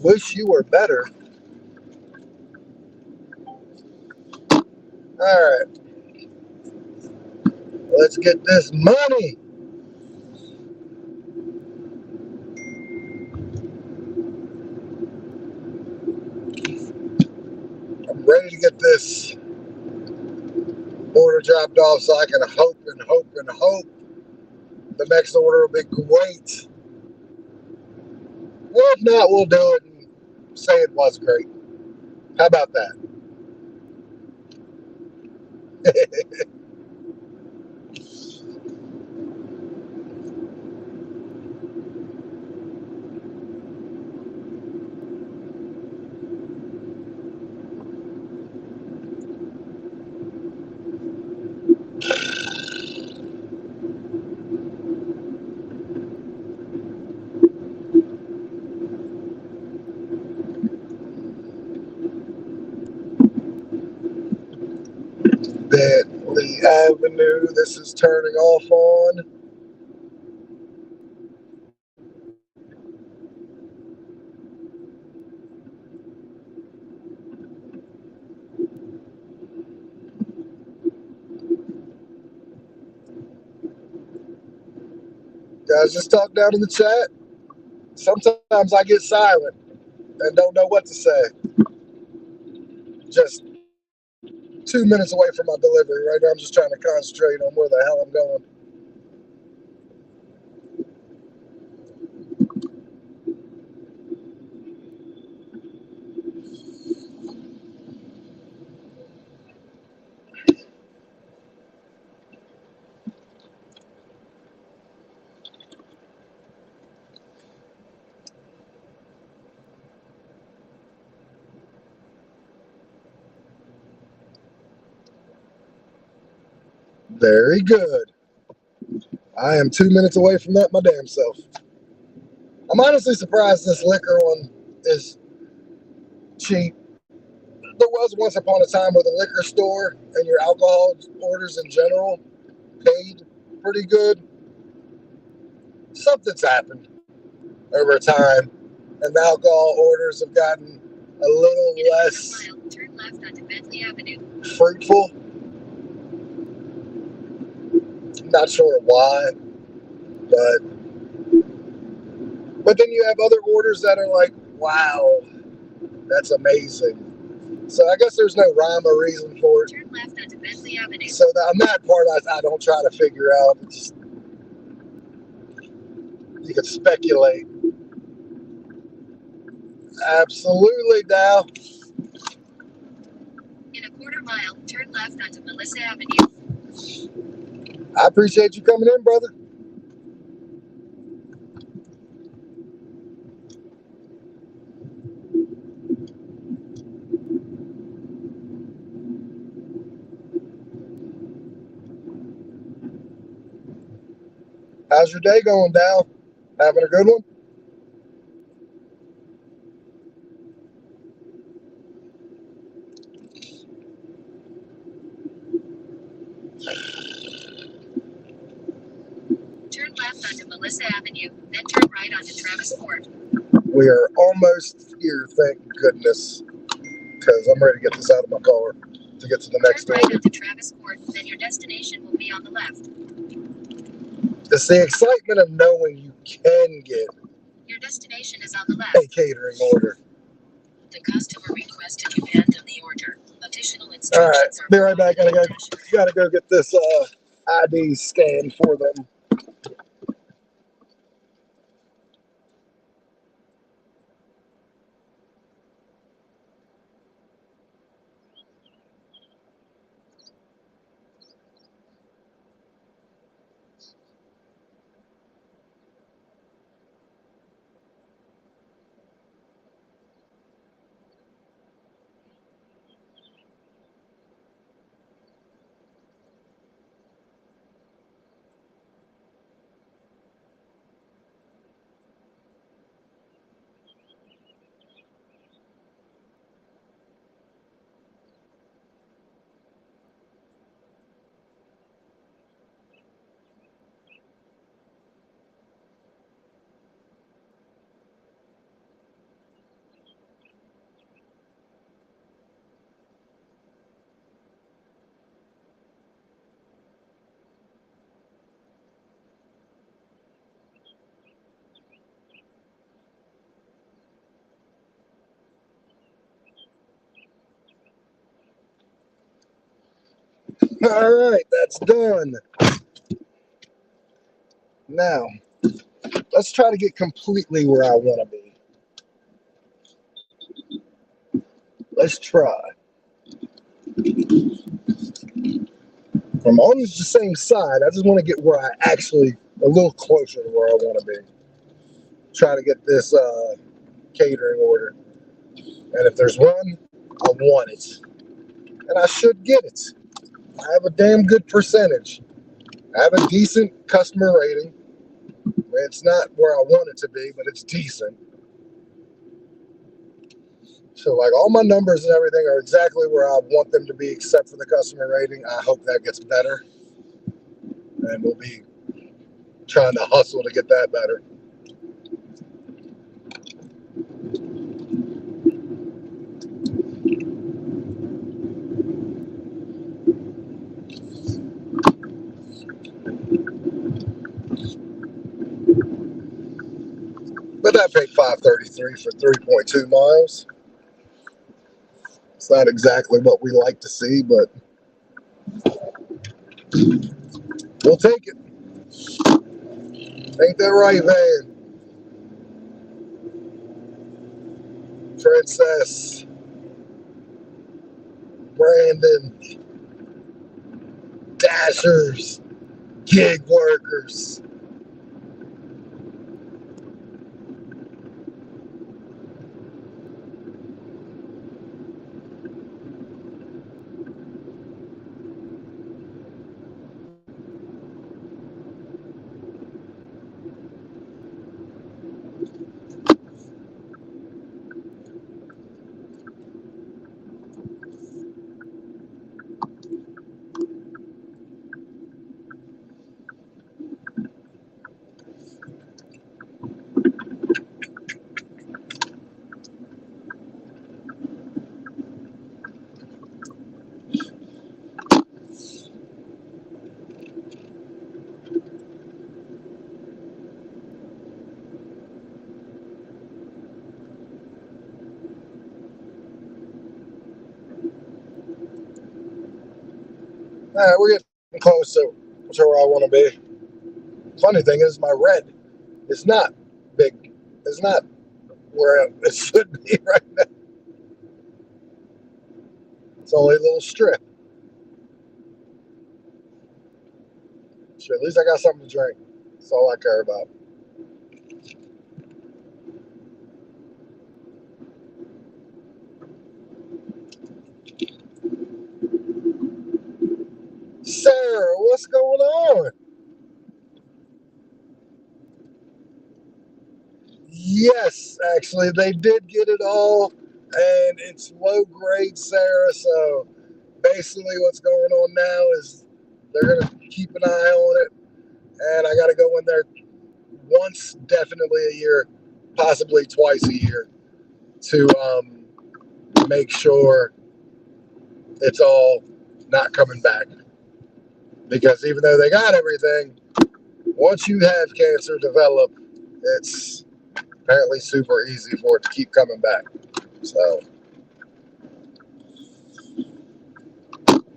Wish you were better. All right, let's get this money. I'm ready to get this order dropped off so I can hope and hope and hope the next order will be great. Well, if not, we'll do it and say it was great. How about that? Bentley Avenue, this is turning off on. Guys, just talk down in the chat. Sometimes I get silent and don't know what to say. Just 2 minutes away from my delivery. Right now, I'm just trying to concentrate on where the hell I'm going. Very good. I am 2 minutes away from that, my damn self. I'm honestly surprised this liquor one is cheap. There was once upon a time where the liquor store and your alcohol orders in general paid pretty good. Something's happened over time. and the alcohol orders have gotten a little In a quarter less mile, turn left onto Bentley Avenue. fruitful. Not sure why, but then you have other orders that are like, wow, that's amazing. So I guess there's no rhyme or reason for it. Turn left onto Bentley Avenue. So on that part, I don't try to figure out. It's, you can speculate. Absolutely, Dow. In a quarter mile, turn left onto Melissa Avenue. I appreciate you coming in, brother. How's your day going, Dow? Having a good one? Turn left onto Melissa Avenue, then turn right onto Travis Court. We are almost here, thank goodness, because I'm ready to get this out of my car to get to the next Turn order. right onto Travis Court, then your destination will be on the left. It's the excitement of knowing you can get Your destination is on the a left. catering order. The customer requested you abandon the order. Additional All right, instructions are be right back. provided. Gotta go get this ID scanned for them. All right, that's done. Now, let's try to get completely where I want to be. Let's try. I'm on the same side. I just want to get where I actually, a little closer to where I want to be. Try to get this catering order. And if there's one, I want it. And I should get it. I have a damn good percentage. I have a decent customer rating. It's not where I want it to be, but it's decent. So, like, all my numbers and everything are exactly where I want them to be, except for the customer rating. I hope that gets better. And we'll be trying to hustle to get that better. But I paid $5.33 for 3.2 miles. It's not exactly what we like to see, but we'll take it. Ain't that right, Van? Princess, Brandon, Dashers, gig workers. we're getting close to where I want to be. Funny thing is, my red is not big. It's not where it should be right now. It's only a little strip. Sure, at least I got something to drink. That's all I care about. Sarah, what's going on? Yes, actually, they did get it all, and it's low grade, Sarah. So basically, what's going on now is they're gonna keep an eye on it, and I got to go in there once, definitely a year, possibly twice a year, to make sure it's all not coming back. Because even though they got everything, once you have cancer develop, it's apparently super easy for it to keep coming back. So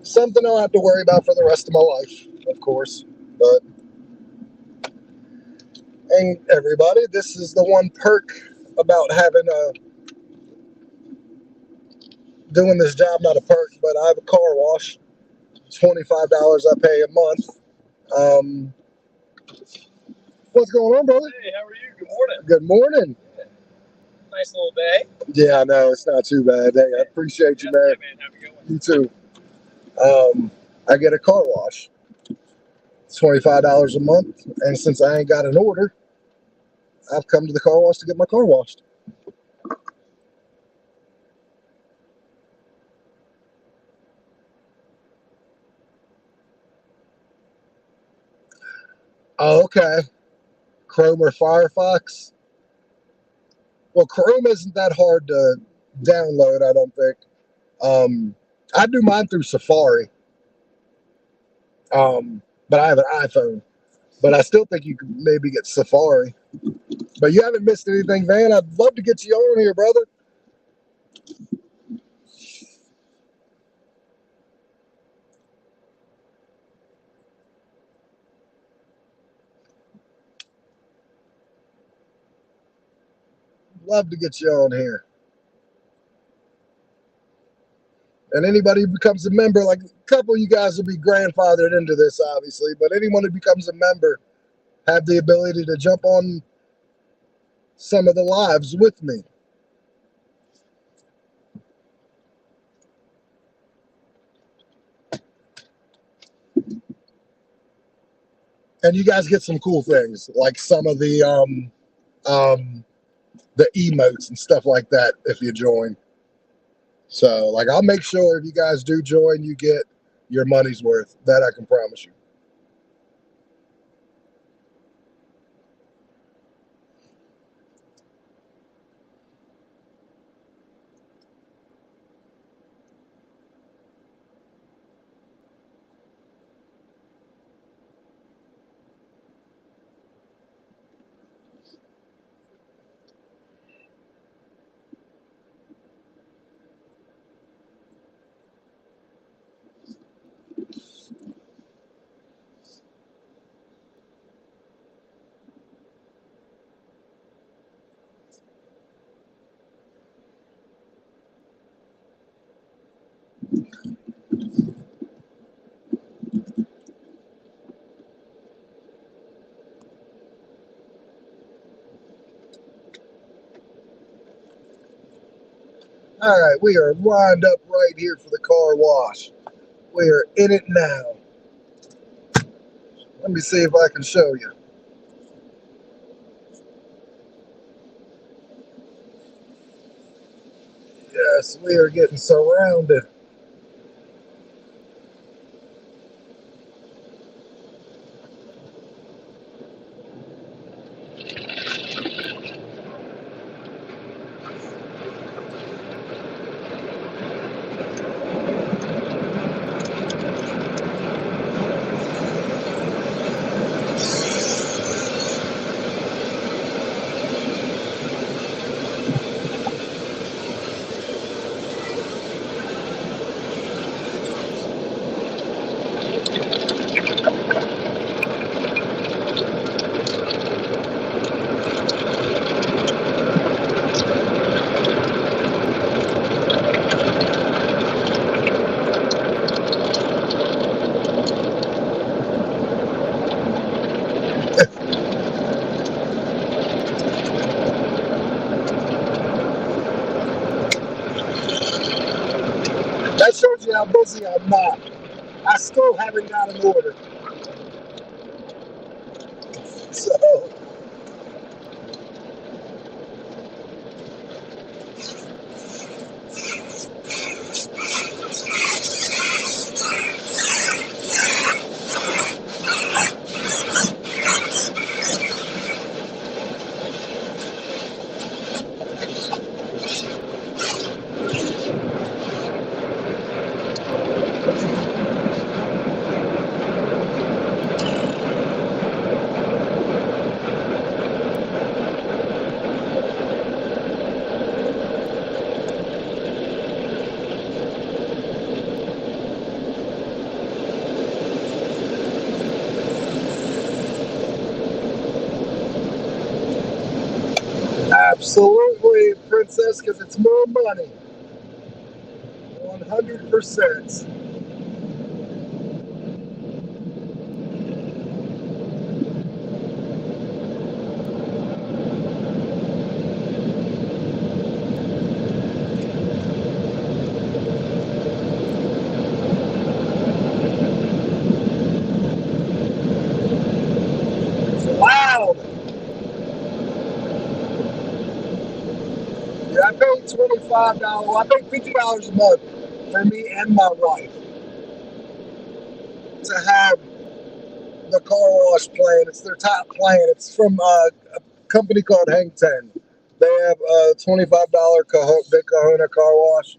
something I'll have to worry about for the rest of my life, of course. But ain't everybody, this is the one perk about having doing this job, not a perk, but I have a car wash. $25 I pay a month. Um, what's going on, brother? Hey, how are you? Good morning. Good morning. Nice little day. Yeah, I know it's not too bad. Hey, I appreciate you, man. Yeah, man. Have a good one. You too. I get a car wash. It's $25 a month, and since I ain't got an order, I've come to the car wash to get my car washed. Oh, okay. Chrome or Firefox? Well, Chrome isn't that hard to download, I don't think. Um, I do mine through Safari, but I have an iPhone. But I still think you could maybe get Safari. But you haven't missed anything, Van. I'd love to get you on here, brother. Love to get you on here. And anybody who becomes a member, like a couple of you guys will be grandfathered into this, obviously, but anyone who becomes a member have the ability to jump on some of the lives with me. And you guys get some cool things, like some of the emotes and stuff like that if you join. So, like, I'll make sure if you guys do join, you get your money's worth. That I can promise you. All right, we are lined up right here for the car wash. We are in it now. Let me see if I can show you. Yes, we are getting surrounded. how busy I'm not. I still haven't got an order. So, absolutely, Princess, because it's more money. 100%. Wow. Yeah, I paid $25. I paid $50 a month for me and my wife to have the car wash plan. It's their top plan. It's from a company called Hang Ten. They have a $25 Big Kahuna car wash,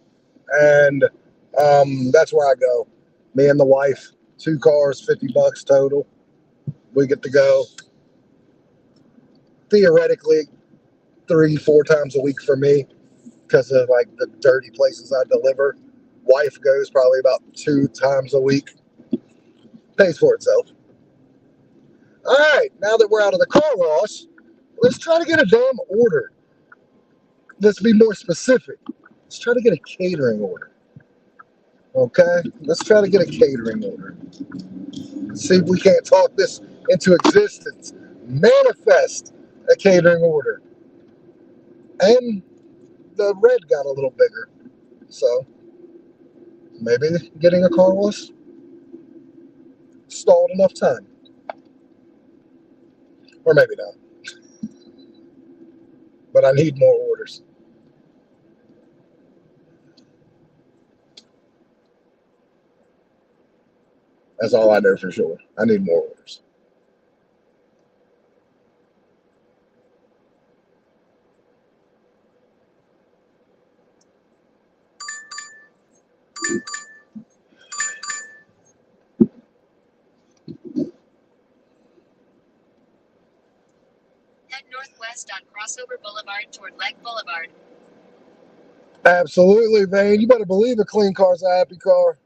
and that's where I go. Me and the wife, 2 cars, $50 total. We get to go theoretically 3, 4 times a week for me because of like the dirty places I deliver. Wife goes probably about 2 times a week. Pays for itself. All right, now that we're out of the car wash, let's try to get a damn order. Let's be more specific. Let's try to get a catering order. Okay? Let's try to get a catering order. See if we can't talk this into existence. Manifest a catering order. And the red got a little bigger. So maybe getting a car wash stalled enough time. Or maybe not. But I need more orders. That's all I know for sure. I need more orders. Head northwest on Crossover Boulevard toward Lake Boulevard. Absolutely, Vane. You better believe a clean car's a happy car.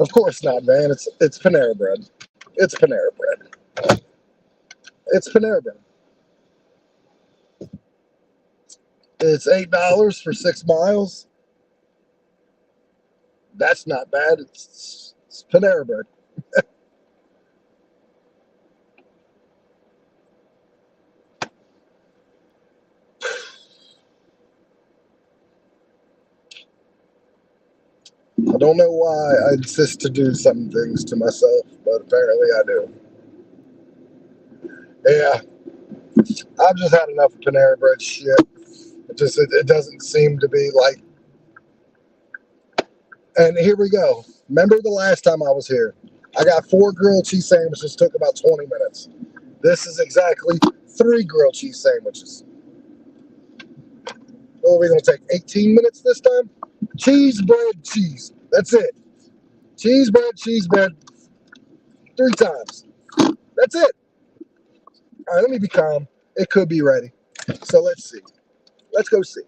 Of course not, man. It's Panera Bread. It's Panera Bread. It's Panera Bread. It's $8 for 6 miles. That's not bad. It's Panera Bread. I don't know why I insist to do some things to myself, but apparently I do. Yeah, I've just had enough of Panera Bread shit. It doesn't seem to be like. And here we go. Remember the last time I was here? I got 4 grilled cheese sandwiches. Took about 20 minutes. This is exactly 3 grilled cheese sandwiches. Oh, we're gonna take 18 minutes this time. Cheese, bread, cheese. That's it. Cheese, bread, cheese, bread. Three times. That's it. All right, let me be calm. It could be ready. So let's see. Let's go see.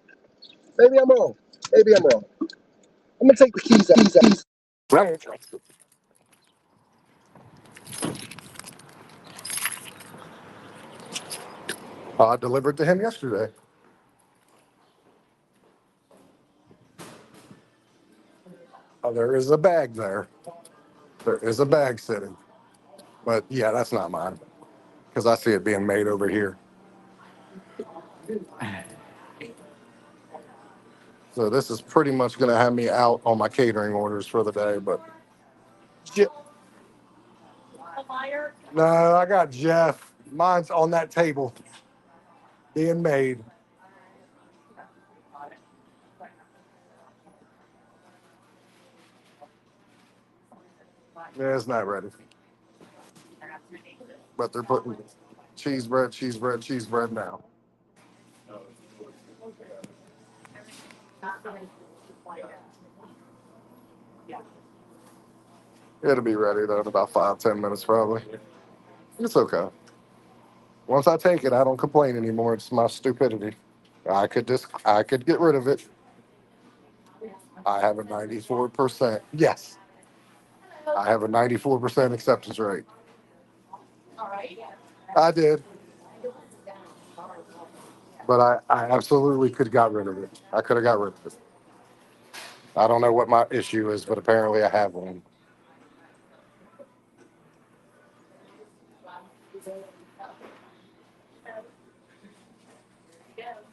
Maybe I'm wrong. Maybe I'm wrong. I'm gonna take the keys out. I delivered to him yesterday. Oh, there is a bag there. There is a bag sitting. But yeah, that's not mine because I see it being made over here. So this is pretty much going to have me out on my catering orders for the day. But shit. No, I got Jeff. Mine's on that table being made. Yeah, it's not ready. But they're putting cheese bread now. It'll be ready though in about 5, 10 minutes probably. It's okay. Once I take it, I don't complain anymore. It's my stupidity. I could get rid of it. I have a 94%. Yes, I have a 94% acceptance rate. I did, but I absolutely could have got rid of it. I could have got rid of it. I don't know what my issue is, but apparently I have one.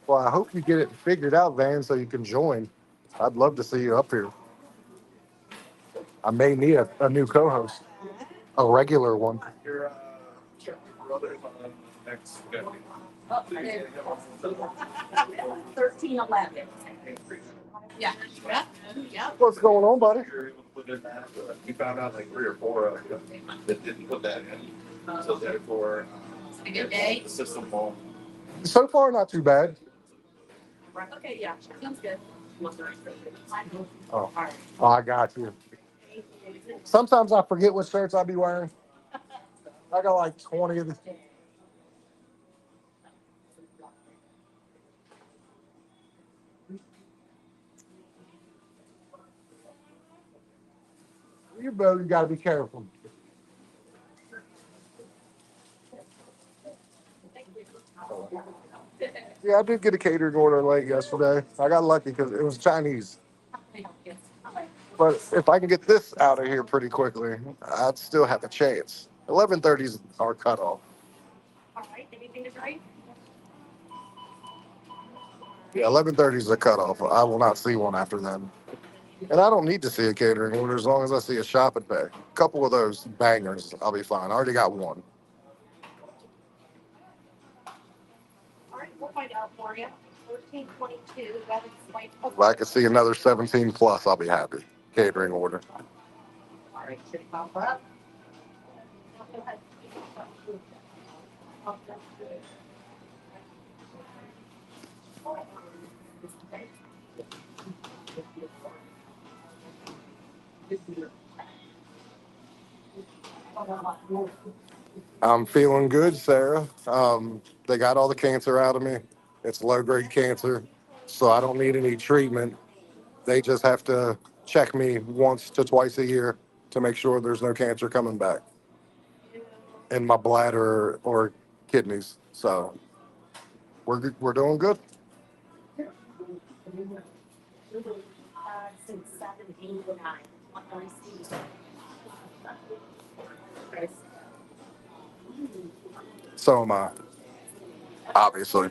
Well, I hope you get it figured out, Van, so you can join. I'd love to see you up here. I may need a new co-host, a regular one. What's going on, buddy? So far, not too bad. Oh, oh, I got you. Sometimes I forget what shirts I be wearing. I got like 20 of the. You both got to be careful. Yeah, I did get a catering order late yesterday. I got lucky because it was Chinese. But if I can get this out of here pretty quickly, I'd still have a chance. 11:30 is our cutoff. Yeah, 11:30 is the cutoff. I will not see one after then. And I don't need to see a catering order as long as I see a shop and pay. A couple of those bangers, I'll be fine. I already got one. If I could see another 17 plus, I'll be happy. Catering order. I'm feeling good, Sarah. They got all the cancer out of me. It's low grade cancer, so I don't need any treatment. They just have to check me once to twice a year to make sure there's no cancer coming back in my bladder or kidneys. So we're doing good. So am I, obviously.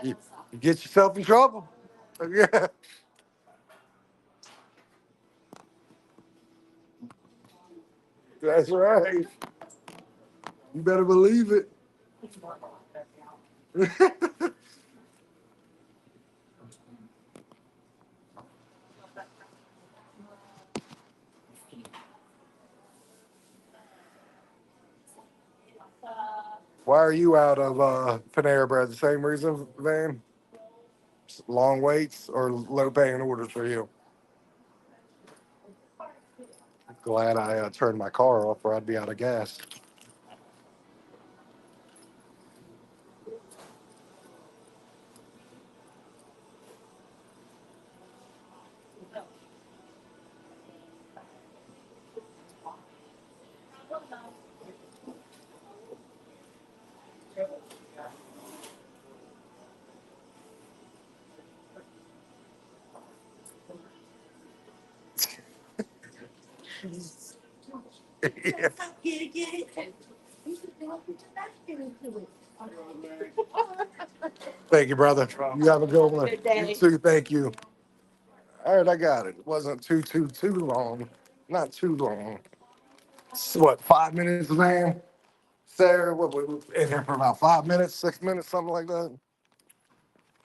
You get yourself in trouble. Yeah, that's right. You better believe it. Why are you out of Panera Bread? The same reason, Van? Long waits or low paying orders for you? Glad I turned my car off or I'd be out of gas. Yeah. Thank you, brother. You have a good one. You too. Thank you. All right, I got it. It wasn't too long. Not too long. It's what, 5 minutes, man? Sarah, what we in here for about 5 minutes, 6 minutes, something like that.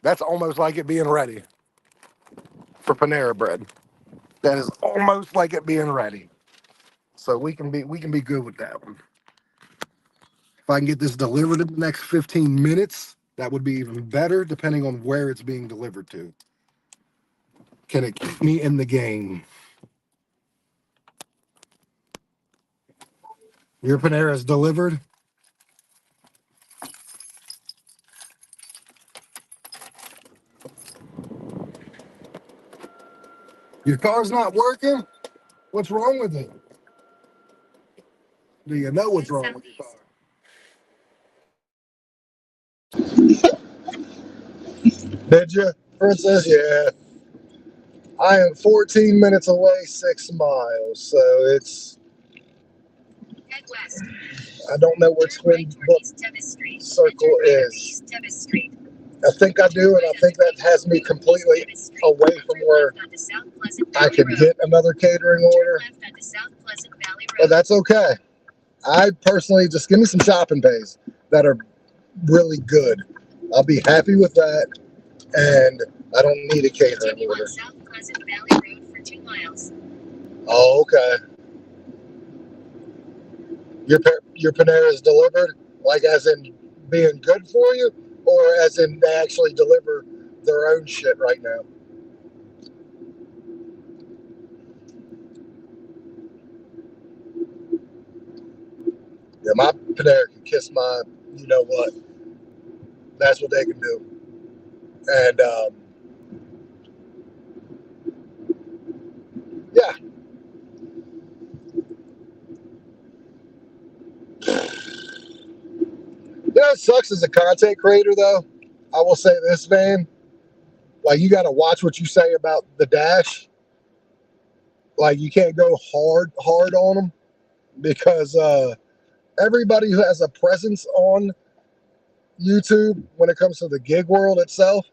That's almost like it being ready for Panera Bread. That is almost like it being ready. So we can be good with that one. If I can get this delivered in the next 15 minutes, that would be even better, depending on where it's being delivered to. Can it keep me in the game? Your Panera is delivered. Your car's not working. What's wrong with it? Do you know what's wrong with your car? Did you, Princess? Yeah. I am 14 minutes away, 6 miles. So it's, Head west. I don't know where Turn Twin right toward Brook East Tevis Street. Circle Enter later is. East Tevis Street. I think I do, and I think that has me completely away from where Left onto South Pleasant I Valley can Road. get another catering Turn order. left onto South Pleasant Valley But Road. that's okay. I personally just give me some shopping days that are really good. I'll be happy with that, and I don't need a catering Continue order. on South Pleasant Valley Road for 2 miles. Oh, okay. Your Panera is delivered, like as in being good for you, or as in they actually deliver their own shit right now. Yeah, my Panera can kiss my, you know what? That's what they can do. And yeah, you know, it sucks as a content creator though. I will say this, man. Like you got to watch what you say about the dash. Like you can't go hard on them because everybody who has a presence on YouTube when it comes to the gig world itself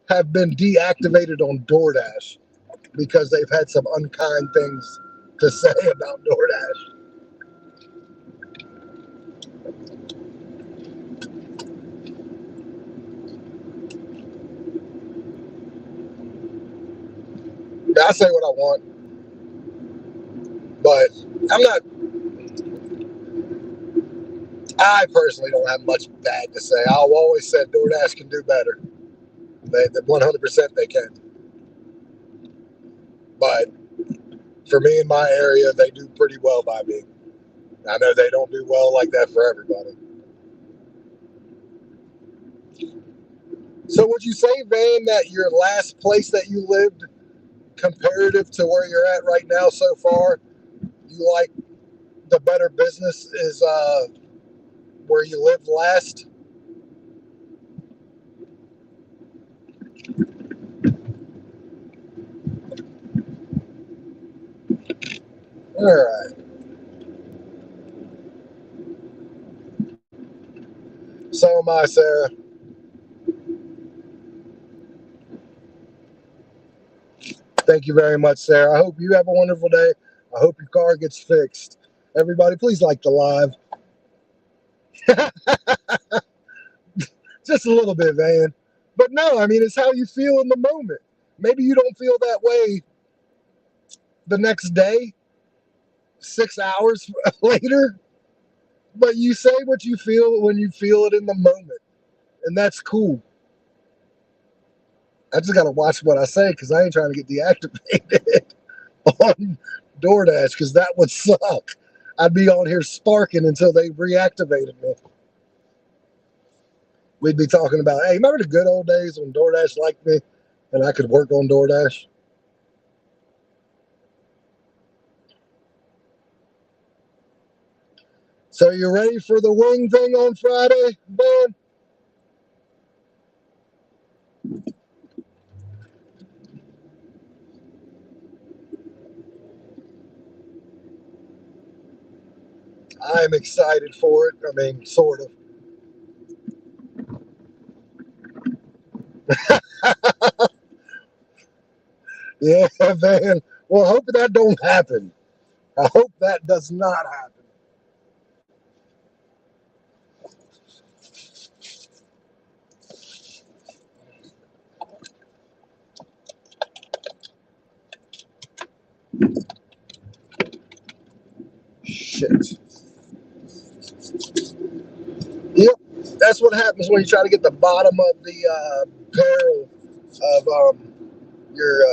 have been deactivated on Doordash because they've had some unkind things to say about Doordash. I say what I want, but I'm not. I personally don't have much bad to say. I've always said Doordash can do better. They 100% they can, but for me in my area, they do pretty well by me. I know they don't do well like that for everybody. So would you say, Van, that your last place that you lived, comparative to where you're at right now so far, you like the better business is where you lived last? All right. So am I, Sarah. Thank you very much, Sarah. I hope you have a wonderful day. I hope your car gets fixed. Everybody, please like the live. Just a little bit, Van. But no, I mean, it's how you feel in the moment. Maybe you don't feel that way the next day, 6 hours later, But you say what you feel when you feel it in the moment, and that's cool. I just gotta watch what I say because I ain't trying to get deactivated on DoorDash because that would suck. I'd be on here sparking until they reactivated me. We'd be talking about, hey, remember the good old days when DoorDash liked me and I could work on DoorDash? So you ready for the wing thing on Friday, Ben? I'm excited for it. I mean, sort of. Yeah, man. Well, I hope that don't happen. I hope that does not happen. Shit. Yep, that's what happens when you try to get the bottom of the barrel of your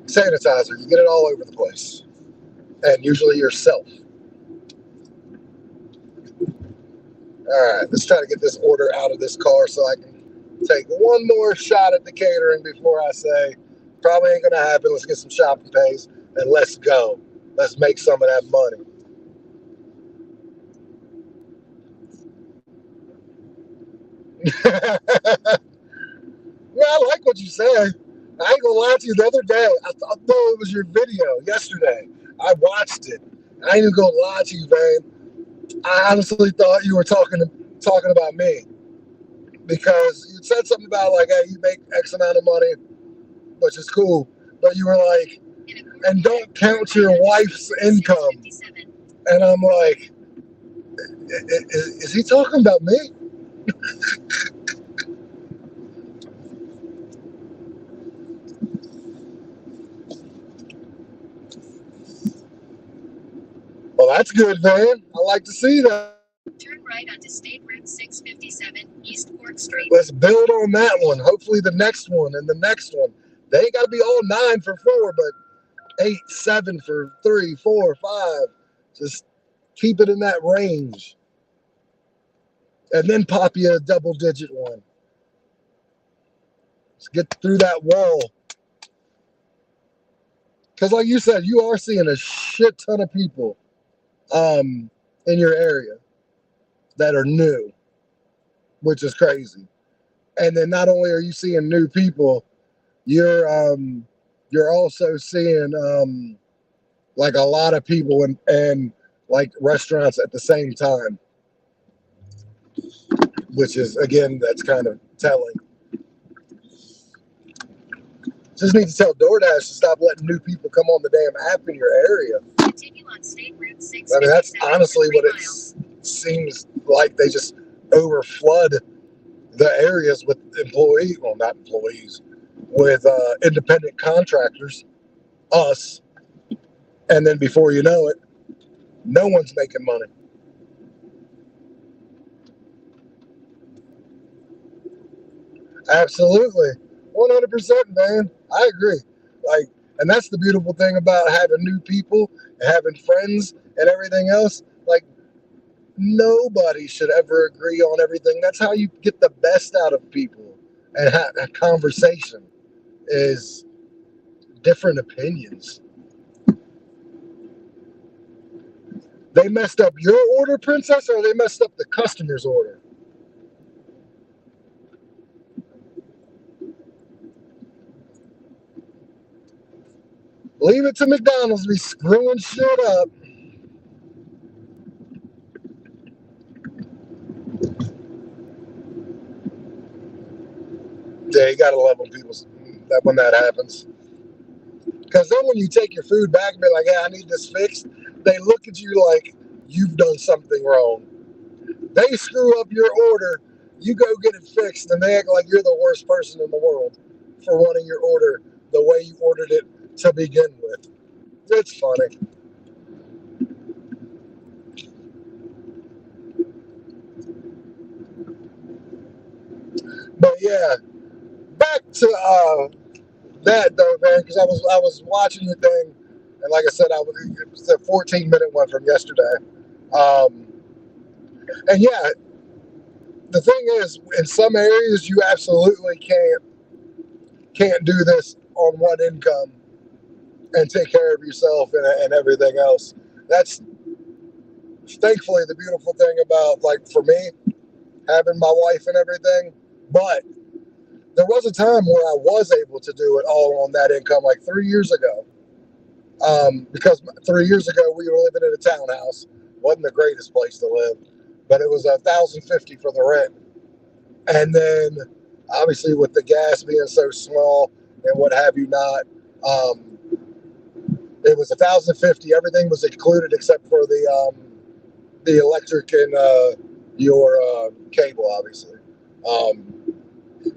sanitizer. You get it all over the place, and usually yourself. All right, let's try to get this order out of this car so I can take one more shot at the catering before I say probably ain't gonna happen. Let's get some shopping pays and let's go. Let's make some of that money. Yeah, I like what you said. I ain't gonna lie to you. The other day, I thought it was your video yesterday. I watched it. I ain't even gonna lie to you, man. I honestly thought you were talking about me because you said something about like, hey, you make X amount of money, which is cool, but you were like, and don't count your wife's income. And I'm like, is he talking about me? Well, that's good, man. I like to see that. Turn right onto State Route 657, East Court Street. Let's build on that one. Hopefully, the next one and the next one. They ain't got to be all 9 for 4, but 8, 7 for 3, 4, 5. Just keep it in that range. And then pop you a double digit one. Let's get through that wall. Because, like you said, you are seeing a shit ton of people in your area that are new, which is crazy. And then not only are you seeing new people, you're also seeing like a lot of people and like restaurants at the same time, which is again that's kind of telling. Just need to tell DoorDash to stop letting new people come on the damn app in your area. Continue on State Route 6. I mean, that's honestly what it seems like. They just overflood the areas with employees, well, not employees, with independent contractors, us, and then before you know it, no one's making money. Absolutely, 100%, man. I agree. Like, and that's the beautiful thing about having new people, and having friends, and everything else. Like, nobody should ever agree on everything. That's how you get the best out of people. And a conversation is different opinions. They messed up your order, princess, or they messed up the customer's order? Leave it to McDonald's to be screwing shit up. Yeah, you gotta love when that happens. Because then when you take your food back and be like, "Hey, I need this fixed," they look at you like you've done something wrong. They screw up your order, you go get it fixed, and they act like you're the worst person in the world for wanting your order the way you ordered it to begin with. It's funny. But yeah, back to that though, man, because I was watching the thing, and like I said, it was a 14-minute one from yesterday. Um, and yeah, the thing is, in some areas, you absolutely can't do this on one income and take care of yourself and everything else. That's thankfully the beautiful thing about, like, for me, having my wife and everything. But there was a time where I was able to do it all on that income, like 3 years ago. Because 3 years ago we were living in a townhouse. Wasn't the greatest place to live, but it was 1,050 for the rent. And then obviously with the gas being so small and what have you not, um, it was 1,050. Everything was included except for the electric and your cable, obviously. Um,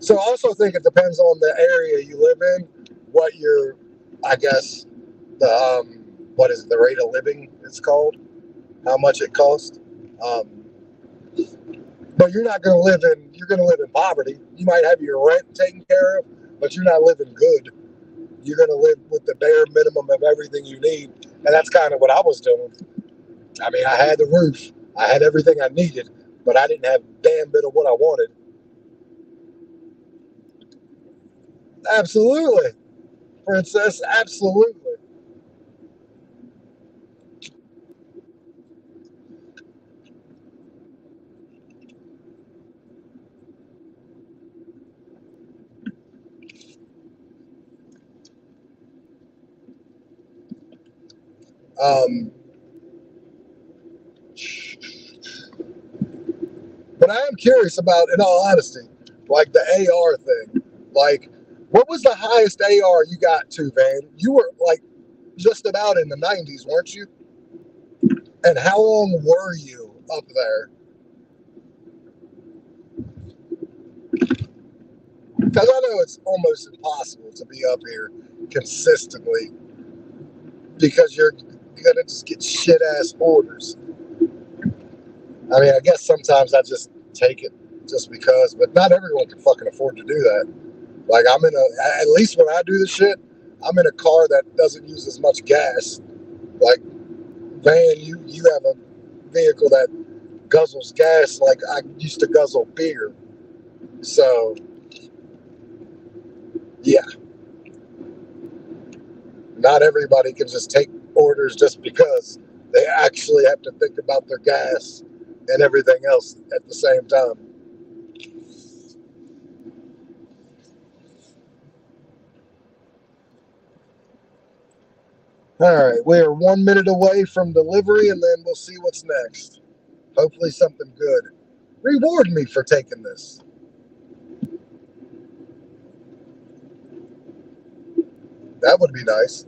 so I also think it depends on the area you live in, what your, I guess, the what is it, the rate of living it's called, how much it costs. Um, but you're going to live in poverty. You might have your rent taken care of, but you're not living good. You're going to live with the bare minimum of everything you need, and that's kind of what I was doing. I mean, I had the roof, I had everything I needed, but I didn't have damn bit of what I wanted. Absolutely, princess, absolutely. Um, but I am curious about, in all honesty, like the AR thing. Like, what was the highest AR you got to, Van? You were like just about in the 90s, weren't you? And how long were you up there? Because I know it's almost impossible to be up here consistently because you're gonna just get shit ass orders. I mean, I guess sometimes I just take it just because, but not everyone can fucking afford to do that. Like, at least when I do the shit, I'm in a car that doesn't use as much gas. Like, Van, you have a vehicle that guzzles gas like I used to guzzle beer. So, yeah, not everybody can just take orders just because they actually have to think about their gas and everything else at the same time. All right, we are 1 minute away from delivery, and then we'll see what's next. Hopefully, something good. Reward me for taking this. That would be nice.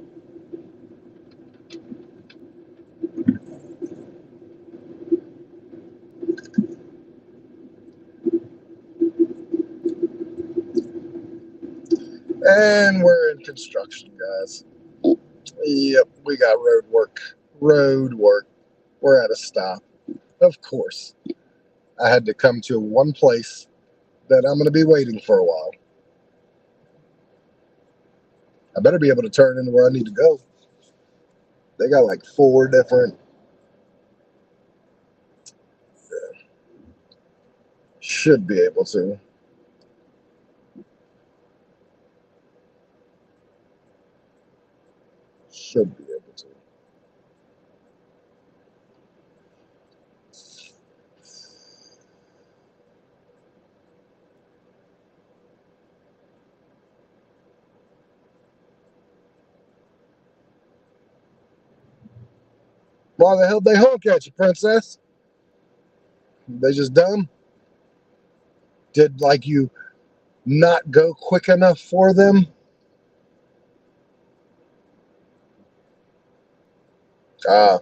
And we're in construction, guys. Yep, we got road work. Road work. We're at a stop. Of course, I had to come to one place that I'm going to be waiting for a while. I better be able to turn into where I need to go. They got like four different. Should be able to. Should be able to. Why the hell they honk at you, princess? They just dumb? Did like you not go quick enough for them? Ah,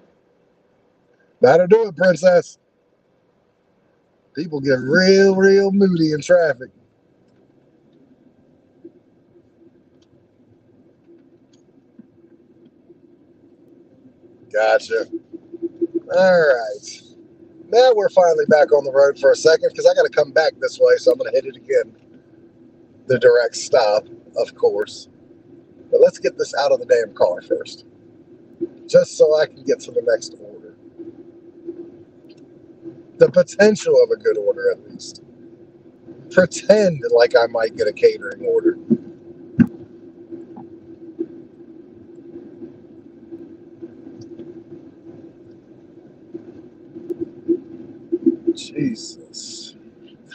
that'll do it, princess. People get real, real moody in traffic. Gotcha. All right. Now we're finally back on the road for a second because I got to come back this way, so I'm going to hit it again. The direct stop, of course. But let's get this out of the damn car first, just so I can get to the next order. The potential of a good order, at least. Pretend like I might get a catering order. Jesus.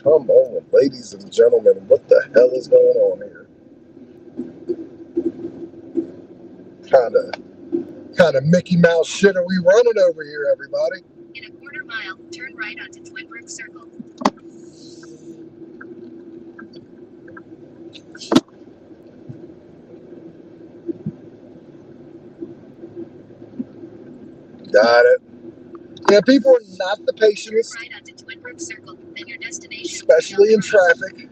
Come on, ladies and gentlemen. What the hell is going on here? Kind of Mickey Mouse shit are we running over here, everybody? In a quarter mile, turn right onto Twin Brook Circle. Got it. Yeah, people are not the patientest. Turn right onto Twin Brook Circle, then your destination. Especially in traffic.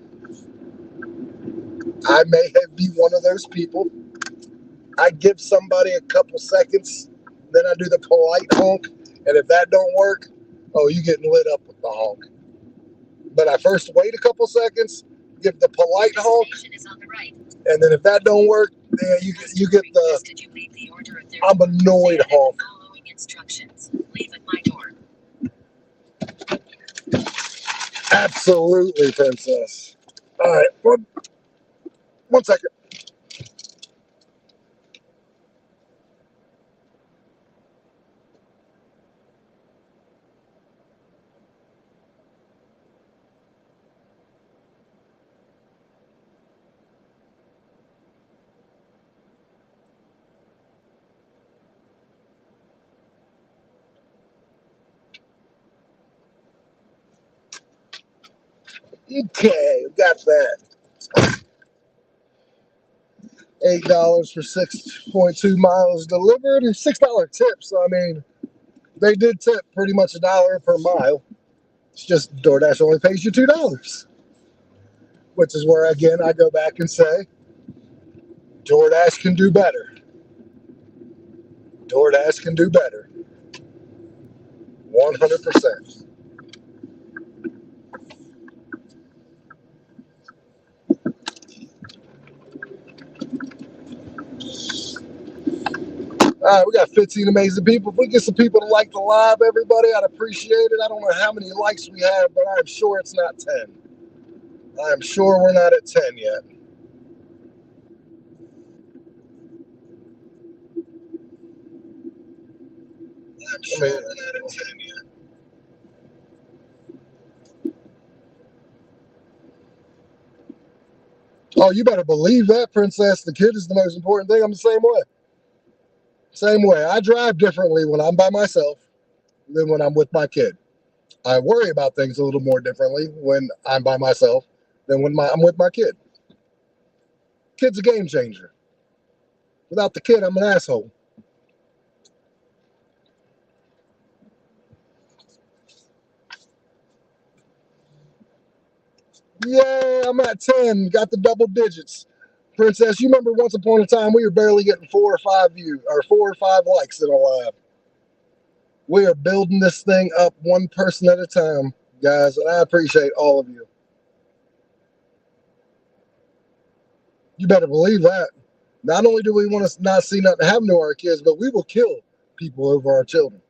I may have be one of those people. I give somebody a couple seconds, then I do the polite honk, and if that don't work, oh, you getting lit up with the honk. But I first wait a couple seconds, give the polite honk, Is on the right. and then if that don't work, then you get the I'm annoyed honk. Following instructions. Leave at my door. Absolutely, princess. All right, one second. Okay, got that. $8 for 6.2 miles delivered, and $6 tip. So I mean, they did tip pretty much $1 per mile. It's just DoorDash only pays you $2, which is where again I go back and say DoorDash can do better. DoorDash can do better. 100%. All right, we got 15 amazing people. If we get some people to like the live, everybody, I'd appreciate it. I don't know how many likes we have, but I'm sure it's not 10. I'm sure we're not at 10 yet. I'm sure we're not at 10 yet. Oh, you better believe that, princess. The kid is the most important thing. I'm the same way. Same way. I drive differently when I'm by myself than when I'm with my kid. I worry about things a little more differently when I'm by myself than when I'm with my kid. Kid's a game changer. Without the kid, I'm an asshole. Yeah, I'm at 10. Got the double digits. Princess, you remember once upon a time we were barely getting 4 or 5 views or 4 or 5 likes in a live. We are building this thing up one person at a time, guys, and I appreciate all of you. You better believe that. Not only do we want to not see nothing happen to our kids, but we will kill people over our children.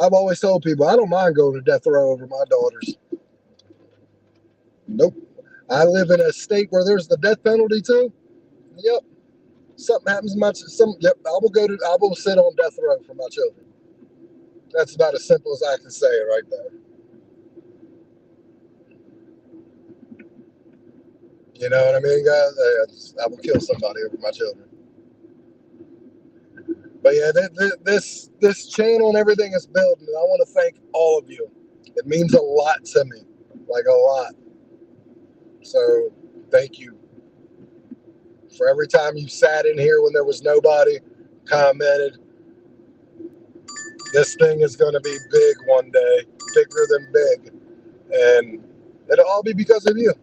I've always told people I don't mind going to death row over my daughters. Nope. I live in a state where there's the death penalty too. Yep. Something happens to my yep. I will sit on death row for my children. That's about as simple as I can say it right there. You know what I mean, guys? I will kill somebody over my children. But yeah, this channel and everything is building, and I want to thank all of you. It means a lot to me, like a lot. So thank you for every time you sat in here when there was nobody, commented. This thing is going to be big one day, bigger than big, and it'll all be because of you.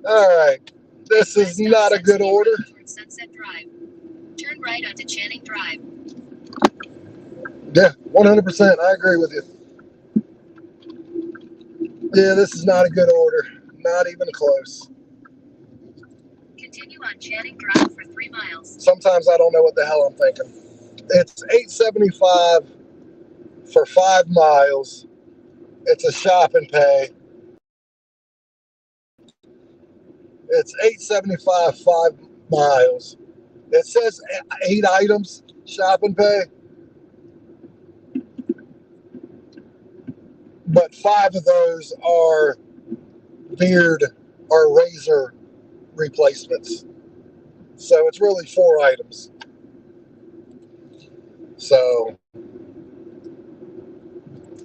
All right, this is not a good order. Sunset Drive. Turn right onto Channing Drive. Yeah, 100%. I agree with you. Yeah, this is not a good order. Not even close. Continue on Channing Drive for 3 miles. Sometimes I don't know what the hell I'm thinking. It's 875 for 5 miles. It's a shop and pay. It's 875 5 miles. It says 8 items shop and pay, but 5 of those are beard or razor replacements. So it's really 4 items. So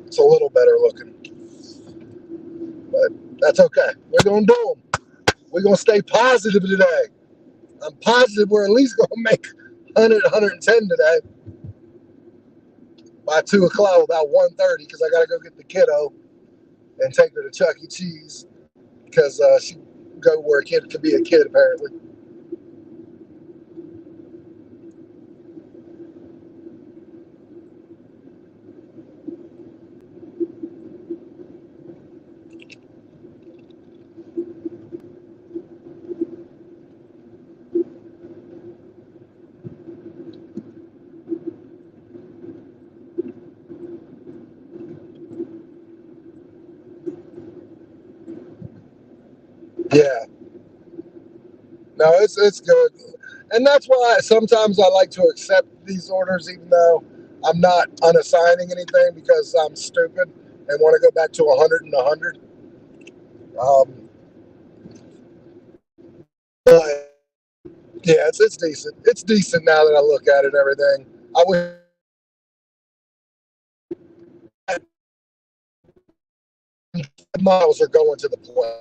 it's a little better looking, but that's okay. We're gonna do them. We're gonna stay positive today. I'm positive we're at least gonna make 100, 110 today by 2 o'clock, about 1:30, because I gotta go get the kiddo and take her to Chuck E. Cheese because she go where a kid can be a kid apparently. Yeah, no, it's good, and that's why sometimes I like to accept these orders, even though I'm not unassigning anything because I'm stupid and want to go back to 100 and 100. But yeah, it's decent. It's decent now that I look at it and everything. I wish miles are going to the play.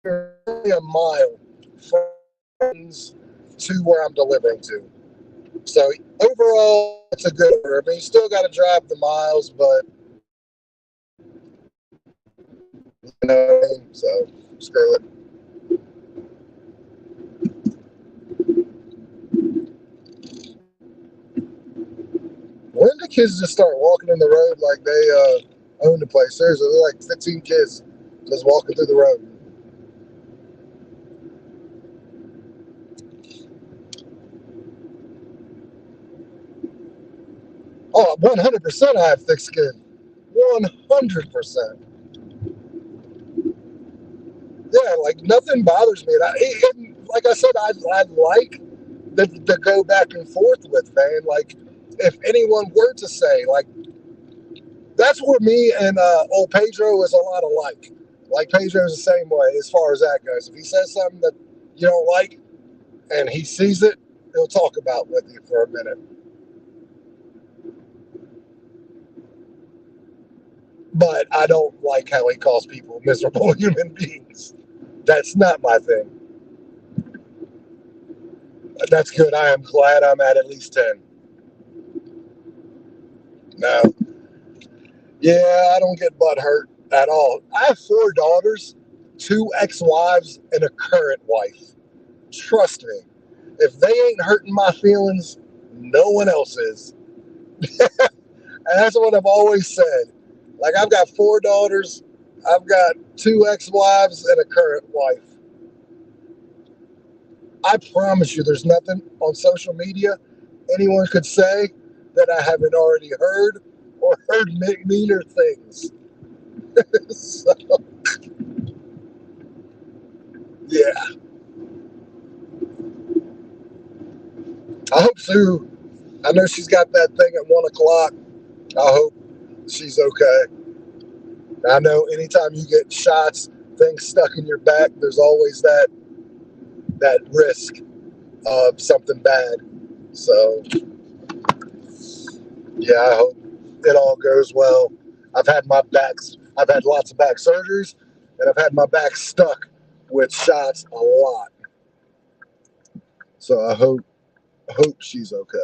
Only a mile from to where I'm delivering to. So overall, it's a good order. I mean, you still got to drive the miles, but you know what I mean? So screw it. When do kids just start walking in the road like they own the place? Seriously, they're like 15 kids just walking through the road. Oh, 100% I have thick skin. 100%. Yeah, like nothing bothers me. And like I said, I'd like to go back and forth with, man. Like, if anyone were to say, like, that's where me and old Pedro is a lot alike. Like, Pedro's the same way as far as that goes. If he says something that you don't like and he sees it, he'll talk about with you for a minute. But I don't like how he calls people miserable human beings. That's not my thing. That's good. I am glad I'm at least 10. No. Yeah, I don't get butt hurt at all. I have 4 daughters, 2 ex-wives, and a current wife. Trust me, if they ain't hurting my feelings, no one else is. And that's what I've always said. Like, I've got 4 daughters, I've got 2 ex-wives, and a current wife. I promise you, there's nothing on social media anyone could say that I haven't already heard or heard meaner things. So, yeah, I hope Sue, I know she's got that thing at 1 o'clock. I hope she's okay. I know anytime you get shots, things stuck in your back, there's always that risk of something bad. So yeah, I hope it all goes well. I've had lots of back surgeries, and I've had my back stuck with shots a lot. So I hope she's okay.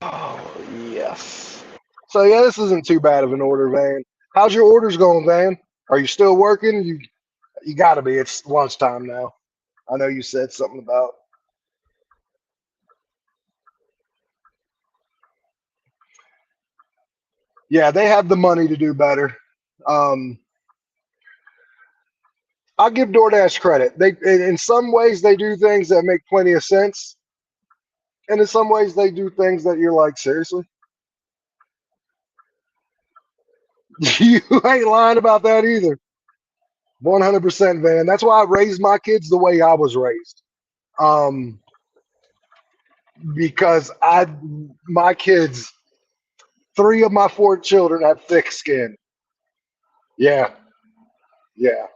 Oh yes. So yeah, this isn't too bad of an order, Van. How's your orders going, Van? Are you still working? You got to be. It's lunchtime now. I know you said something about. Yeah, they have the money to do better. Um, I'll give DoorDash credit. They in some ways they do things that make plenty of sense, and in some ways they do things that you're like, seriously, you ain't lying about that either. 100%, Van. That's why I raised my kids the way I was raised. Um, because my kids, three of my four children have thick skin. Yeah, yeah.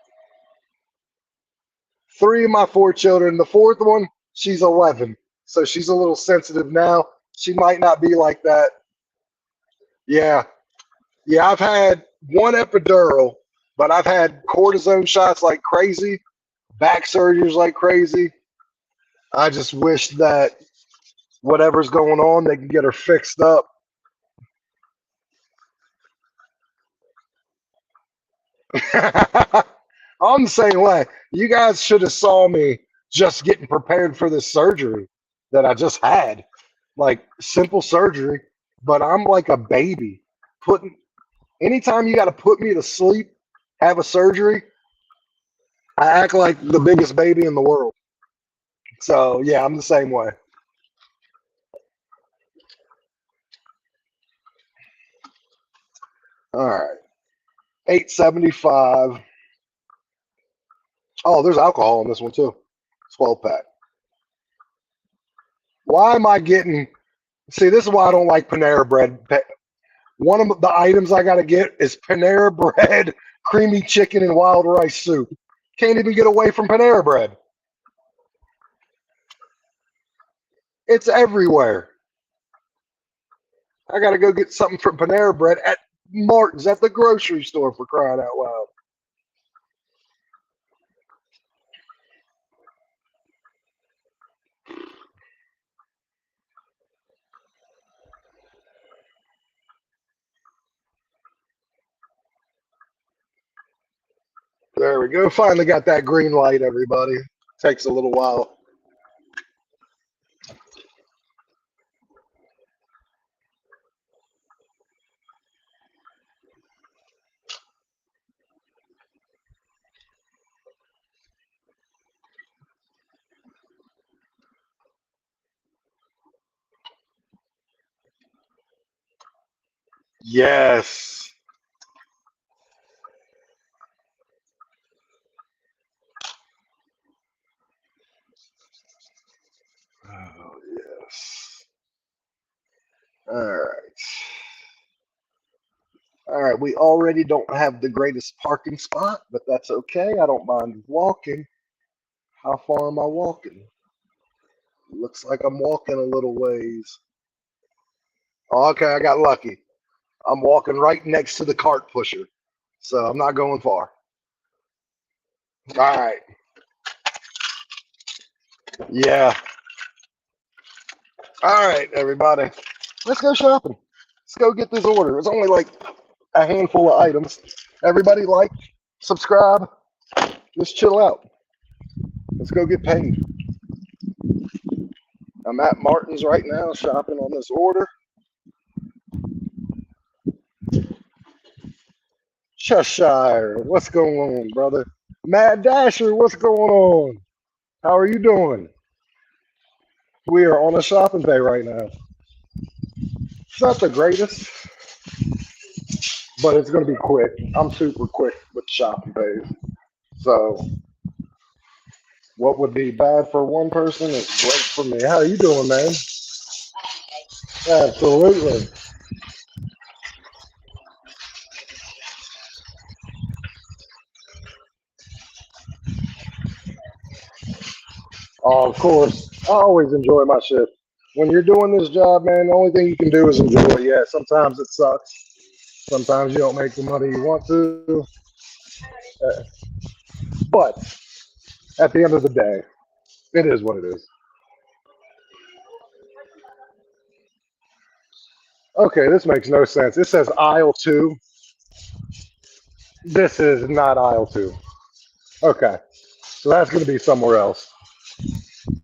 Three of my four children. The fourth one, she's 11, so she's a little sensitive now. She might not be like that. Yeah, yeah. I've had one epidural, but I've had cortisone shots like crazy, back surgeries like crazy. I just wish that whatever's going on, they can get her fixed up. I'm the same way. You guys should have saw me just getting prepared for this surgery that I just had. Like simple surgery, but I'm like a baby. Putting anytime you got to put me to sleep, have a surgery, I act like the biggest baby in the world. So yeah, I'm the same way. All right, 875. Oh, there's alcohol in this one too. 12 pack. Why am I getting? See, this is why I don't like Panera Bread. One of the items I got to get is Panera Bread, creamy chicken, and wild rice soup. Can't even get away from Panera Bread. It's everywhere. I got to go get something from Panera Bread at Martin's at the grocery store for crying out loud. There we go. Finally got that green light, everybody. Takes a little while. Yes. Oh, yes. All right. All right. We already don't have the greatest parking spot, but that's okay. I don't mind walking. How far am I walking? Looks like I'm walking a little ways. Oh, okay, I got lucky. I'm walking right next to the cart pusher, so I'm not going far. All right. Yeah. All right, everybody. Let's go shopping. Let's go get this order. It's only like a handful of items. Everybody like, subscribe, just chill out. Let's go get paid. I'm at Martin's right now shopping on this order. Cheshire, what's going on, brother? Mad Dasher, what's going on? How are you doing? We are on a shopping day right now. It's not the greatest, but it's going to be quick. I'm super quick with shopping days. So what would be bad for one person is great for me. How are you doing, man? Absolutely. Oh, of course. I always enjoy my shift. When you're doing this job, man, the only thing you can do is enjoy it. Yeah, sometimes it sucks. Sometimes you don't make the money you want to. Uh, But at the end of the day, it is what it is. Okay, this makes no sense. It says aisle two. This is not aisle two. Okay, so that's going to be somewhere else.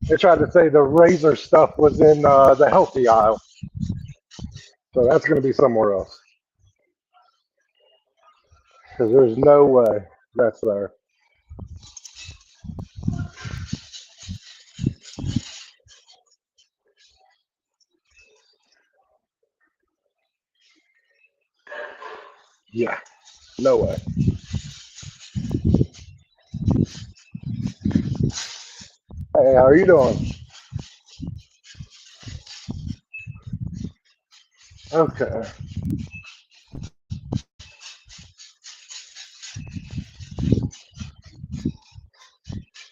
They tried to say the razor stuff was in the healthy aisle, so that's going to be somewhere else because there's no way that's there. Yeah, no way. Hey, how are you doing? Okay.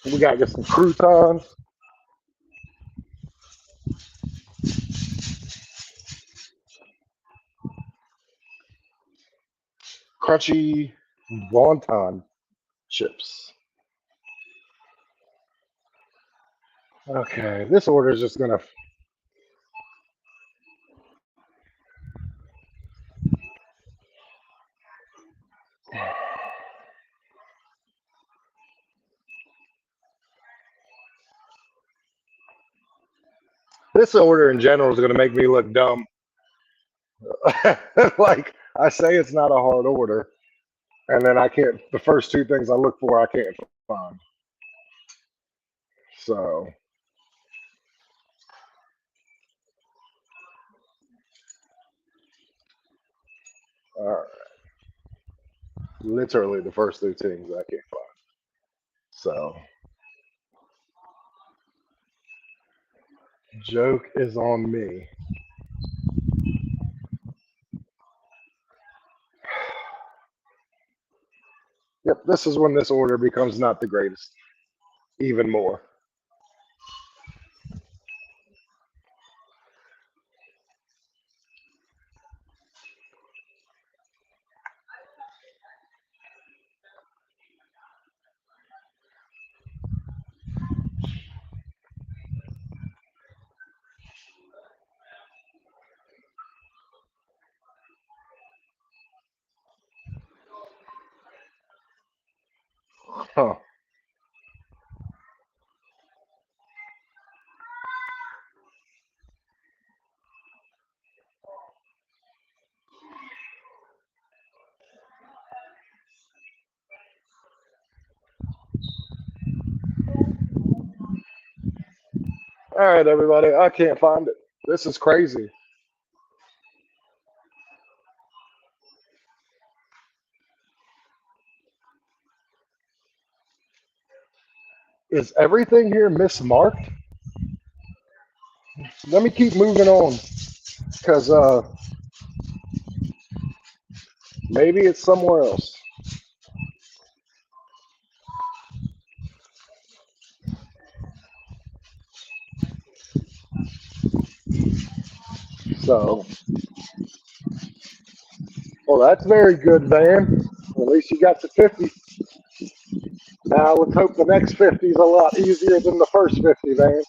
We got to get some croutons, crunchy wonton chips. Okay, this order is just going to. This order in general is going to make me look dumb. Like, I say it's not a hard order, and then I can't, the first two things I look for, I can't find. So, uh, literally the first two things I can't find. So, joke is on me. Yep, this is when this order becomes not the greatest, even more. Huh. All right, everybody, I can't find it. This is crazy. Is everything here mismarked? Let me keep moving on because maybe it's somewhere else. So, well, that's very good, Van. At least you got to 50. Now, let's hope the next 50 is a lot easier than the first 50, Van.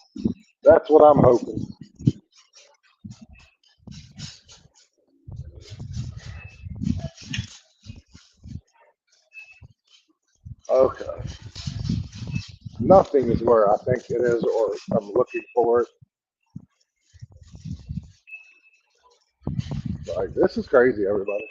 That's what I'm hoping. Okay. Nothing is where I think it is, or I'm looking for it. Like, this is crazy, everybody.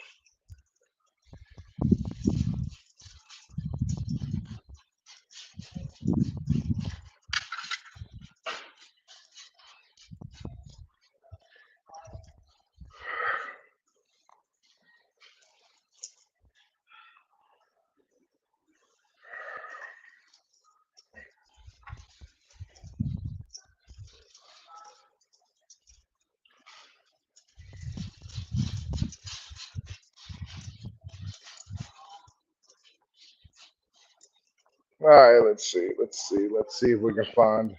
All right, let's see. Let's see. Let's see if we can find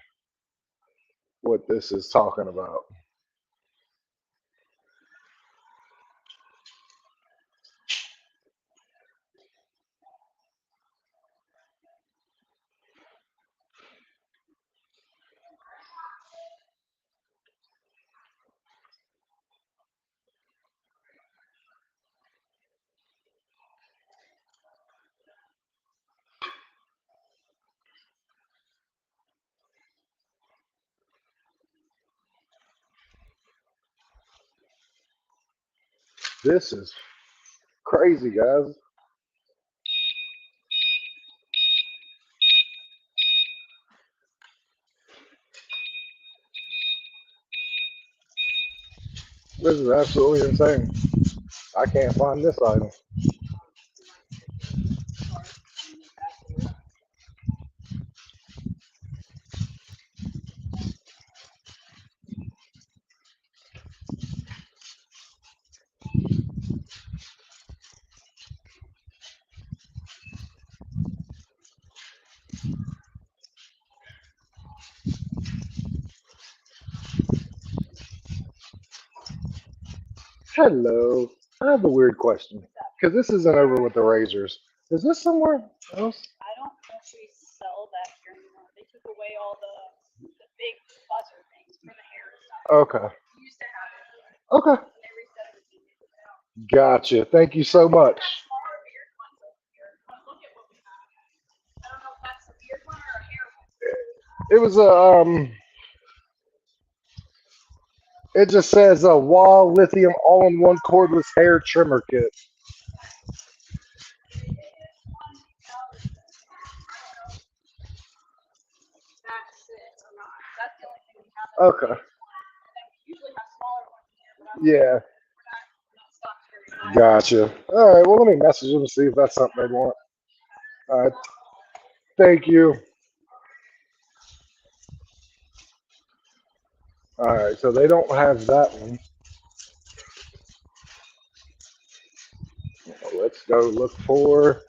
what this is talking about. This is crazy, guys. This is absolutely insane. I can't find this item. Hello. I have a weird question. Because this isn't over with the razors. Is this somewhere else? Okay. Okay. Gotcha. Thank you so much. It was a it just says a wall lithium all-in-one cordless hair trimmer kit. Okay. Yeah. Gotcha. All right. Well, let me message them and see if that's something they want. All right. Thank you. All right. So they don't have that one. Let's go look for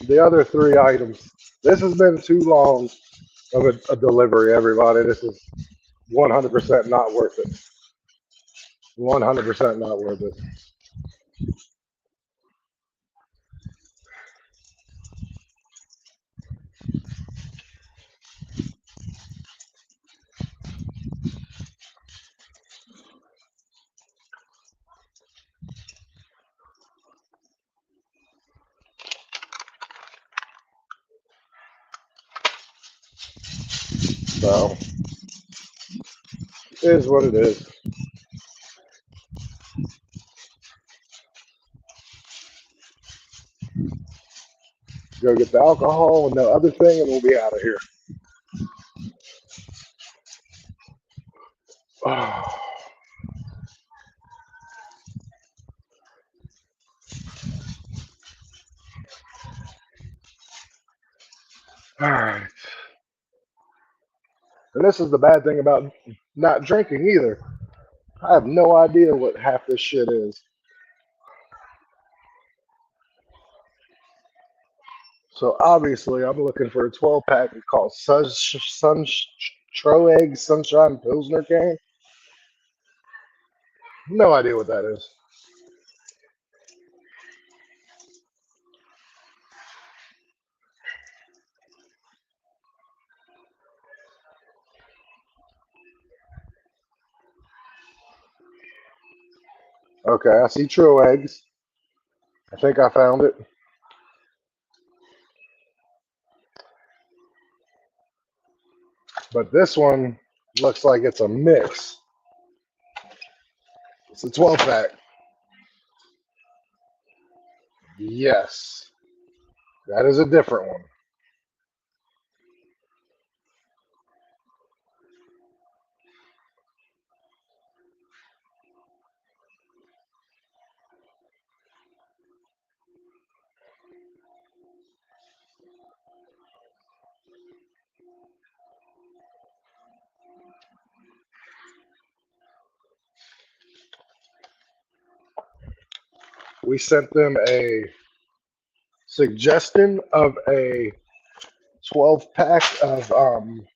the other three items. This has been too long of a delivery, everybody. This is 100% not worth it. 100% not worth it. So, it is what it is. Go get the alcohol and the other thing, and we'll be out of here. All right. And this is the bad thing about not drinking either. I have no idea what half this shit is. So obviously, I'm looking for a 12 pack called Troeg Sunshine Pilsner Can. No idea what that is. Okay, I see Troegs. I think I found it. But this one looks like it's a mix. It's a 12 pack. Yes, that is a different one. We sent them a suggestion of a 12 pack of um,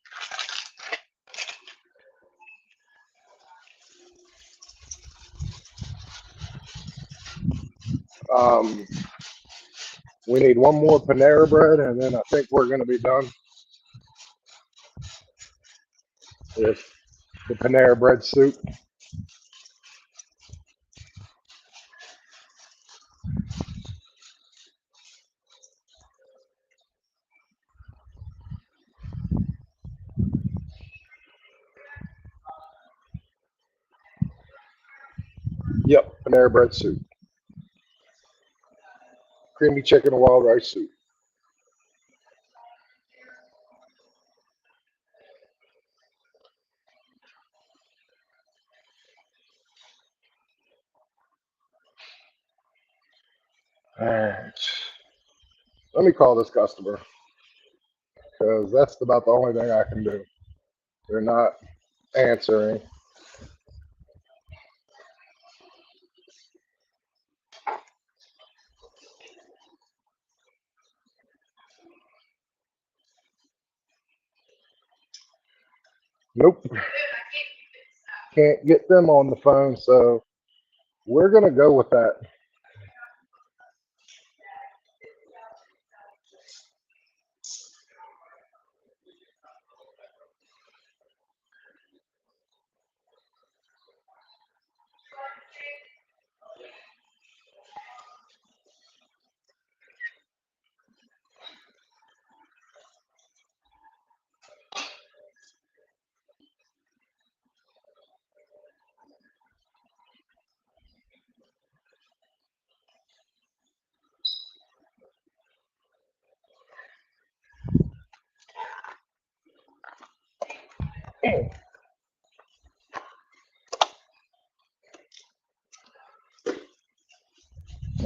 we need one more Panera bread, and then I think we're going to be done with the Panera bread soup. Yep, Panera Bread soup, creamy chicken and wild rice soup. All right, let me call this customer because that's about the only thing I can do. They're not answering. Nope, can't get them on the phone, so we're gonna go with that.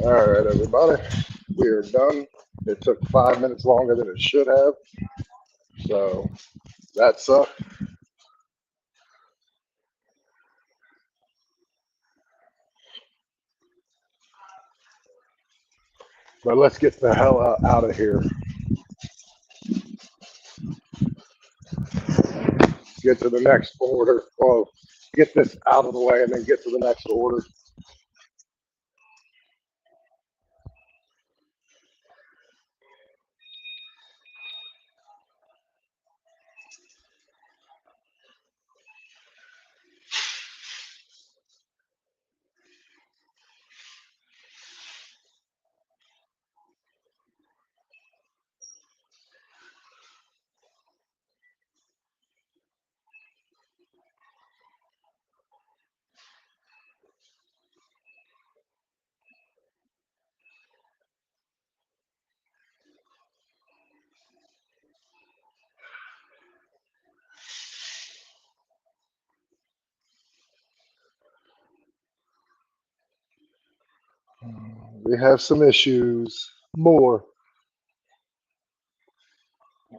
All right, everybody, we are done. It took 5 minutes longer than it should have, so that sucked. But let's get the hell out of here. Get to the next order. Well, get this out of the way and then get to the next order. We have some issues. More.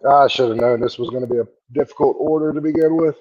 I should have known this was going to be a difficult order to begin with.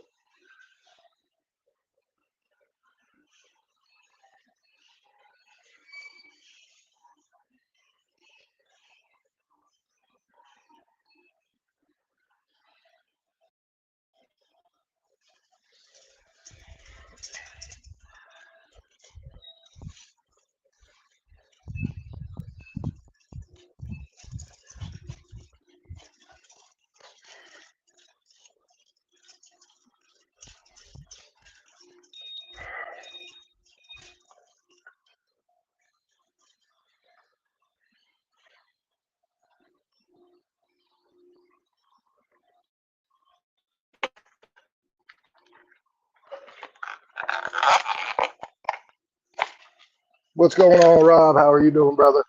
What's going on, Rob? How are you doing, brother?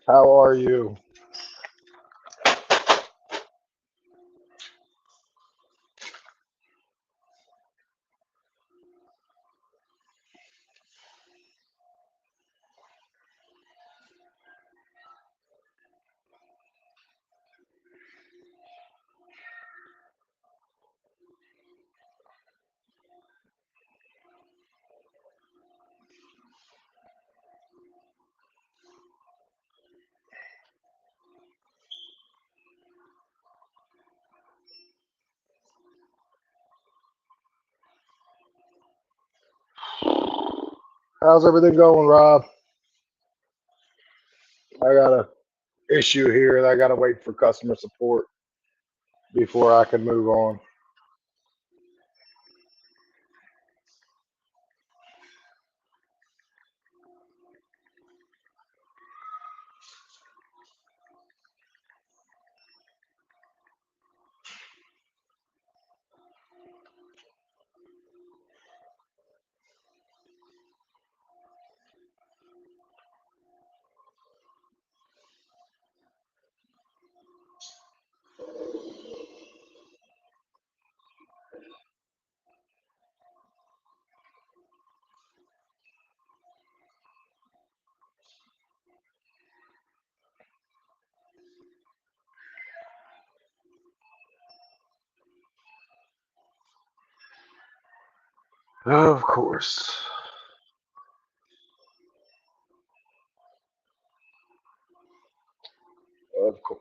How are you? How's everything going, Rob? I got a issue here and I got to wait for customer support before I can move on. Of course. Of course.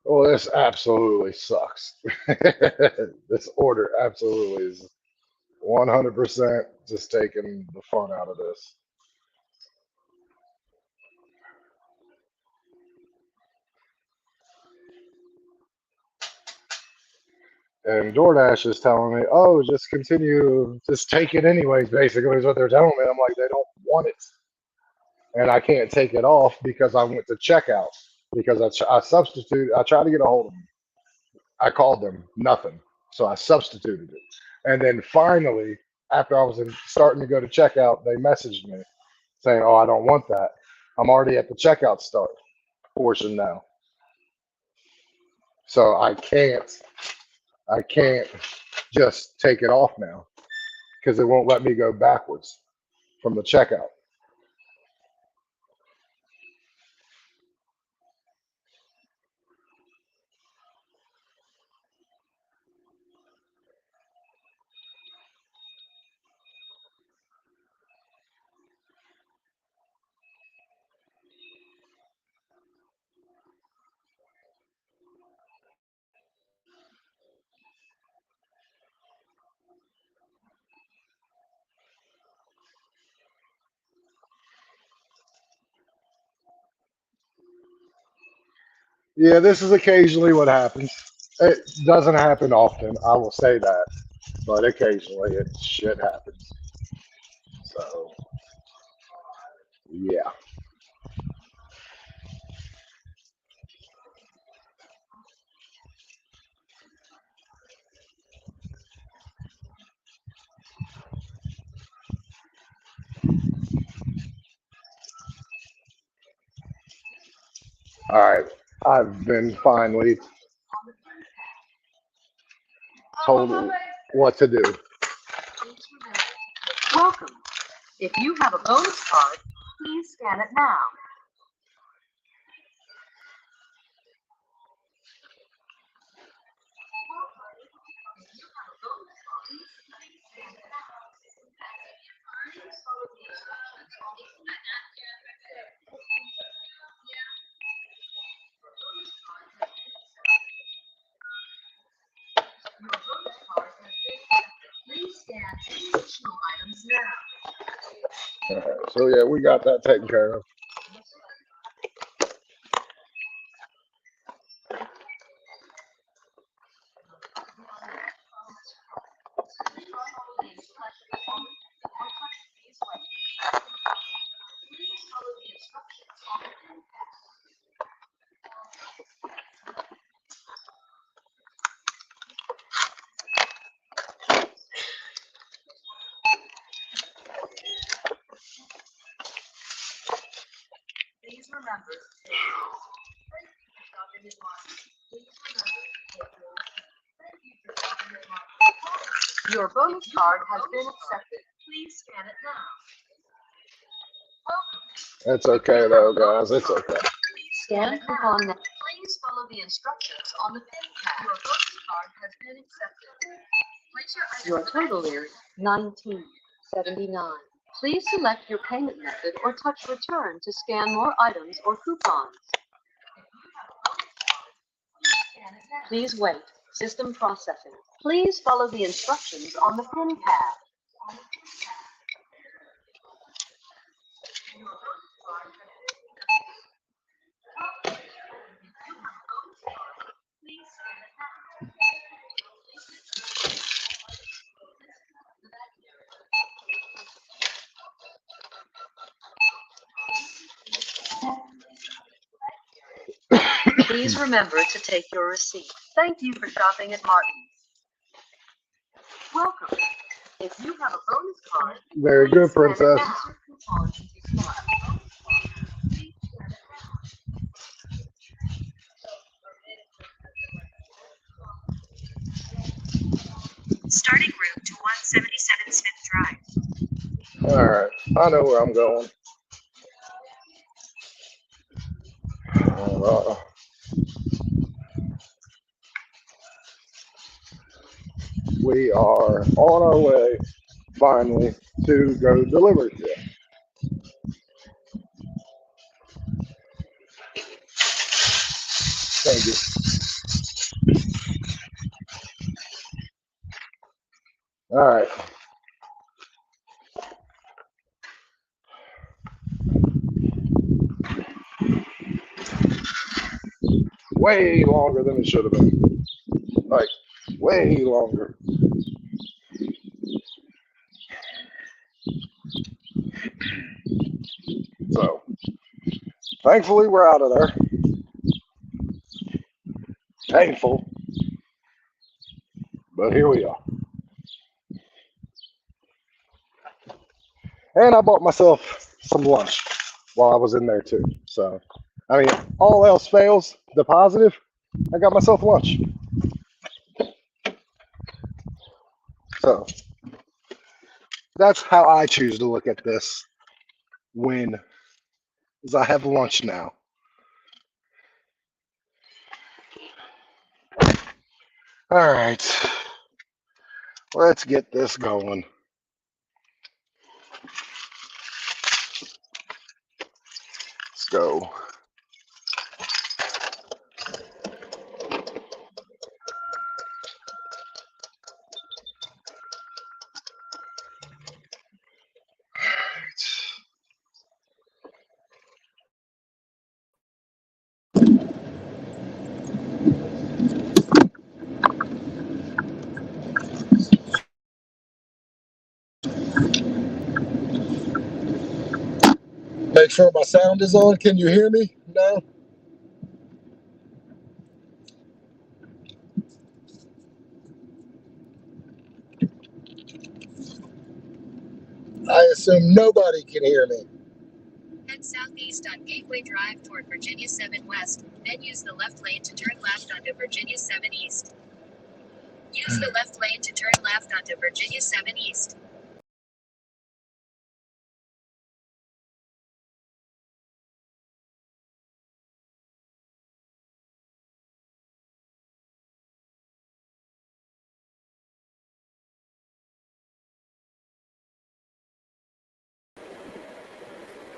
Well, this absolutely sucks. This order absolutely is 100% just taking the fun out of this. And DoorDash is telling me, oh, just continue, just take it anyways, basically, is what they're telling me. I'm like, they don't want it. And I can't take it off because I went to checkout because I substitute, I tried to get a hold of them. I called them, nothing. So I substituted it. And then finally, after I was starting to go to checkout, they messaged me saying, oh, I don't want that. I'm already at the checkout start portion now. So I can't just take it off now because it won't let me go backwards from the checkout. Yeah, this is occasionally what happens. It doesn't happen often, I will say that, but occasionally it shit happens. So yeah. All right. I've been finally told what to do. Welcome. If you have a bonus card, please scan it now. Please scan any additional items now. All right, so yeah, we got that taken care of. Please remember to take your bonus card has been accepted. Please scan it now. It's okay though, guys. It's okay. Scan coupon. Please follow the instructions on the pin pad. Your bonus card has been accepted. Your total is $19.79. Please select your payment method or touch return to scan more items or coupons. Please wait. System processing. Please follow the instructions on the pin pad. Please remember to take your receipt. Thank you for shopping at Martin's. Welcome. If you have a bonus card, Very good, princess. Starting route to 177 Smith Drive. All right, I know where I'm going. We are on our way finally to go to deliveries. Thank you. All right. Way longer than it should have been. Like, way longer. So, thankfully, we're out of there. Painful, but here we are. And I bought myself some lunch while I was in there too. So, I mean, all else fails, the positive, I got myself lunch. So, that's how I choose to look at this win, is I have lunch now. All right, let's get this going. Let's go. Make sure my sound is on. Can you hear me? No? I assume nobody can hear me. Head southeast on Gateway Drive toward Virginia 7 West, then use the left lane to turn left onto Virginia 7 East. Use the left lane to turn left onto Virginia 7 East.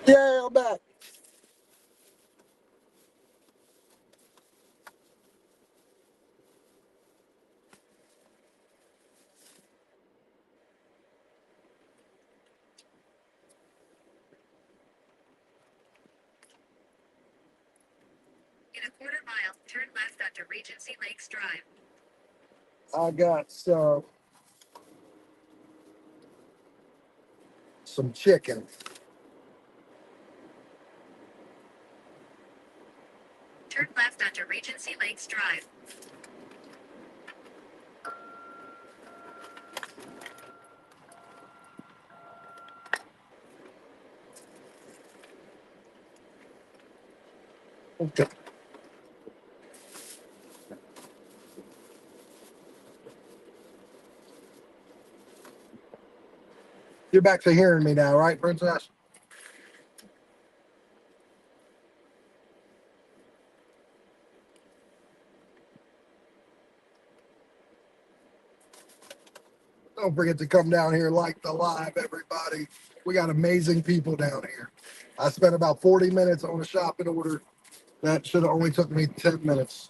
Yeah, I'm back. In a quarter mile, turn left onto Regency Lakes Drive. I got some chicken. Turn left onto Regency Lakes Drive. Okay. You're back to hearing me now, right, Princess? Don't forget to come down here, like the live, everybody. We got amazing people down here. I spent about 40 minutes on a shopping order that should have only took me 10 minutes.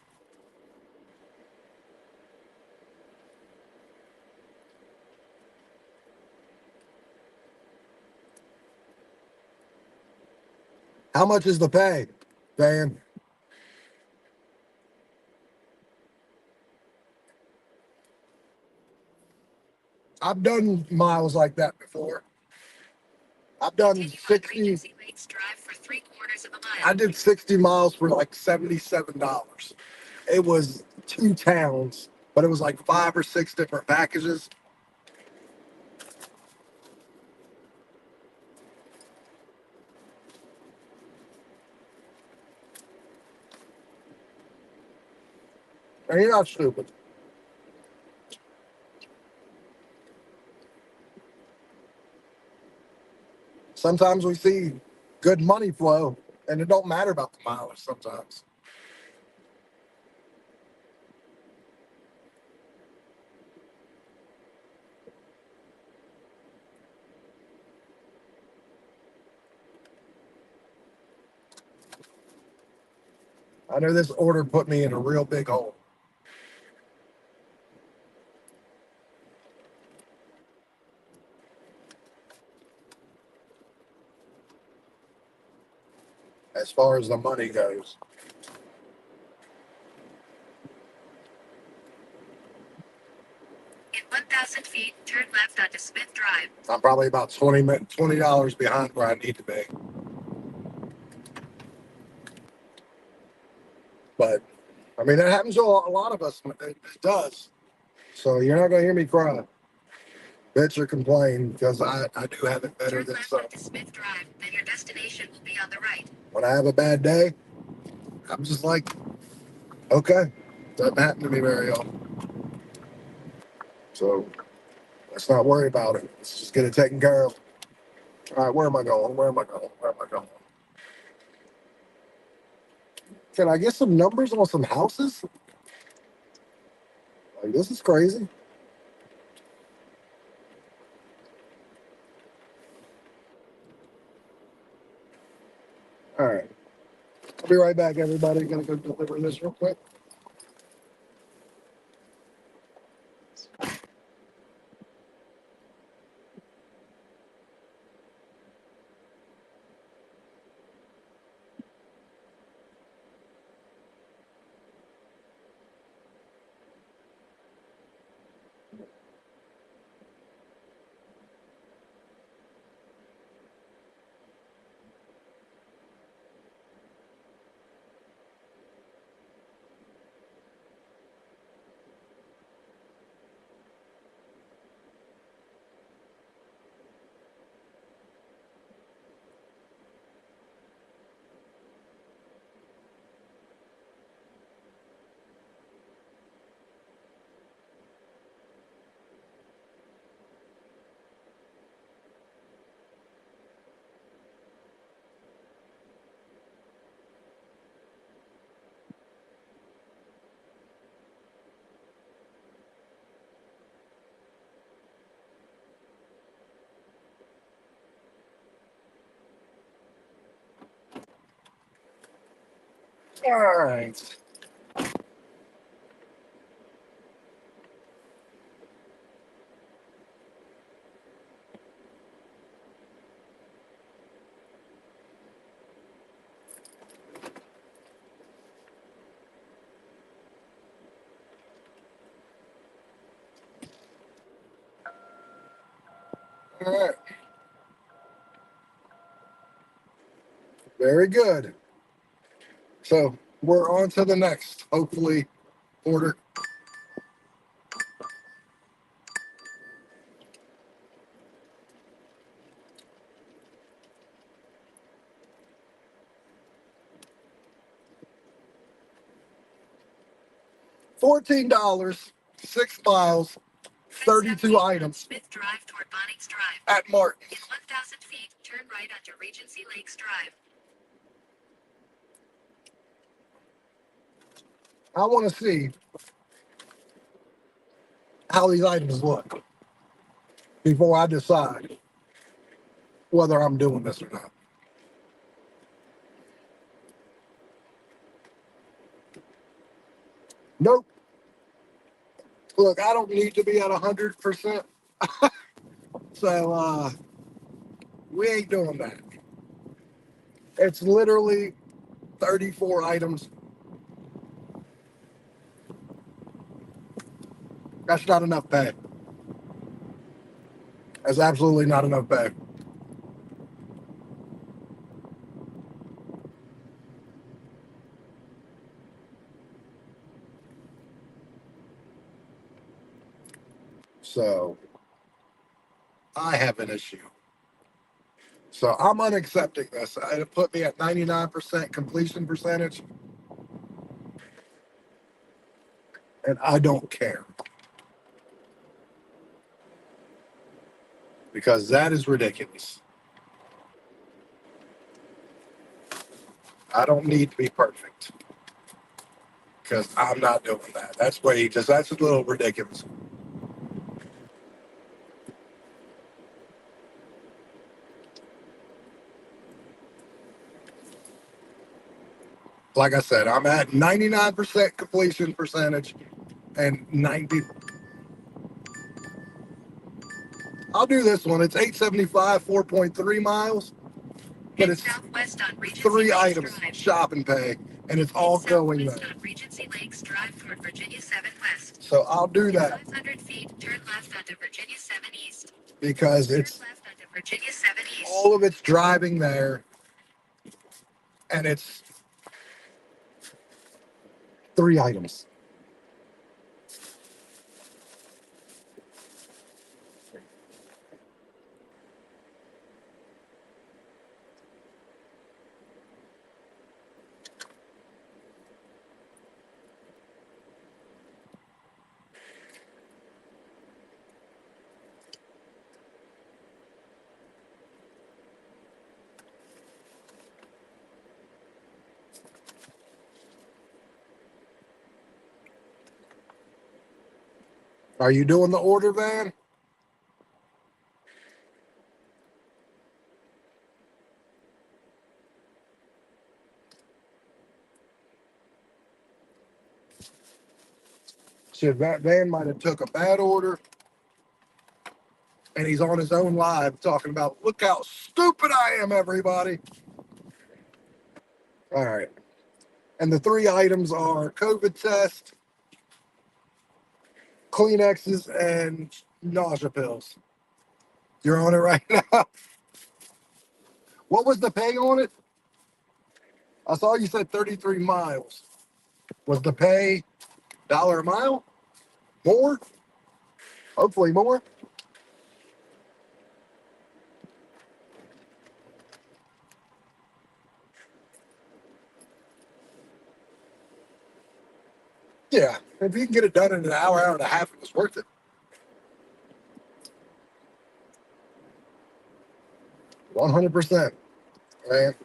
How much is the pay, Van? I've done miles like that before. I've done Continue on 60. Regency Lakes Drive for 3/4 I did 60 miles for like $77. It was 2 towns, but it was like 5 or 6 different packages. And you're not stupid. Sometimes we see good money flow, and it don't matter about the mileage sometimes. I know this order put me in a real big hole. As far as the money goes. In 1,000 feet, turn left onto Smith Drive. I'm probably about $20 behind where I need to be. But I mean, that happens to a lot of us. It does. So you're not gonna hear me cry, bitch, or complain because I do have it better Turn than left some. onto Smith Drive, then your destination will be on the right. When I have a bad day, I'm just like, okay, doesn't happen to me very often. So let's not worry about it. Let's just get it taken care of. All right, where am I going? Where am I going? Where am I going? Can I get some numbers on some houses? Like, this is crazy. All right. I'll be right back, everybody. Gonna go deliver this real quick. All right. All right. Very good. So we're on to the next, hopefully, order. $14, 6 miles, 32 items Smith Drive toward Bonnings Drive. at Martin. In 1,000 feet, turn right onto Regency Lakes Drive. I want to see how these items look before I decide whether I'm doing this or not. Nope. Look, I don't need to be at 100%. So we ain't doing that. It's literally 34 items. That's not enough pay. That's absolutely not enough pay. So I have an issue. So I'm unaccepting this. It put me at 99% completion percentage, and I don't care because that is ridiculous. I don't need to be perfect because I'm not doing that. That's a little ridiculous. Like I said, I'm at 99% completion percentage and 90. I'll do this one. It's 875, 4.3 miles, but it's southwest on Regency three Lakes items Drive. shop and pay, and it's all going Southwest there. on Regency Lakes Drive toward Virginia 7 West. So I'll do In that 500 feet, turn left onto Virginia 7 East. because Turn it's left onto Virginia 7 East. all of it's driving there, and it's three items. Are you doing the order, Van? Shit, that Van might have took a bad order, and he's on his own live talking about, look how stupid I am, everybody. All right. And the three items are COVID test, Kleenexes, and nausea pills. You're on it right now. What was the pay on it? I saw you said 33 miles. Was the pay dollar a mile? More? Hopefully more. Yeah. If you can get it done in an hour, hour and a half, it was worth it. 100%. Man.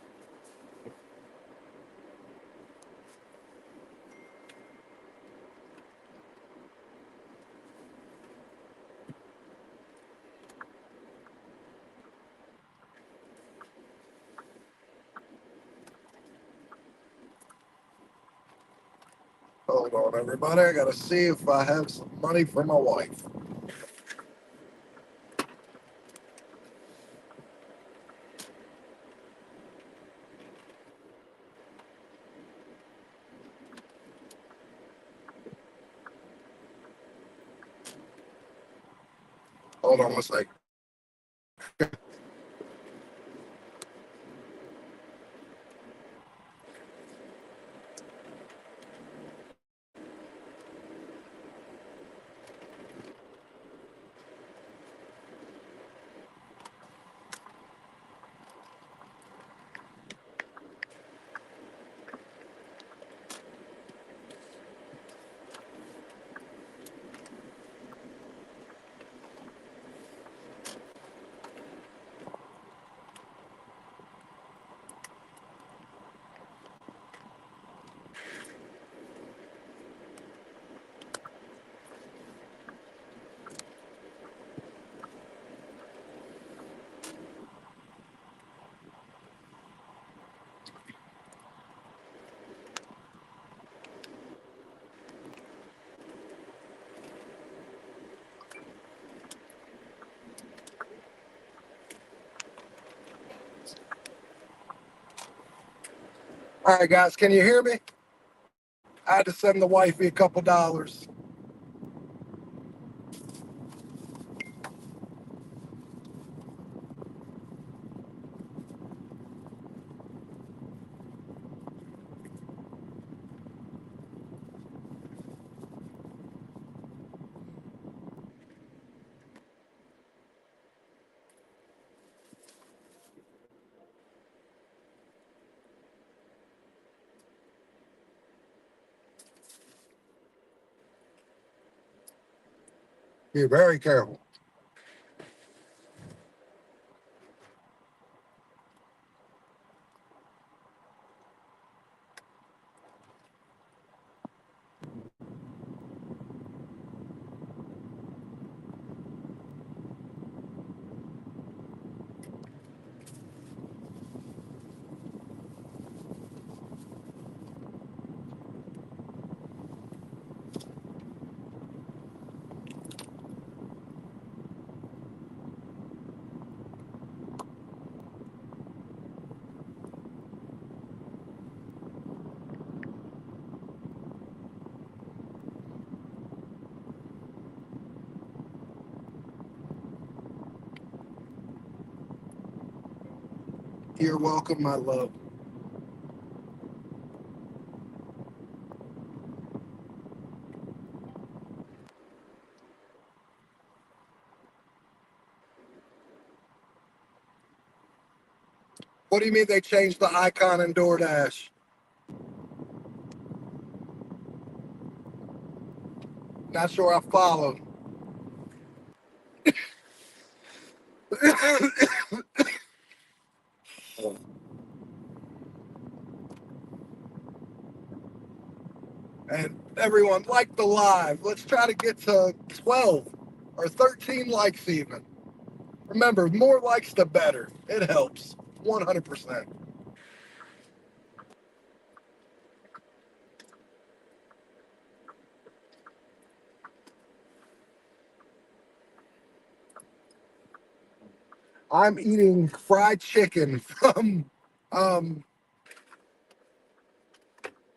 Hold on, everybody. I got to see if I have some money for my wife. Hold on one second. All right, guys, can you hear me? I had to send the wifey a couple dollars. Be very careful. You're welcome, my love. What do you mean they changed the icon in Doordash? Not sure I followed. And everyone, like the live. Let's try to get to 12 or 13 likes even. Remember, more likes the better. It helps. 100%. I'm eating fried chicken um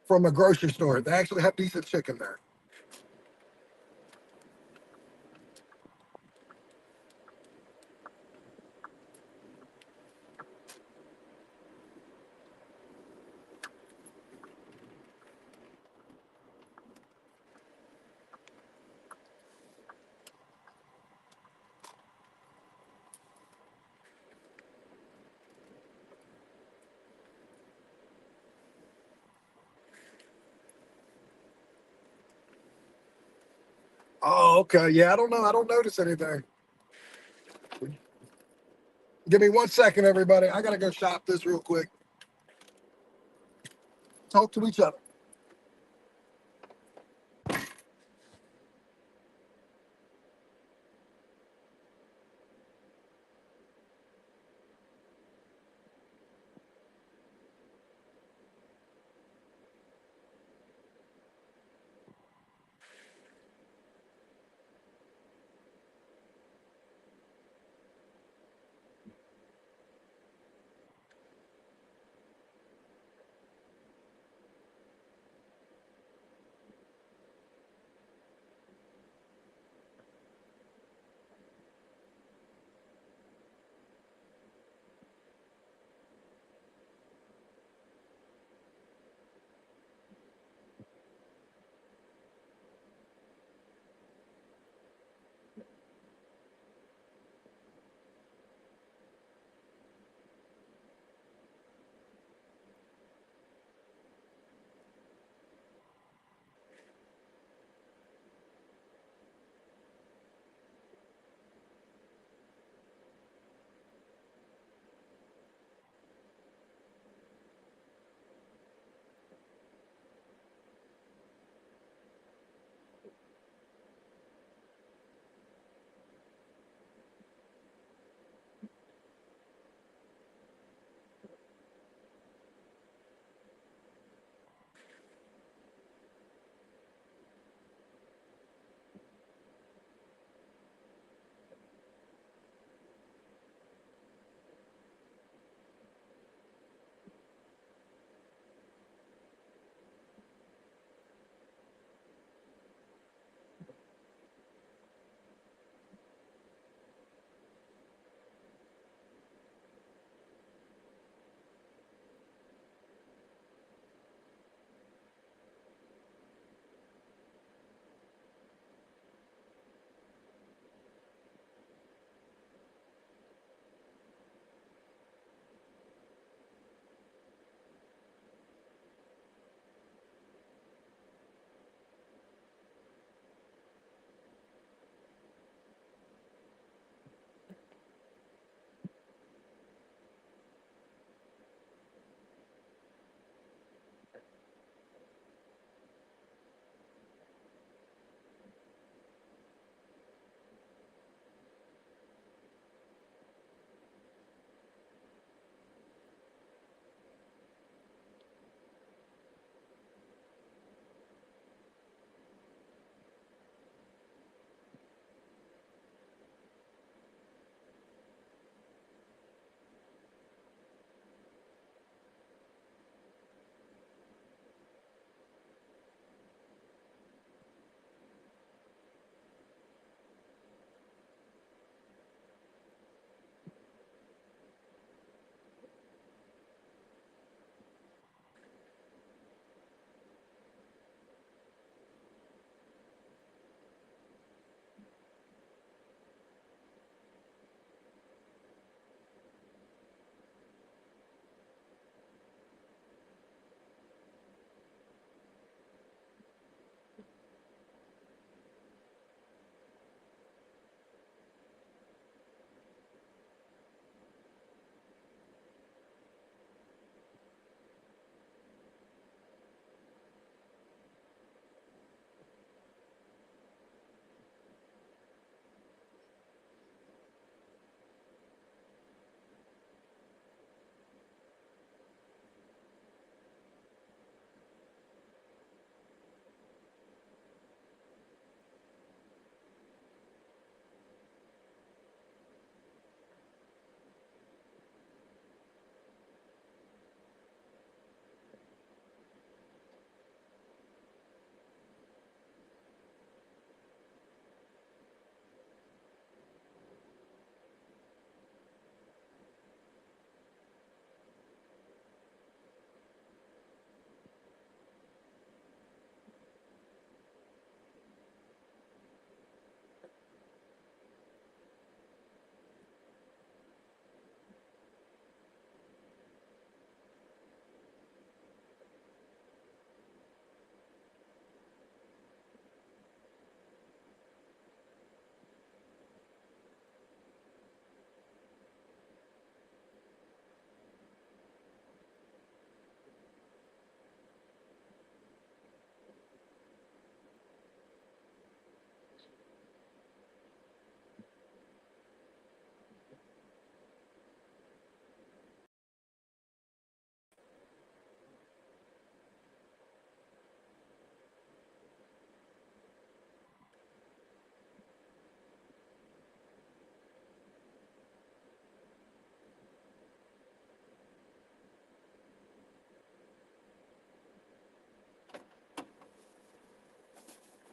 from a grocery store. They actually have decent chicken there. Oh, okay. Yeah, I don't know. I don't notice anything. Give me 1 second, everybody. I gotta go shop this real quick. Talk to each other.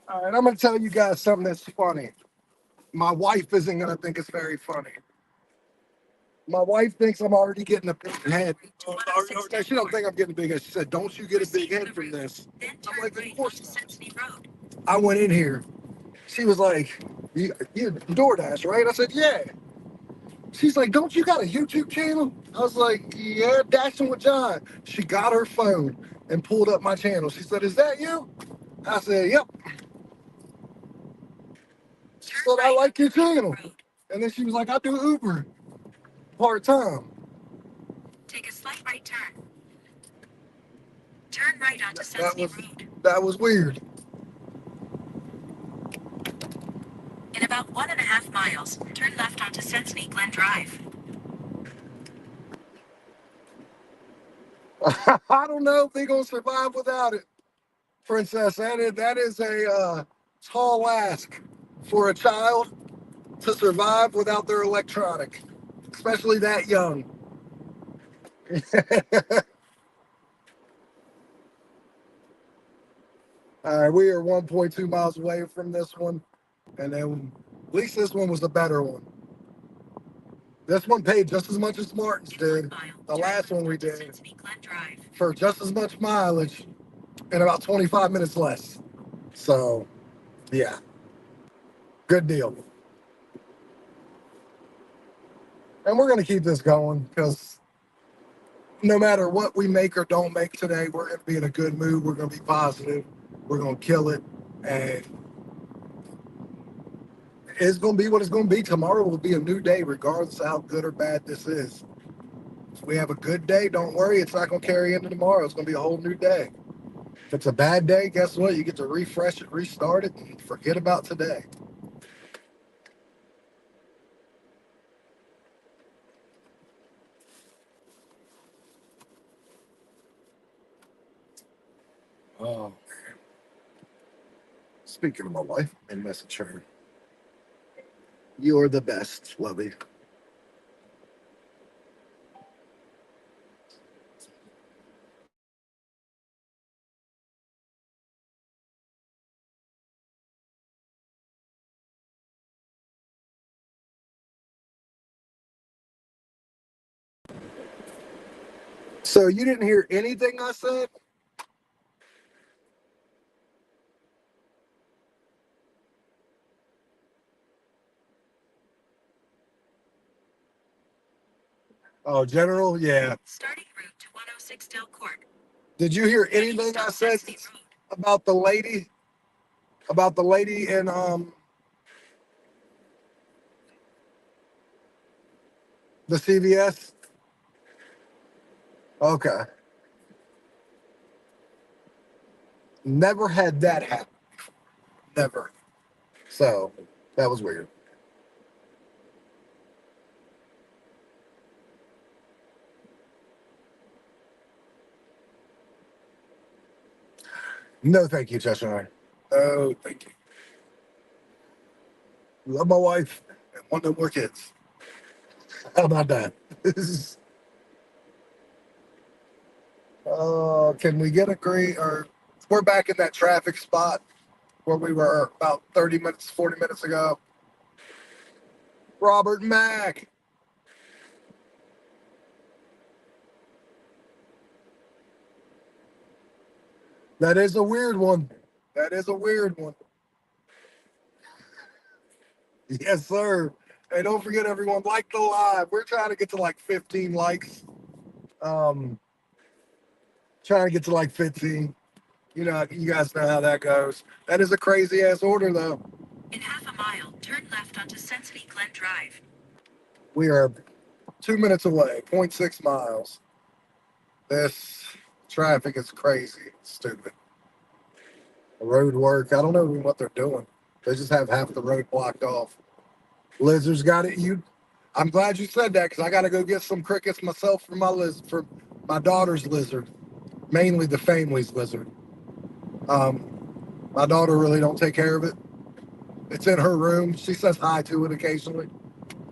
All right, I'm going to tell you guys something that's funny. My wife isn't going to think it's very funny. My wife thinks I'm already getting a big head. No, she don't think I'm getting a big head. She said, "Don't you get a big head from this?" I'm like, "Of course not." I went in here. She was like, "You Doordash, right?" I said, "Yeah." She's like, "Don't you got a YouTube channel?" I was like, "Yeah, Dashing with John." She got her phone and pulled up my channel. She said, "Is that you?" I said, "Yep." She said, "I like your channel." And then she was like, "I do Uber part time." Take a slight right turn. Turn right onto Sesame Road. That was weird. In about 1.5 miles, turn left onto Sesame Glen Drive. I don't know if they're gonna survive without it, Princess. That is a tall ask for a child to survive without their electronic, especially that young. All right, we are 1.2 miles away from this one, and then at least this one was the better one. This one paid just as much as Martin's did. The last one we did for just as much mileage and about 25 minutes less. So, yeah, good deal. And we're going to keep this going because no matter what we make or don't make today, we're going to be in a good mood. We're going to be positive. We're going to kill it. And it's going to be what it's going to be. Tomorrow will be a new day, regardless of how good or bad this is. If we have a good day, don't worry. It's not going to carry into tomorrow. It's going to be a whole new day. If it's a bad day, guess what? You get to refresh it, restart it, and forget about today. Oh, speaking of my wife, and message her. You're the best, Lovey. So you didn't hear anything I said? Oh, General, yeah. Starting route to 106 Del Court. Did you hear anything I said about the lady? About the lady in the CVS? Okay. Never had that happen. Never. So that was weird. No, thank you, Cheshire. No, thank you. Love my wife and want no more kids. How about that? Can we get a great or we're back in that traffic spot where we were about 30 minutes, 40 minutes ago. Robert Mack. That is a weird one. That is a weird one. Yes, sir. Hey, don't forget everyone, like the live. We're trying to get to like 15 likes. Um, trying to get to like 15. You know, you guys know how that goes. That is a crazy ass order though. In half a mile, turn left onto Sesame Glen Drive. We are 2 minutes away, zero point 0.6 miles. This traffic is crazy. It's stupid. Road work. I don't know what they're doing. They just have half the road blocked off. Lizards got it. I'm glad you said that because I got to go get some crickets myself for for my daughter's lizard, mainly the family's lizard. My daughter really don't take care of it. It's in her room. She says hi to it occasionally,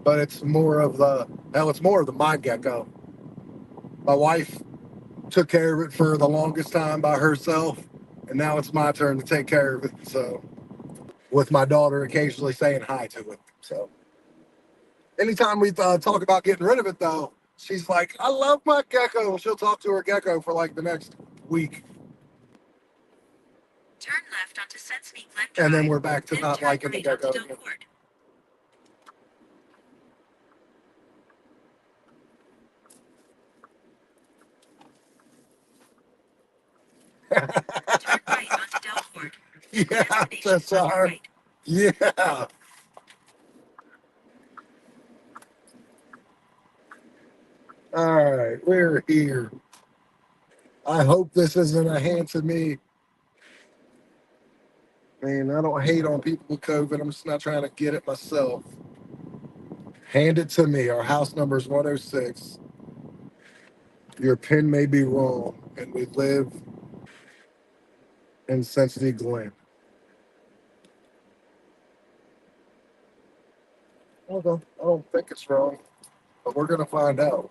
but it's more of the hell. It's more of the mind gecko. My wife took care of it for the longest time by herself, and now it's my turn to take care of it. So with my daughter occasionally saying hi to it. So anytime we talk about getting rid of it, though, she's like, "I love my gecko." She'll talk to her gecko for like the next week. Turn left onto Sensney Glen Drive, and then we're back to not liking the gecko. Turn right onto Delport. Yeah, that's our. Right. Yeah. All right, we're here. I hope this isn't a hand to me. Man, I don't hate on people with COVID. I'm just not trying to get it myself. Hand it to me. Our house number is 106. Your pin may be wrong, and we live in Cincinnati Glen. Okay, I don't think it's wrong, but we're gonna find out.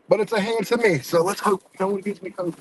But it's a hand to me, so let's hope no one gives me COVID.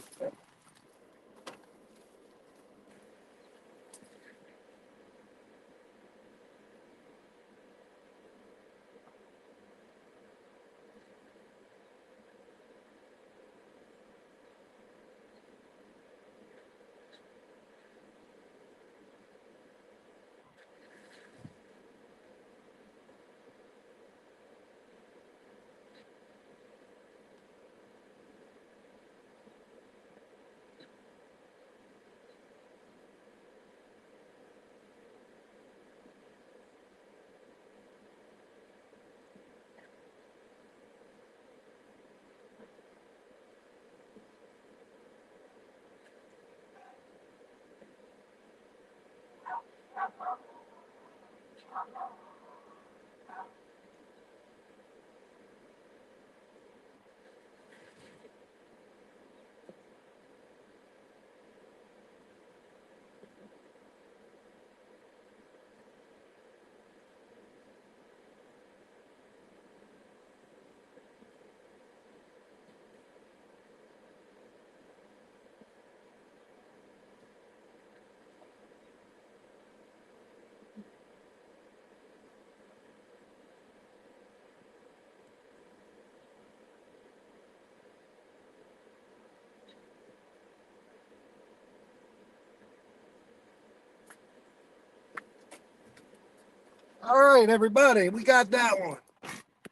All right, everybody, we got that one.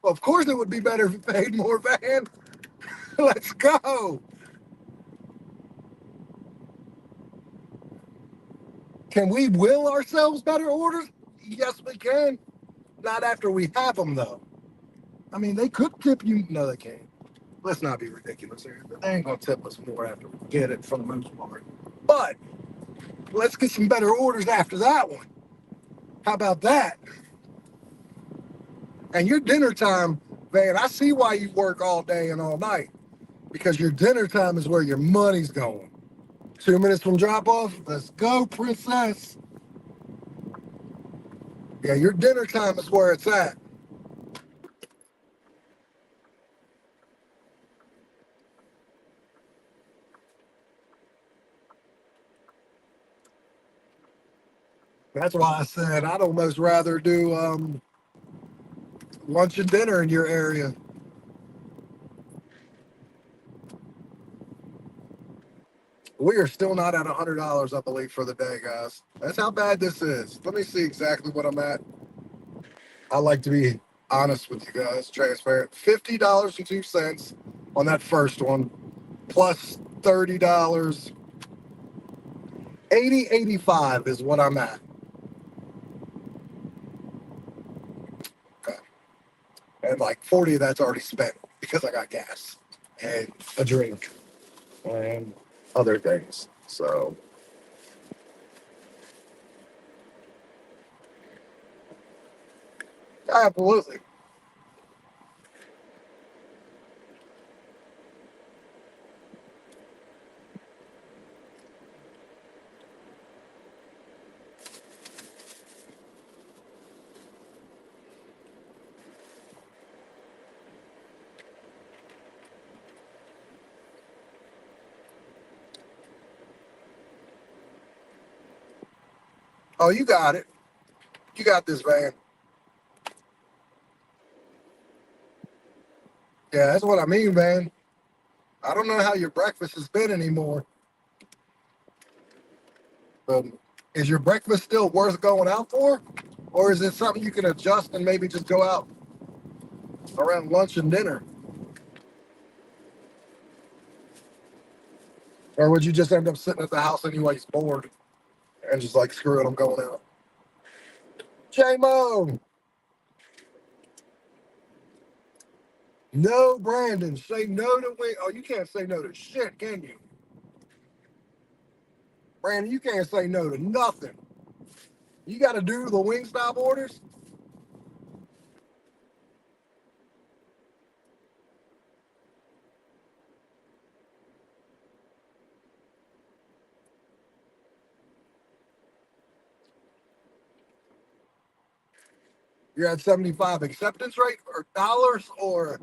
Well, of course, it would be better if you paid more, Van. Let's go. Can we will ourselves better orders? Yes, we can. Not after we have them, though. I mean, they could tip you. No, they can't. Let's not be ridiculous here. They ain't gonna tip us more after we get it for the most part. But let's get some better orders after that one. How about that? And your dinner time, man, I see why you work all day and all night. Because your dinner time is where your money's going. 2 minutes from drop off. Let's go, princess. Yeah, your dinner time is where it's at. That's why I said I'd almost rather do lunch and dinner in your area. We are still not at $100, I believe, for the day, guys. That's how bad this is. Let me see exactly what I'm at. I like to be honest with you guys, transparent. $50.02 on that first one, plus $30. 80.85 is what I'm at. Okay. And like 40 of that's already spent because I got gas and a drink and other things. So absolutely. Oh, you got it. You got this, Van. Yeah, that's what I mean, Van. I don't know how your breakfast has been anymore, but is your breakfast still worth going out for? Or is it something you can adjust and maybe just go out around lunch and dinner? Or would you just end up sitting at the house anyways, bored, and just like, screw it, I'm going out? J-Mo! No, Brandon. Say no to wing. Oh, you can't say no to shit, can you? Brandon, you can't say no to nothing. You got to do the Wingstop orders? You're at 75 acceptance rate or dollars or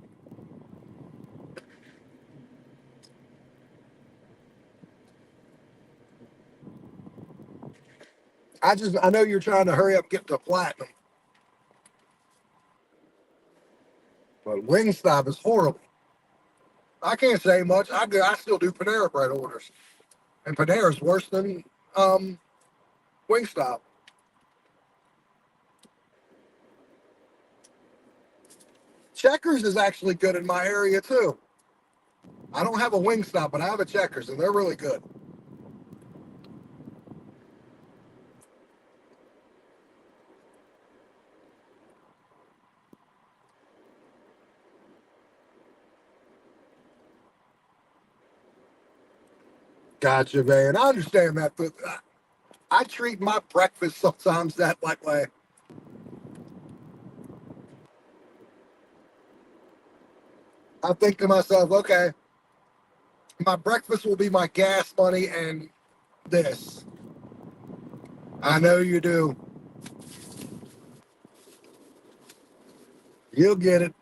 I know you're trying to hurry up get to platinum, but Wingstop is horrible. I can't say much. I still do Panera Bread orders, and Panera's worse than um, Wingstop. Checkers is actually good in my area too. I don't have a Wingstop, but I have a Checkers, and they're really good. Gotcha, man. I understand that, but I treat my breakfast sometimes that like way. I think to myself, okay, my breakfast will be my gas money and this. I know you do. You'll get it.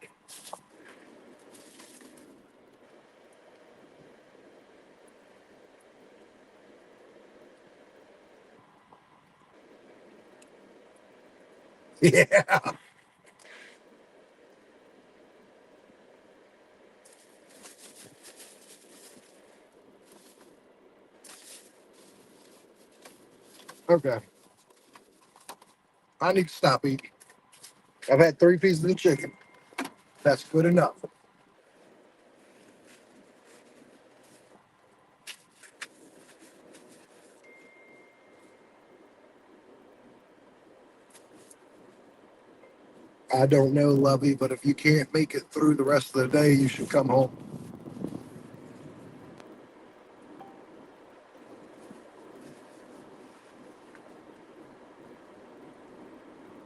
Yeah. Okay. I need to stop eating. I've had 3 pieces of chicken. That's good enough. I don't know, Lovey, but if you can't make it through the rest of the day, you should come home.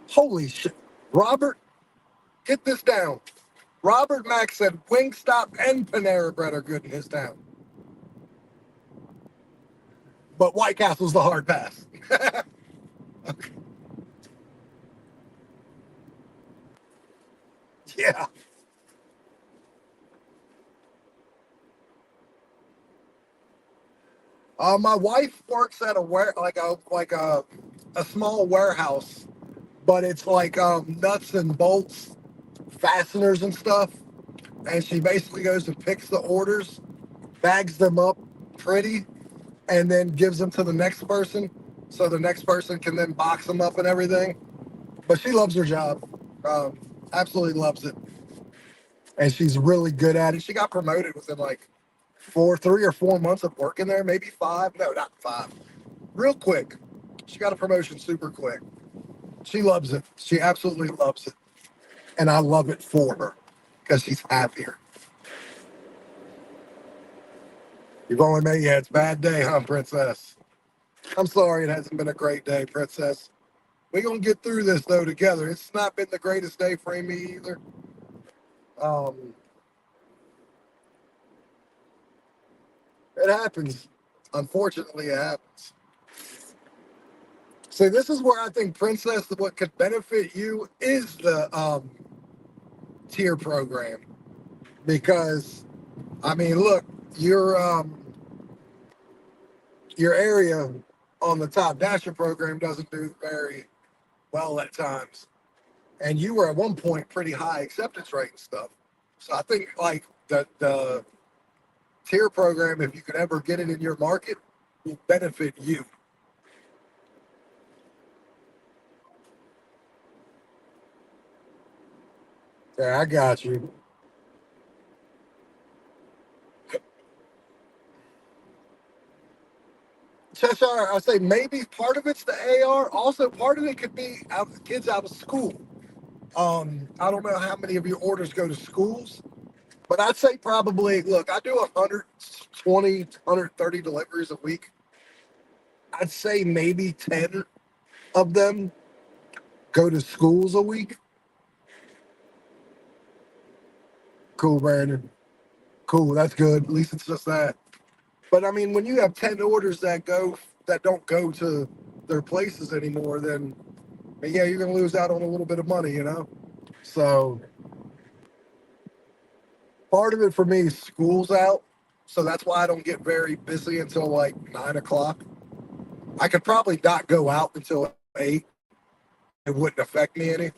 Holy shit. Robert, get this down. Robert Mack said Wingstop and Panera Bread are good in his town. But White Castle's the hard pass. Yeah. My wife works at a small warehouse, but it's like nuts and bolts, fasteners and stuff. And she basically goes and picks the orders, bags them up pretty, and then gives them to the next person, so the next person can then box them up and everything. But she loves her job, absolutely loves it, and she's really good at it. She got promoted within like 3 or 4 months of working there, maybe 5. No, not 5. Real quick. She got a promotion super quick. She loves it. She absolutely loves it, and I love it for her because she's happier. You've only met, yeah, it's a bad day, huh, Princess? I'm sorry it hasn't been a great day, Princess. We're going to get through this, though, together. It's not been the greatest day for me either. Um, it happens. Unfortunately, it happens. See, this is where I think, Princess, what could benefit you is the tier program. Because, I mean, look, your area on the top dasher program doesn't do very well at times. And you were at one point pretty high acceptance rate and stuff. So I think like the tier program, if you could ever get it in your market, will benefit you. Yeah, I got you. Cheshire, I say maybe part of it's the AR. Also, part of it could be out the kids out of school. I don't know how many of your orders go to schools, but I'd say probably, look, I do 120, 130 deliveries a week. I'd say maybe 10 of them go to schools a week. Cool, Brandon. Cool, that's good. At least it's just that. But I mean, when you have 10 orders that don't go to their places anymore, then yeah, you're gonna lose out on a little bit of money, you know? So part of it for me is school's out. So that's why I don't get very busy until like 9 o'clock. I could probably not go out until 8. It wouldn't affect me any.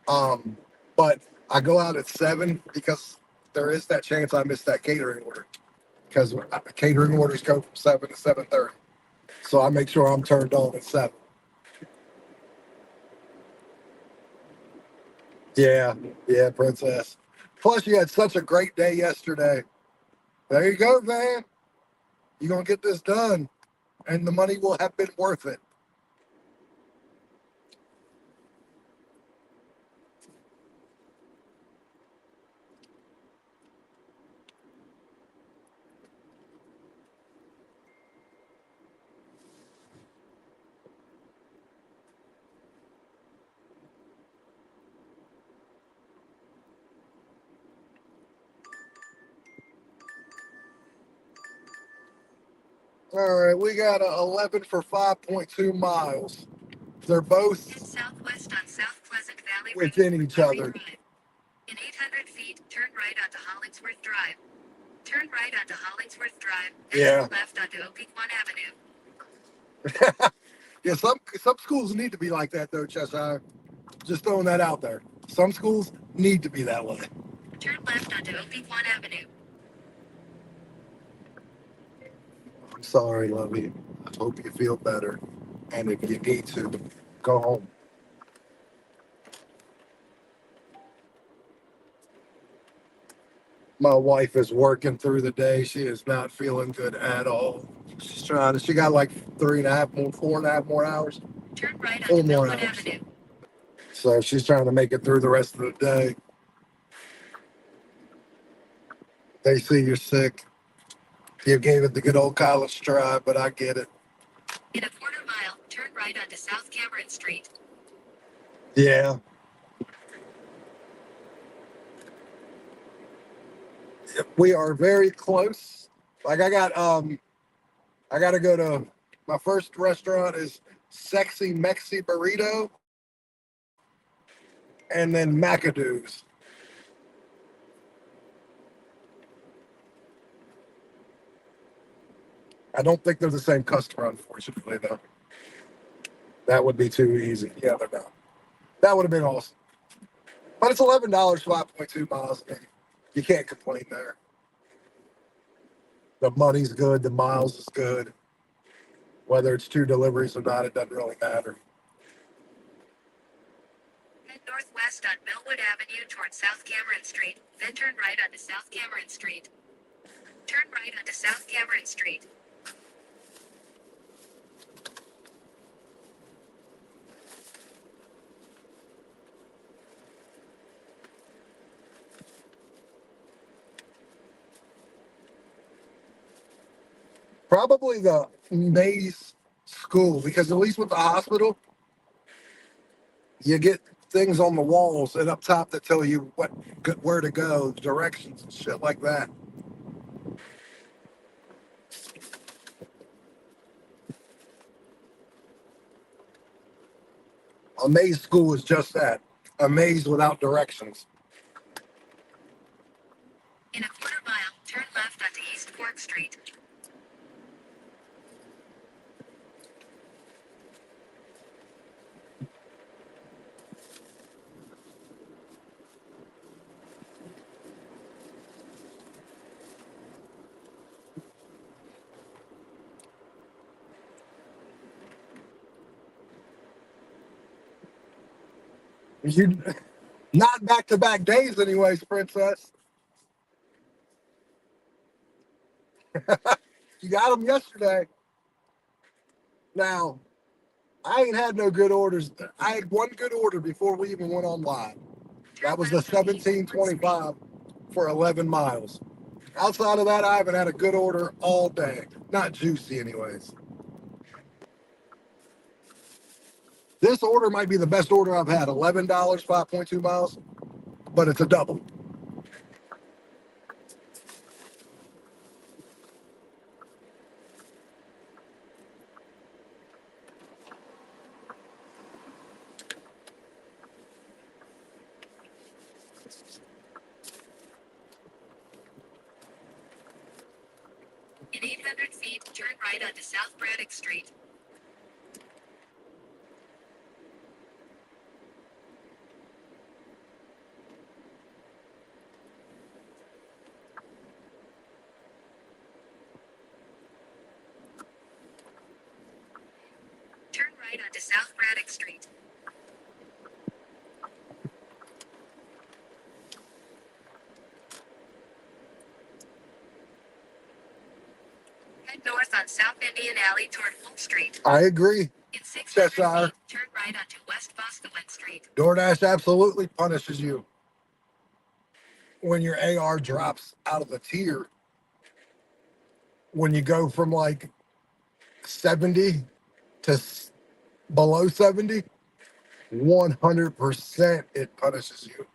Um, but I go out at 7 because there is that chance I miss that catering order because catering orders go from 7 to 7:30. So I make sure I'm turned on at 7. Yeah, yeah, princess. Plus, you had such a great day yesterday. There you go, man. You're gonna get this done, and the money will have been worth it. All right, we got a 11 for 5.2 miles. They're both Head southwest on South Pleasant Valley within Road, each Bowie other. Drive. In 800 feet, turn right onto Hollingsworth Drive. Turn right onto Hollingsworth Drive, then Yeah, turn left onto Opequon Avenue. yeah. Some schools need to be like that though, Cheshire. Just throwing that out there. Some schools need to be that way. Turn left onto Opequon Avenue. I'm sorry, lovey. I hope you feel better. And if you need to, go home. My wife is working through the day. She is not feeling good at all. She's trying to, she got like 4.5 more hours, Turn right onto 4 more Millwood hours. Avenue. So she's trying to make it through the rest of the day. They see you're sick. You gave it the good old college try, but I get it. In a quarter mile, turn right onto South Cameron Street. Yeah. We are very close. Like I gotta go to my first restaurant is Sexy Mexi Burrito and then McAdoo's. I don't think they're the same customer, unfortunately, though. That would be too easy. Yeah, they're not. That would have been awesome. But it's $11, 5.2 miles. You can't complain there. The money's good, the miles is good. Whether it's 2 deliveries or not, it doesn't really matter. Head northwest on Millwood Avenue toward South Cameron Street, then turn right onto South Cameron Street. Turn right onto South Cameron Street. Probably the Maze school, because at least with the hospital, you get things on the walls and up top that tell you where to go, directions and shit like that. A maze school is just that, a maze without directions. In a quarter mile, turn left onto East Fork Street. You not back-to-back days, anyways, princess. You got them yesterday. Now, I ain't had no good orders. I had one good order before we even went on live. That was the 1725 for 11 miles. Outside of that, I haven't had a good order all day. Not juicy, anyways. This order might be the best order I've had. $11, 5.2 miles, but it's a double. In 800 feet, turn right onto South Braddock Street. Turn right onto South Braddock Street. Head north on South Indian Alley toward Fulton Street. I agree. In 600 Cheshire. feet, turn right onto West Boscawen Street. DoorDash absolutely punishes you when your AR drops out of the tier. When you go from like 70 to below 70, 100% it punishes you.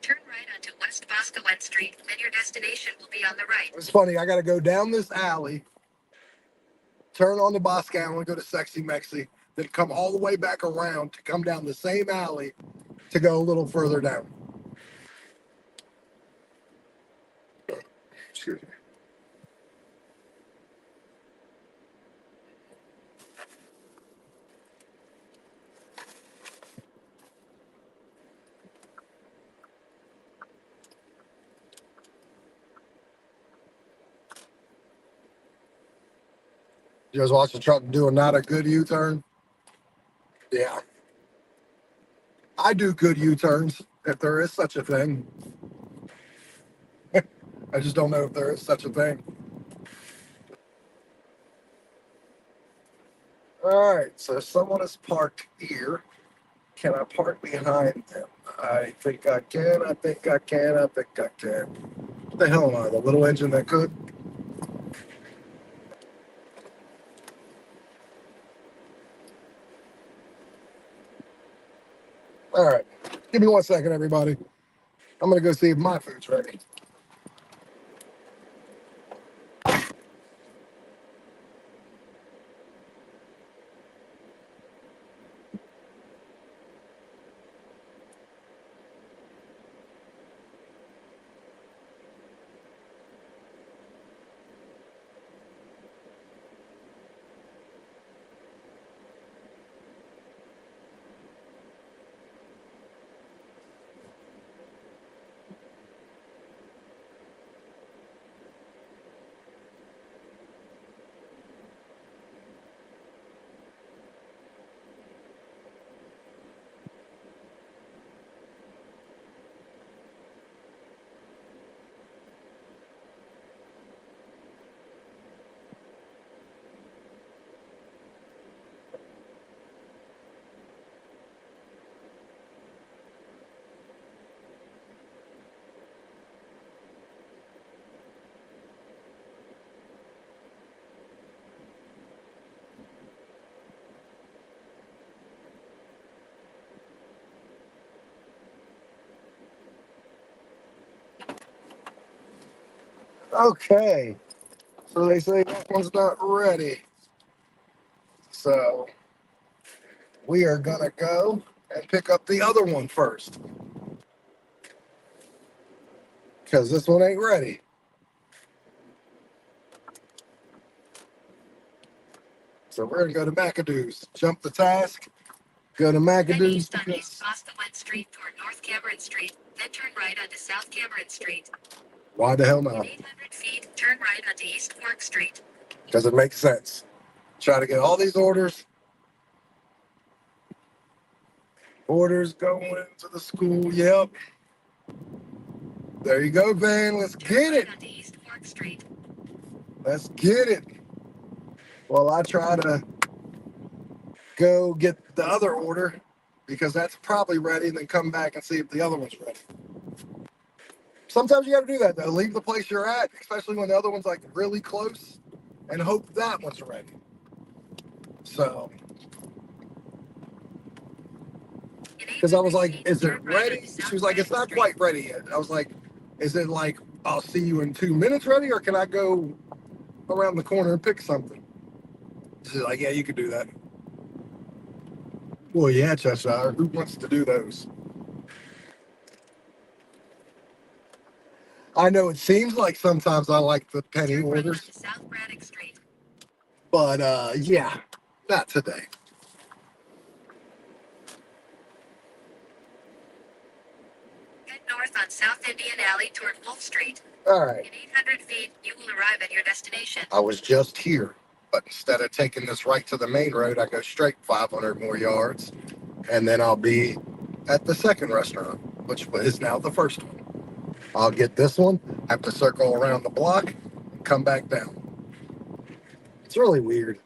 Turn right onto West Boscawen Street, then your destination will be on the right. It's funny, I got to go down this alley, turn on the Boscawen, go to Sexy Mexy, then come all the way back around to come down the same alley to go a little further down. Excuse me. You guys watch the truck do a not a good U-turn? Yeah. I do good U-turns, if there is such a thing. I just don't know if there is such a thing. All right, so someone is parked here. Can I park behind them? I think I can. I think I can. I think I can. What the hell am I? The little engine that could? All right. Give me 1 second, everybody. I'm going to go see if my food's ready. Okay. So they say that one's not ready. So we are going to go and pick up the other one first. Because this one ain't ready. So we're going to go to McAdoo's. Jump the task. Go to Head McAdoo's. east on East Boscawen Street toward North Cameron Street, then turn right onto South Cameron Street. Why the hell In not? 800 feet, turn right onto East Fork Street. Because it makes sense. Try to get all these orders. Orders going to the school. Yep. There you go, Van. Let's get it. Let's get it. Well, I try to go get the other order because that's probably ready, and then come back and see if the other one's ready. Sometimes you got to do that, though. Leave the place you're at, especially when the other one's like really close, and hope that one's ready. So, because I was like, is it ready? She was like, it's not quite ready yet. I was like, is it like, I'll see you in 2 minutes ready, or can I go around the corner and pick something? She's like, yeah, you can do that. Well, yeah, Cheshire. Who wants to do those? I know it seems like sometimes I like the penny orders, but yeah, not today. Head north on South Indian Alley toward Wolf Street. All right. In 800 feet, you will arrive at your destination. I was just here, but instead of taking this right to the main road, I go straight 500 more yards, and then I'll be at the second restaurant, which is now the first one. I'll get this one, have to circle around the block, and come back down. It's really weird.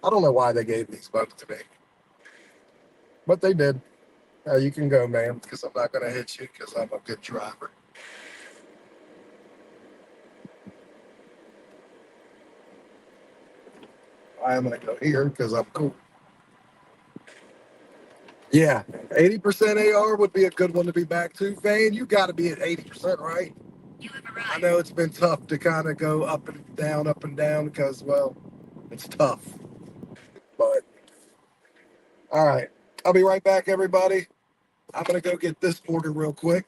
I don't know why they gave these both to me, but they did. You can go, man, because I'm not going to hit you because I'm a good driver. I am going to go here because I'm cool. Yeah, 80% AR would be a good one to be back to. Van, you got to be at 80%, right? You have I arrived. know it's been tough to kind of go up and down because, well, it's tough. But, all right. I'll be right back, everybody. I'm going to go get this order real quick.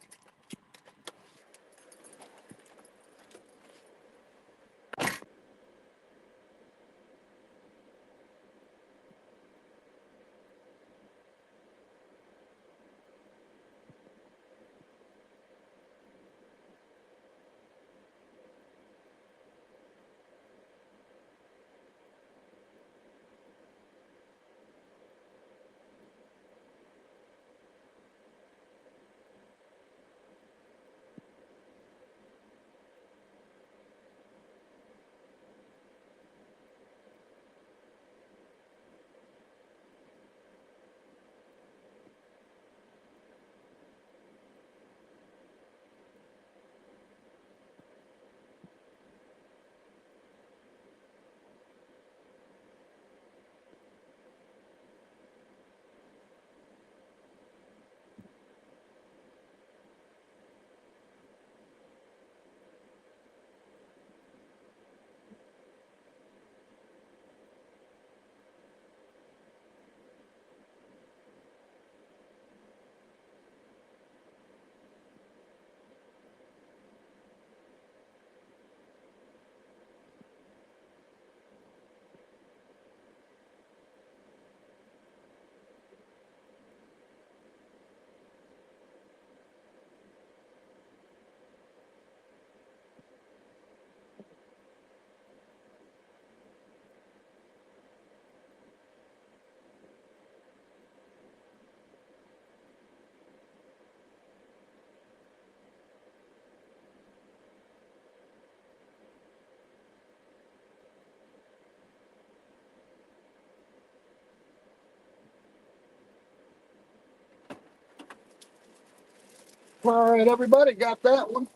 All right, everybody, got that one.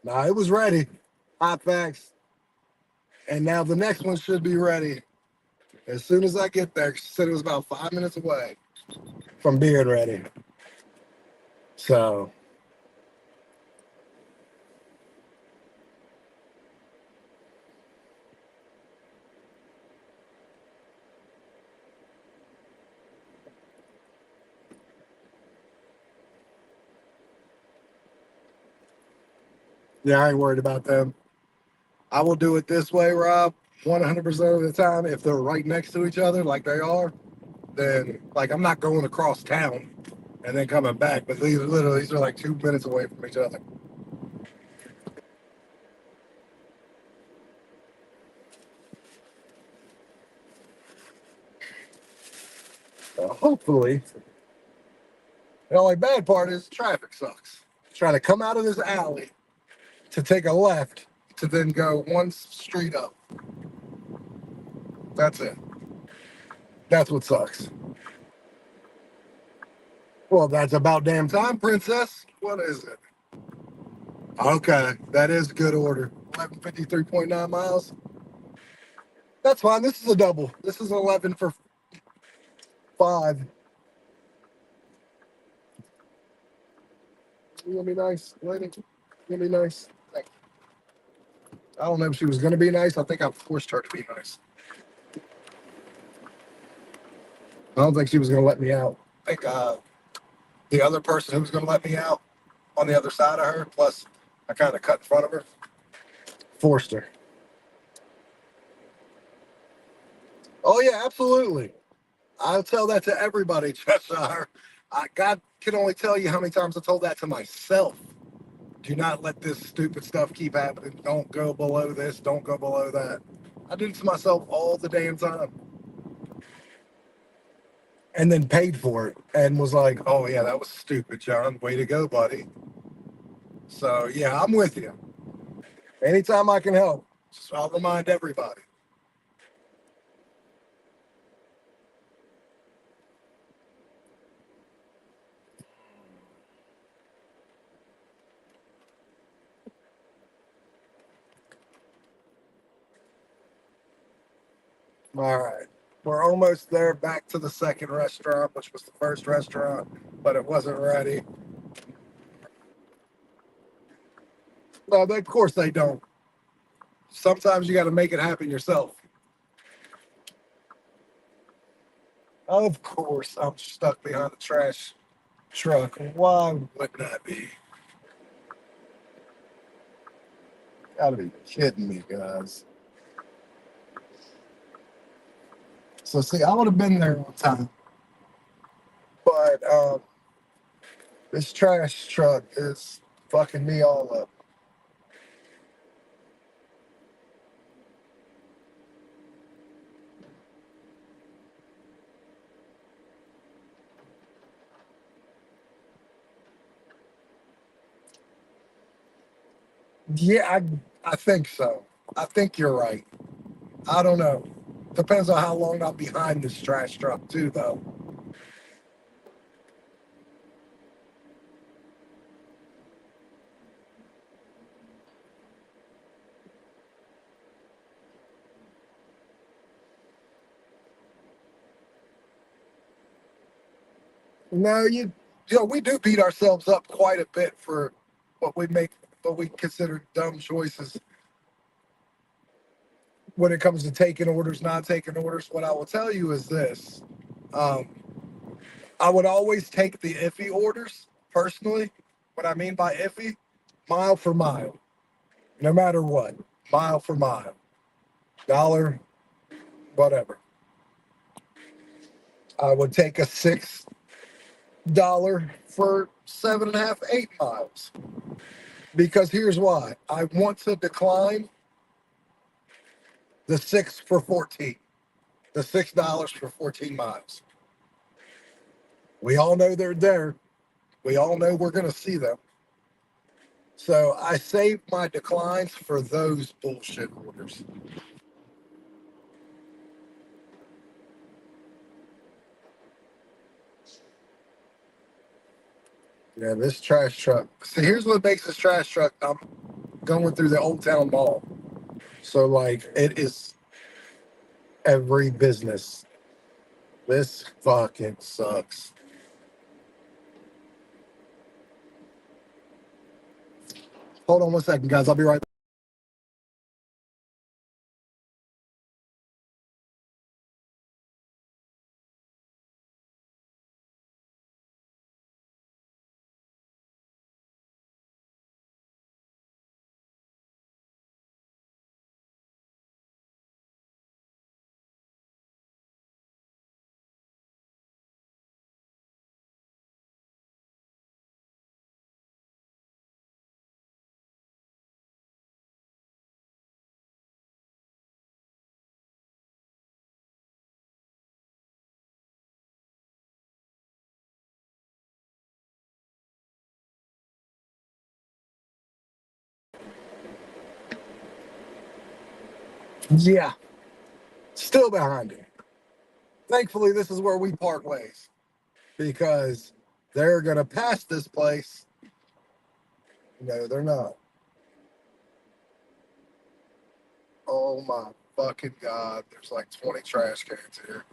Nah, it was ready. Hot facts. And now the next one should be ready as soon as I get there. She said it was about 5 minutes away from being ready. So, yeah, I ain't worried about them. I will do it this way, Rob, 100% of the time. If they're right next to each other like they are, then, like, I'm not going across town. and then coming back. But these are like 2 minutes away from each other. Hopefully, the only bad part is traffic sucks. Trying to come out of this alley to take a left to then go one street up. That's it. That's what sucks. Well, that's about damn time, princess. What is it? Okay, that is good order. 1153.9 miles. That's fine. This is a double. This is 11 for 5. You gonna be nice, lady? You gonna be nice? Thank you. I don't know if she was gonna be nice. I think I forced her to be nice. I don't think she was gonna let me out. I think the other person who was gonna let me out on the other side of her, plus I kind of cut in front of her, forced her. Oh yeah, absolutely. I'll tell that to everybody, Cheshire. God can only tell you how many times I told that to myself. Do not let this stupid stuff keep happening. Don't go below this. Don't go below that. I did it to myself all the damn time. And then paid for it and was like, oh, yeah, that was stupid, John. Way to go, buddy. So, yeah, I'm with you. Anytime I can help, I'll remind everybody. All right. We're almost there, back to the second restaurant, which was the first restaurant, but it wasn't ready. No, of course they don't. Sometimes you got to make it happen yourself. Of course, I'm stuck behind a trash truck. Why wouldn't I be? Gotta be kidding me, guys. So, see, I would have been there on time, but this trash truck is fucking me all up. Yeah, I think so. I think you're right. I don't know. Depends on how long I'm behind this trash truck, too, though. No, you know, we do beat ourselves up quite a bit for what we make, what we consider dumb choices when it comes to taking orders, not taking orders. What I will tell you is this: um, I would always take the iffy orders personally. What I mean by iffy, mile for mile, no matter what, mile for mile, dollar, whatever. I would take a $6 for 7.5, 8 miles. Because here's why: I want to decline the 6 for 14, the $6 for 14 miles. We all know they're there. We all know we're going to see them. So I save my declines for those bullshit orders. Yeah, this trash truck. See, here's what makes this trash truck. I'm going through the Old Town Mall. So, like, it is every business. This fucking sucks. Hold on 1 second, guys. I'll be right back. Yeah, still behind him. Thankfully, this is where we part ways because they're going to pass this place. No, they're not. Oh my fucking God. There's like 20 trash cans here.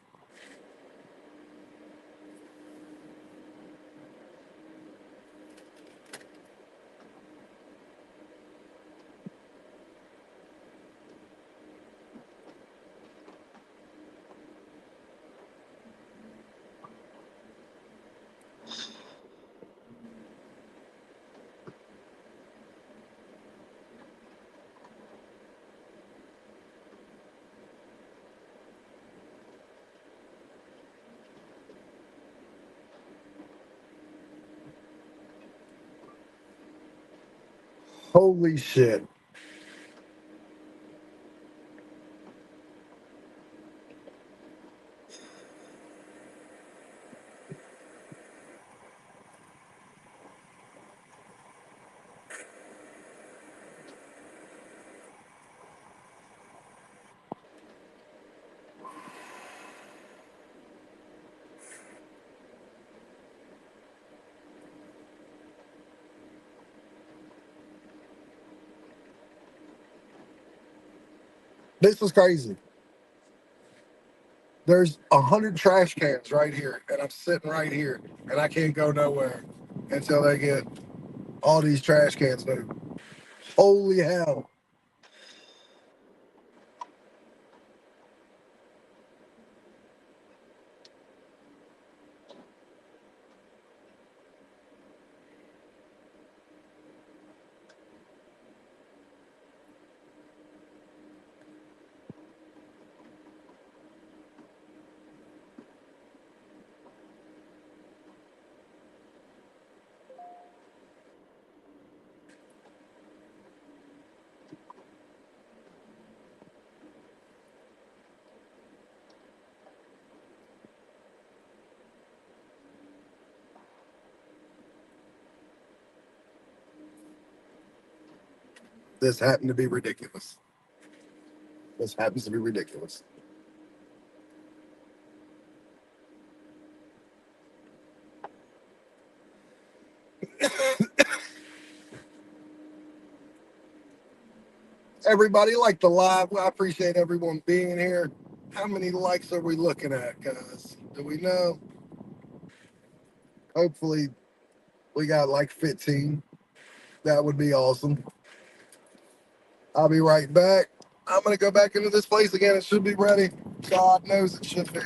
Holy shit. This is crazy. There's 100 trash cans right here, and I'm sitting right here, and I can't go nowhere until they get all these trash cans moved. Holy hell. This happened to be ridiculous. This happens to be ridiculous. Everybody like the live. I appreciate everyone being here. How many likes are we looking at, guys? Do we know? Hopefully, we got like 15. That would be awesome. I'll be right back. I'm going to go back into this place again. It should be ready. God knows it should be.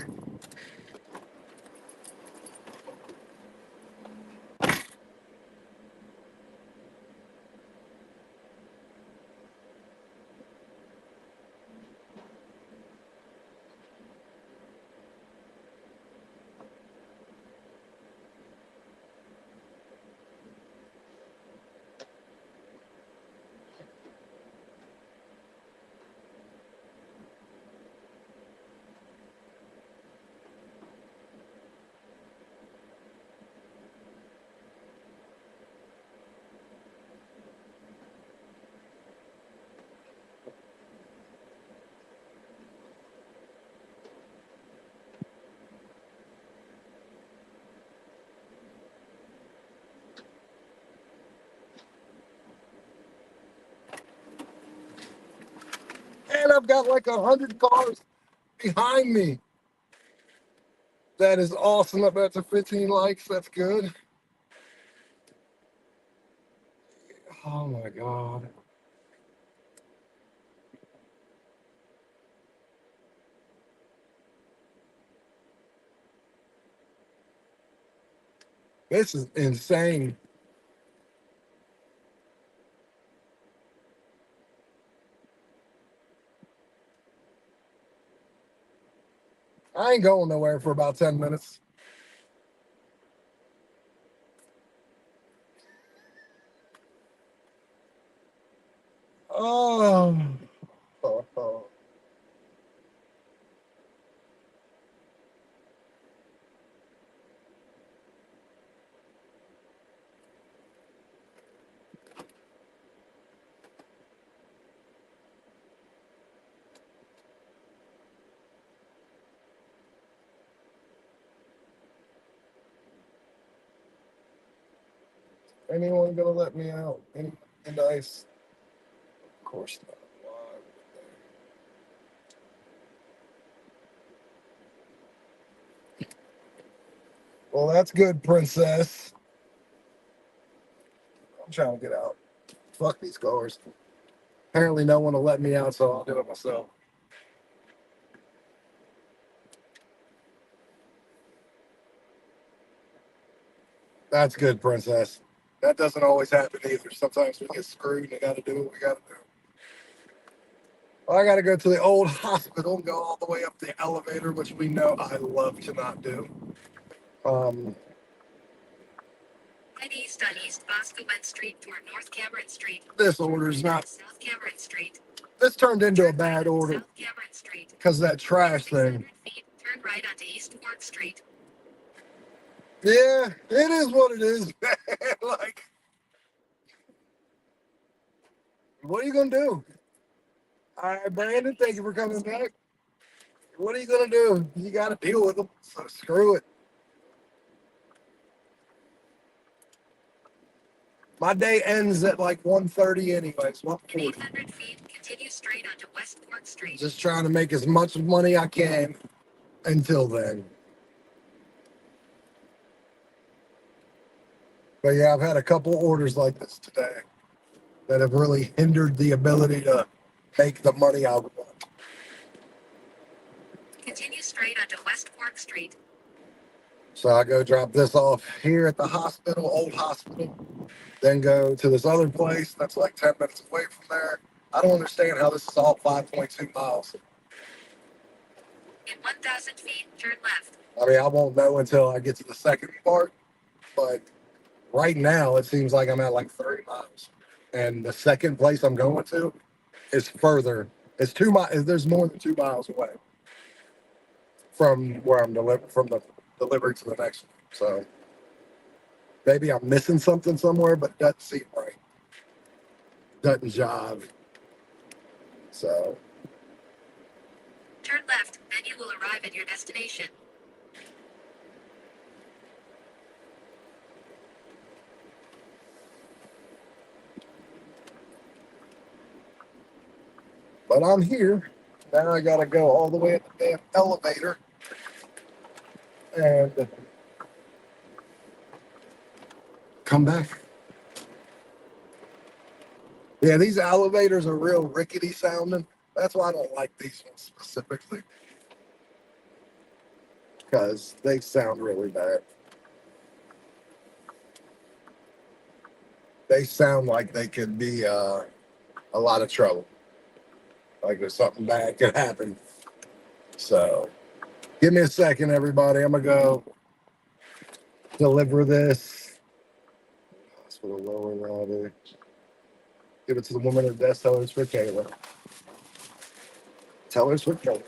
And I've got like 100 cars behind me. That is awesome. I bet to 15 likes. That's good. Oh my God. This is insane. I ain't going nowhere for about 10 minutes. Oh. Oh, oh. Anyone gonna let me out? Anyone be nice? Of course not. Why would they? Well, that's good, princess. I'm trying to get out. Fuck these cars. Apparently, no one will let me out, so I'll do it myself. That's good, princess. That doesn't always happen either. Sometimes we get screwed and we gotta do what we gotta do. Well, I gotta go to the old hospital and go all the way up the elevator, which we know I love to not do. Um, Head east on East Boscawen Street toward North Cameron Street. this order's not. South Cameron Street. This turned into a Turn right bad onto order South Cameron Street. because of that trash 600 thing. feet, turn right onto East 4th Street. Yeah, it is what it is. Like, what are you gonna do? All right, Brandon, thank you for coming back. What are you gonna do? You gotta deal with them. So screw it. My day ends at like 1:30 anyways. In 1:40. 800 feet, continue straight onto West 4th Street. Just trying to make as much money I can until then. But yeah, I've had a couple orders like this today that have really hindered the ability to make the money I want. Continue straight onto West 4th Street. So I go drop this off here at the hospital, old hospital, then go to this other place that's like 10 minutes away from there. I don't understand how this is all 5.2 miles. In 1,000 feet, turn left. I mean, I won't know until I get to the second part, but right now it seems like I'm at like 30 miles. And the second place I'm going to is further. It's 2 miles. There's more than 2 miles away from where I'm delivered, from the delivery to the next one. So maybe I'm missing something somewhere, but it doesn't seem right. Doesn't jive. So Turn left, then you will arrive at your destination. but I'm here. Now I gotta go all the way at the damn elevator and come back. Yeah, these elevators are real rickety sounding. That's why I don't like these ones specifically. Because they sound really bad. They sound like they could be a lot of trouble. Like if something bad could happen. So give me a second, everybody. I'm gonna go deliver this. Hospital lower lobby. Give it to the woman at the desk. Tell her it's for Kayla. Tell her it's for Kayla.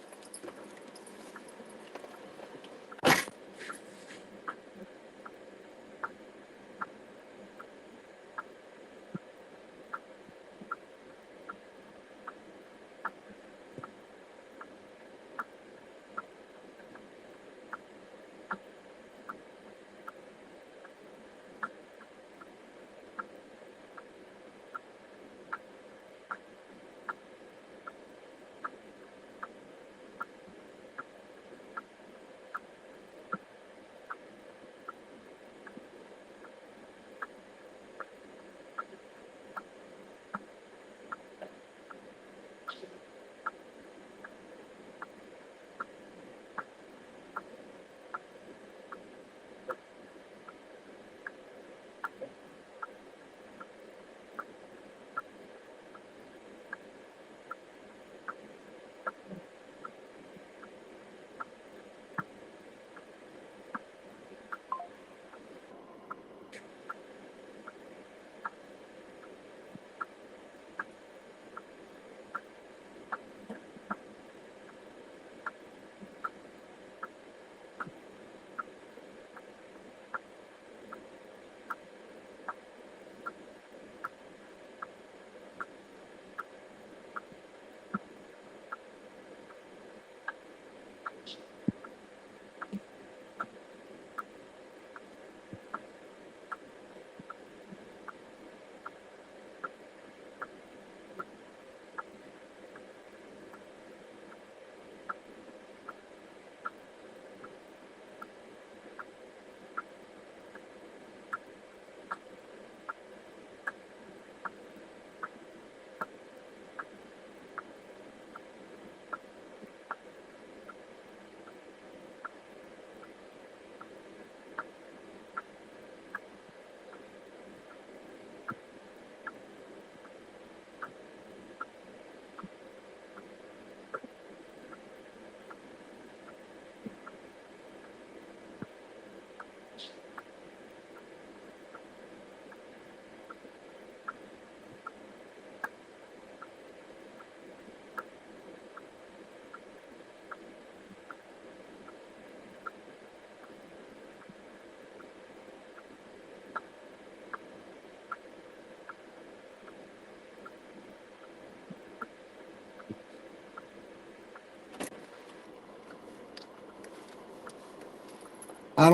I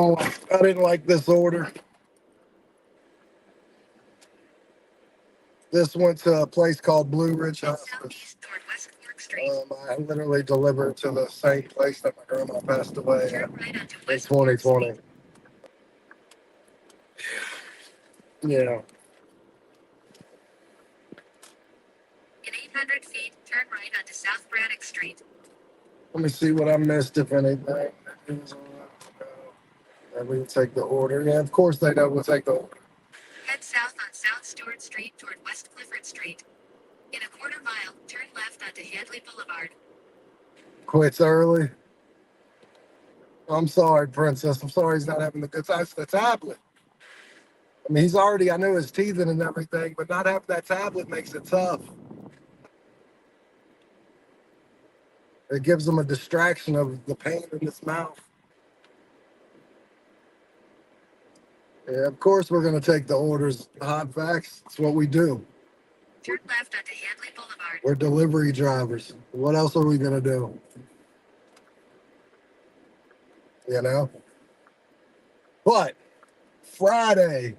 didn't like this order. This went to a place called Blue Ridge Hospice. I literally delivered to the same place that my grandma passed away in 2020. Yeah. In 800 feet, turn right onto South Braddock Street. Let me see what I missed, if anything. And we can take the order. Yeah, of course they know we'll take the order. Head south on South Stewart Street toward West Clifford Street. In a quarter mile, turn left onto Hadley Boulevard. Quits early. I'm sorry, Princess. I'm sorry he's not having the good time. It's the tablet. I mean, I knew his teething and everything, but not having that tablet makes it tough. It gives him a distraction of the pain in his mouth. Yeah, of course we're going to take the orders. Hot facts. It's what we do. Turn left onto Hadley Boulevard. We're delivery drivers. What else are we going to do? You know? But Friday,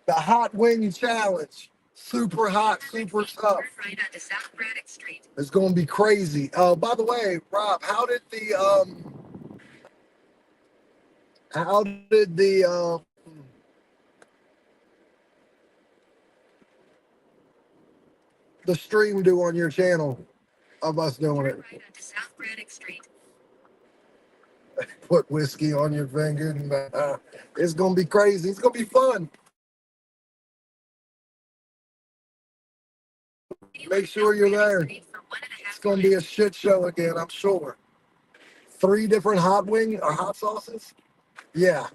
the Hot Wing Challenge. Super hot, super tough. Turn right onto South Braddock Street. It's going to be crazy. By the way, Rob, how did the stream do on your channel of us doing it? Turn right onto South Braddock Street. Put whiskey on your finger. And, it's going to be crazy. It's going to be fun. Make sure you're there. It's going to be a shit show again, I'm sure. 3 different hot wing or hot sauces? Yeah.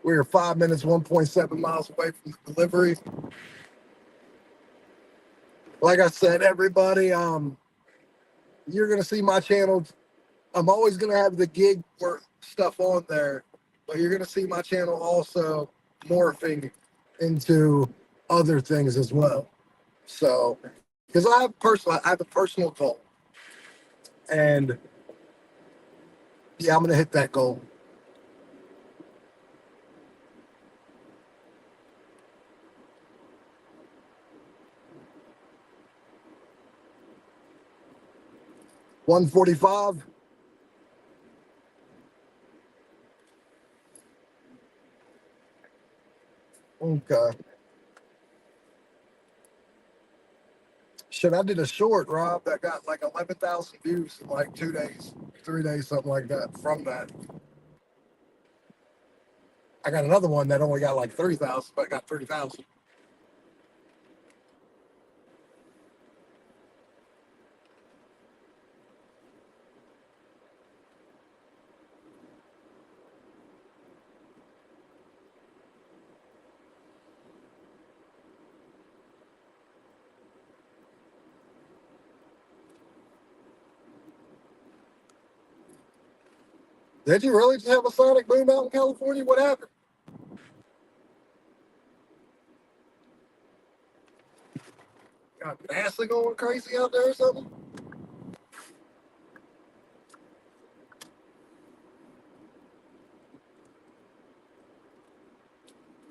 We're 5 minutes, 1.7 miles away from the delivery. Like I said, everybody, you're going to see my channel. I'm always going to have the gig work stuff on there, but you're going to see my channel also morphing into other things as well. So, because I have a personal goal, and yeah, I'm going to hit that goal. $145. Okay. Shit, I did a short, Rob, that got like 11,000 views in like 2 days, 3 days, something like that from that. I got another one that only got like 3,000, but I got 30,000. Did you really just have a sonic boom out in California? What happened? Got NASA going crazy out there or something?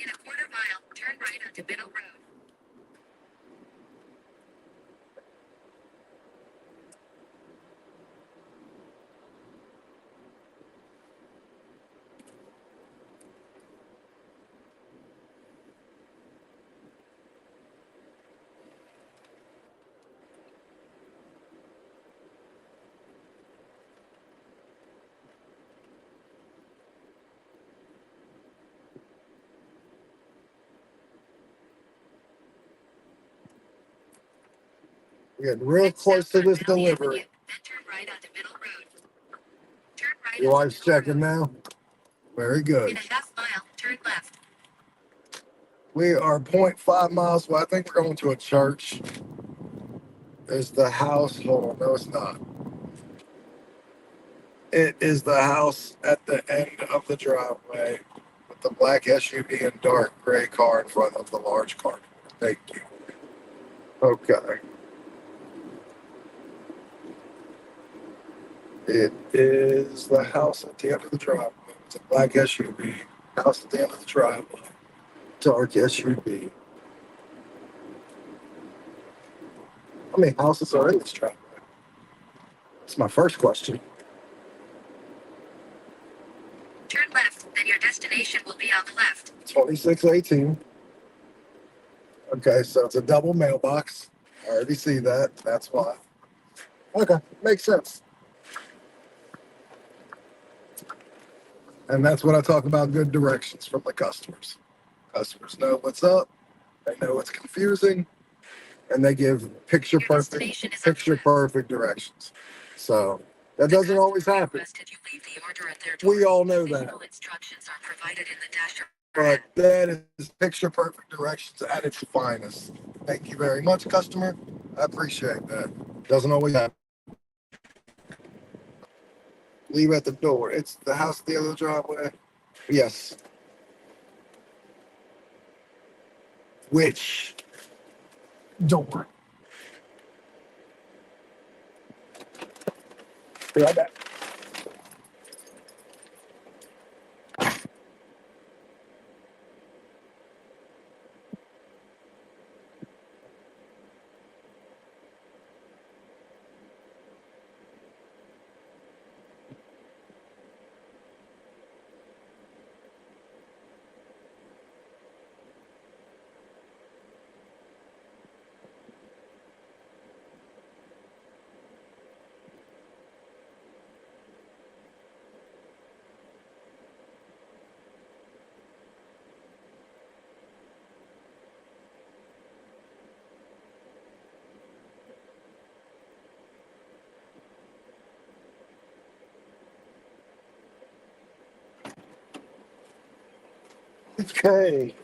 In a quarter mile, turn right onto Middle Road. We're getting real close to this delivery. Then turn right onto Middle Road. Turn right Your onto wife's Middle checking Road. now. Very good. In a half mile, turn left. We are 0.5 miles away. I think we're going to a church. There's the house. Hold on. No, it's not. It is the house at the end of the driveway with the black SUV and dark gray car in front of the large car. Thank you. Okay. It is the house at the end of the driveway. It's a black SUV. House at the end of the driveway. Dark SUV. How many houses are in this driveway? That's my first question. Turn left, then your destination will be on the left. 2618. Okay, so it's a double mailbox. I already see that. That's why. Okay, makes sense. And that's what I talk about, good directions from the customers. Customers know what's up, they know it's confusing, and they give picture perfect directions. So that doesn't always happen. We all know that. Instructions are provided in the dash. But that is picture perfect directions at its finest. Thank you very much, customer. I appreciate that. Doesn't always happen. Leave at the door. It's the house at the other driveway. Yes. Which door? Be right back. Okay.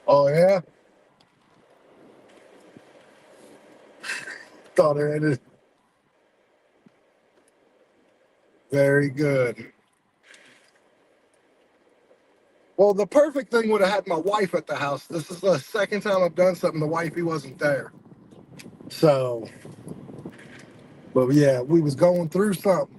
Oh yeah. Thought it ended. Very good. Well, the perfect thing would have had my wife at the house. This is the second time I've done something. The wifey wasn't there. So, but yeah, we was going through something.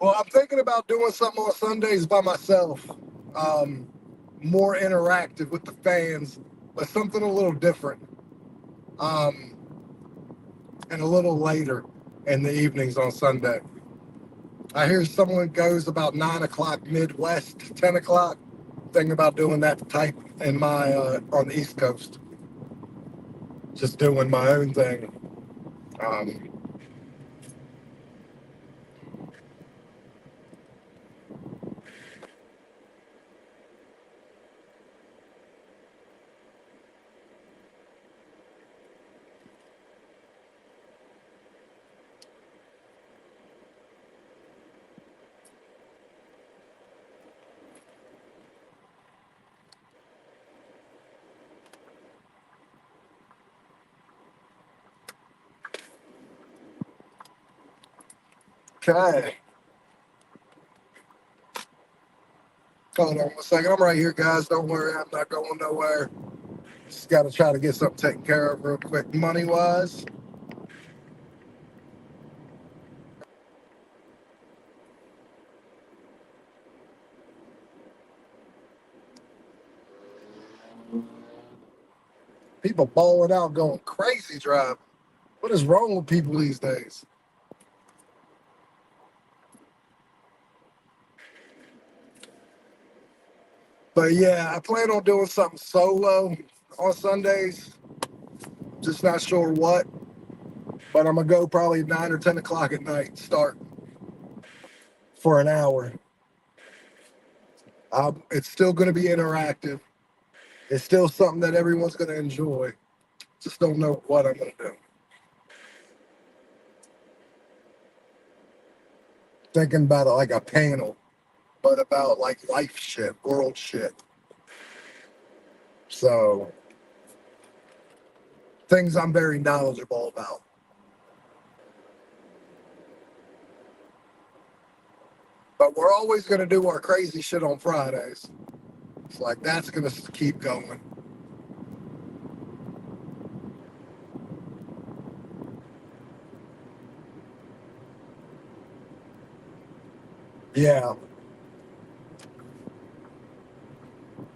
Well, I'm thinking about doing something on Sundays by myself. Um, More interactive with the fans, but something a little different. Um, and a little later in the evenings on Sunday. I hear someone goes about 9 o'clock Midwest, 10 o'clock. Thinking about doing that type in my on the East Coast. Just doing my own thing. Um, okay. Hold on 1 second. I'm right here, guys. Don't worry. I'm not going nowhere. Just got to try to get something taken care of real quick, money wise. People balling out, going crazy driving. What is wrong with people these days? But yeah, I plan on doing something solo on Sundays. Just not sure what, but I'm gonna go probably 9 or 10 o'clock at night. Start for an hour. It's still going to be interactive. It's still something that everyone's going to enjoy. Just don't know what I'm going to do. Thinking about it like a panel, but about like life shit, world shit. So things I'm very knowledgeable about. But we're always going to do our crazy shit on Fridays. It's like that's going to keep going. Yeah.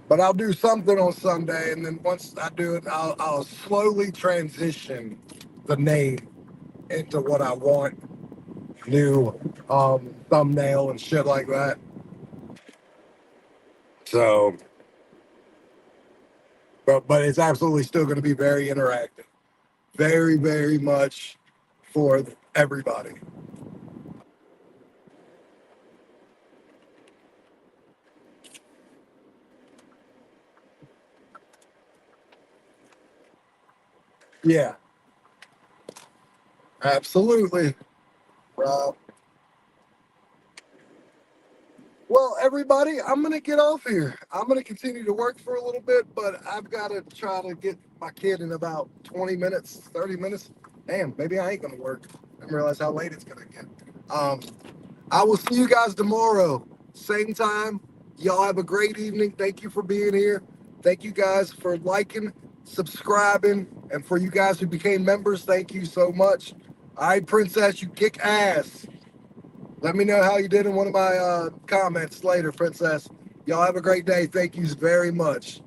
But I'll do something on Sunday, and then once I do it, I'll slowly transition the name into what I want, new thumbnail and shit like that. So, but it's absolutely still going to be very interactive, very very much for everybody. Yeah, absolutely. Uh, well, everybody, I'm going to get off here. I'm going to continue to work for a little bit, but I've got to try to get my kid in about 20 minutes, 30 minutes. Damn, maybe I ain't going to work. I didn't realize how late it's going to get. Um, I will see you guys tomorrow, same time. Y'all have a great evening. Thank you for being here. Thank you guys for liking, subscribing, and for you guys who became members, thank you so much. All right, Princess, you kick ass. Let me know how you did in one of my comments later, Princess. Y'all have a great day. Thank you very much.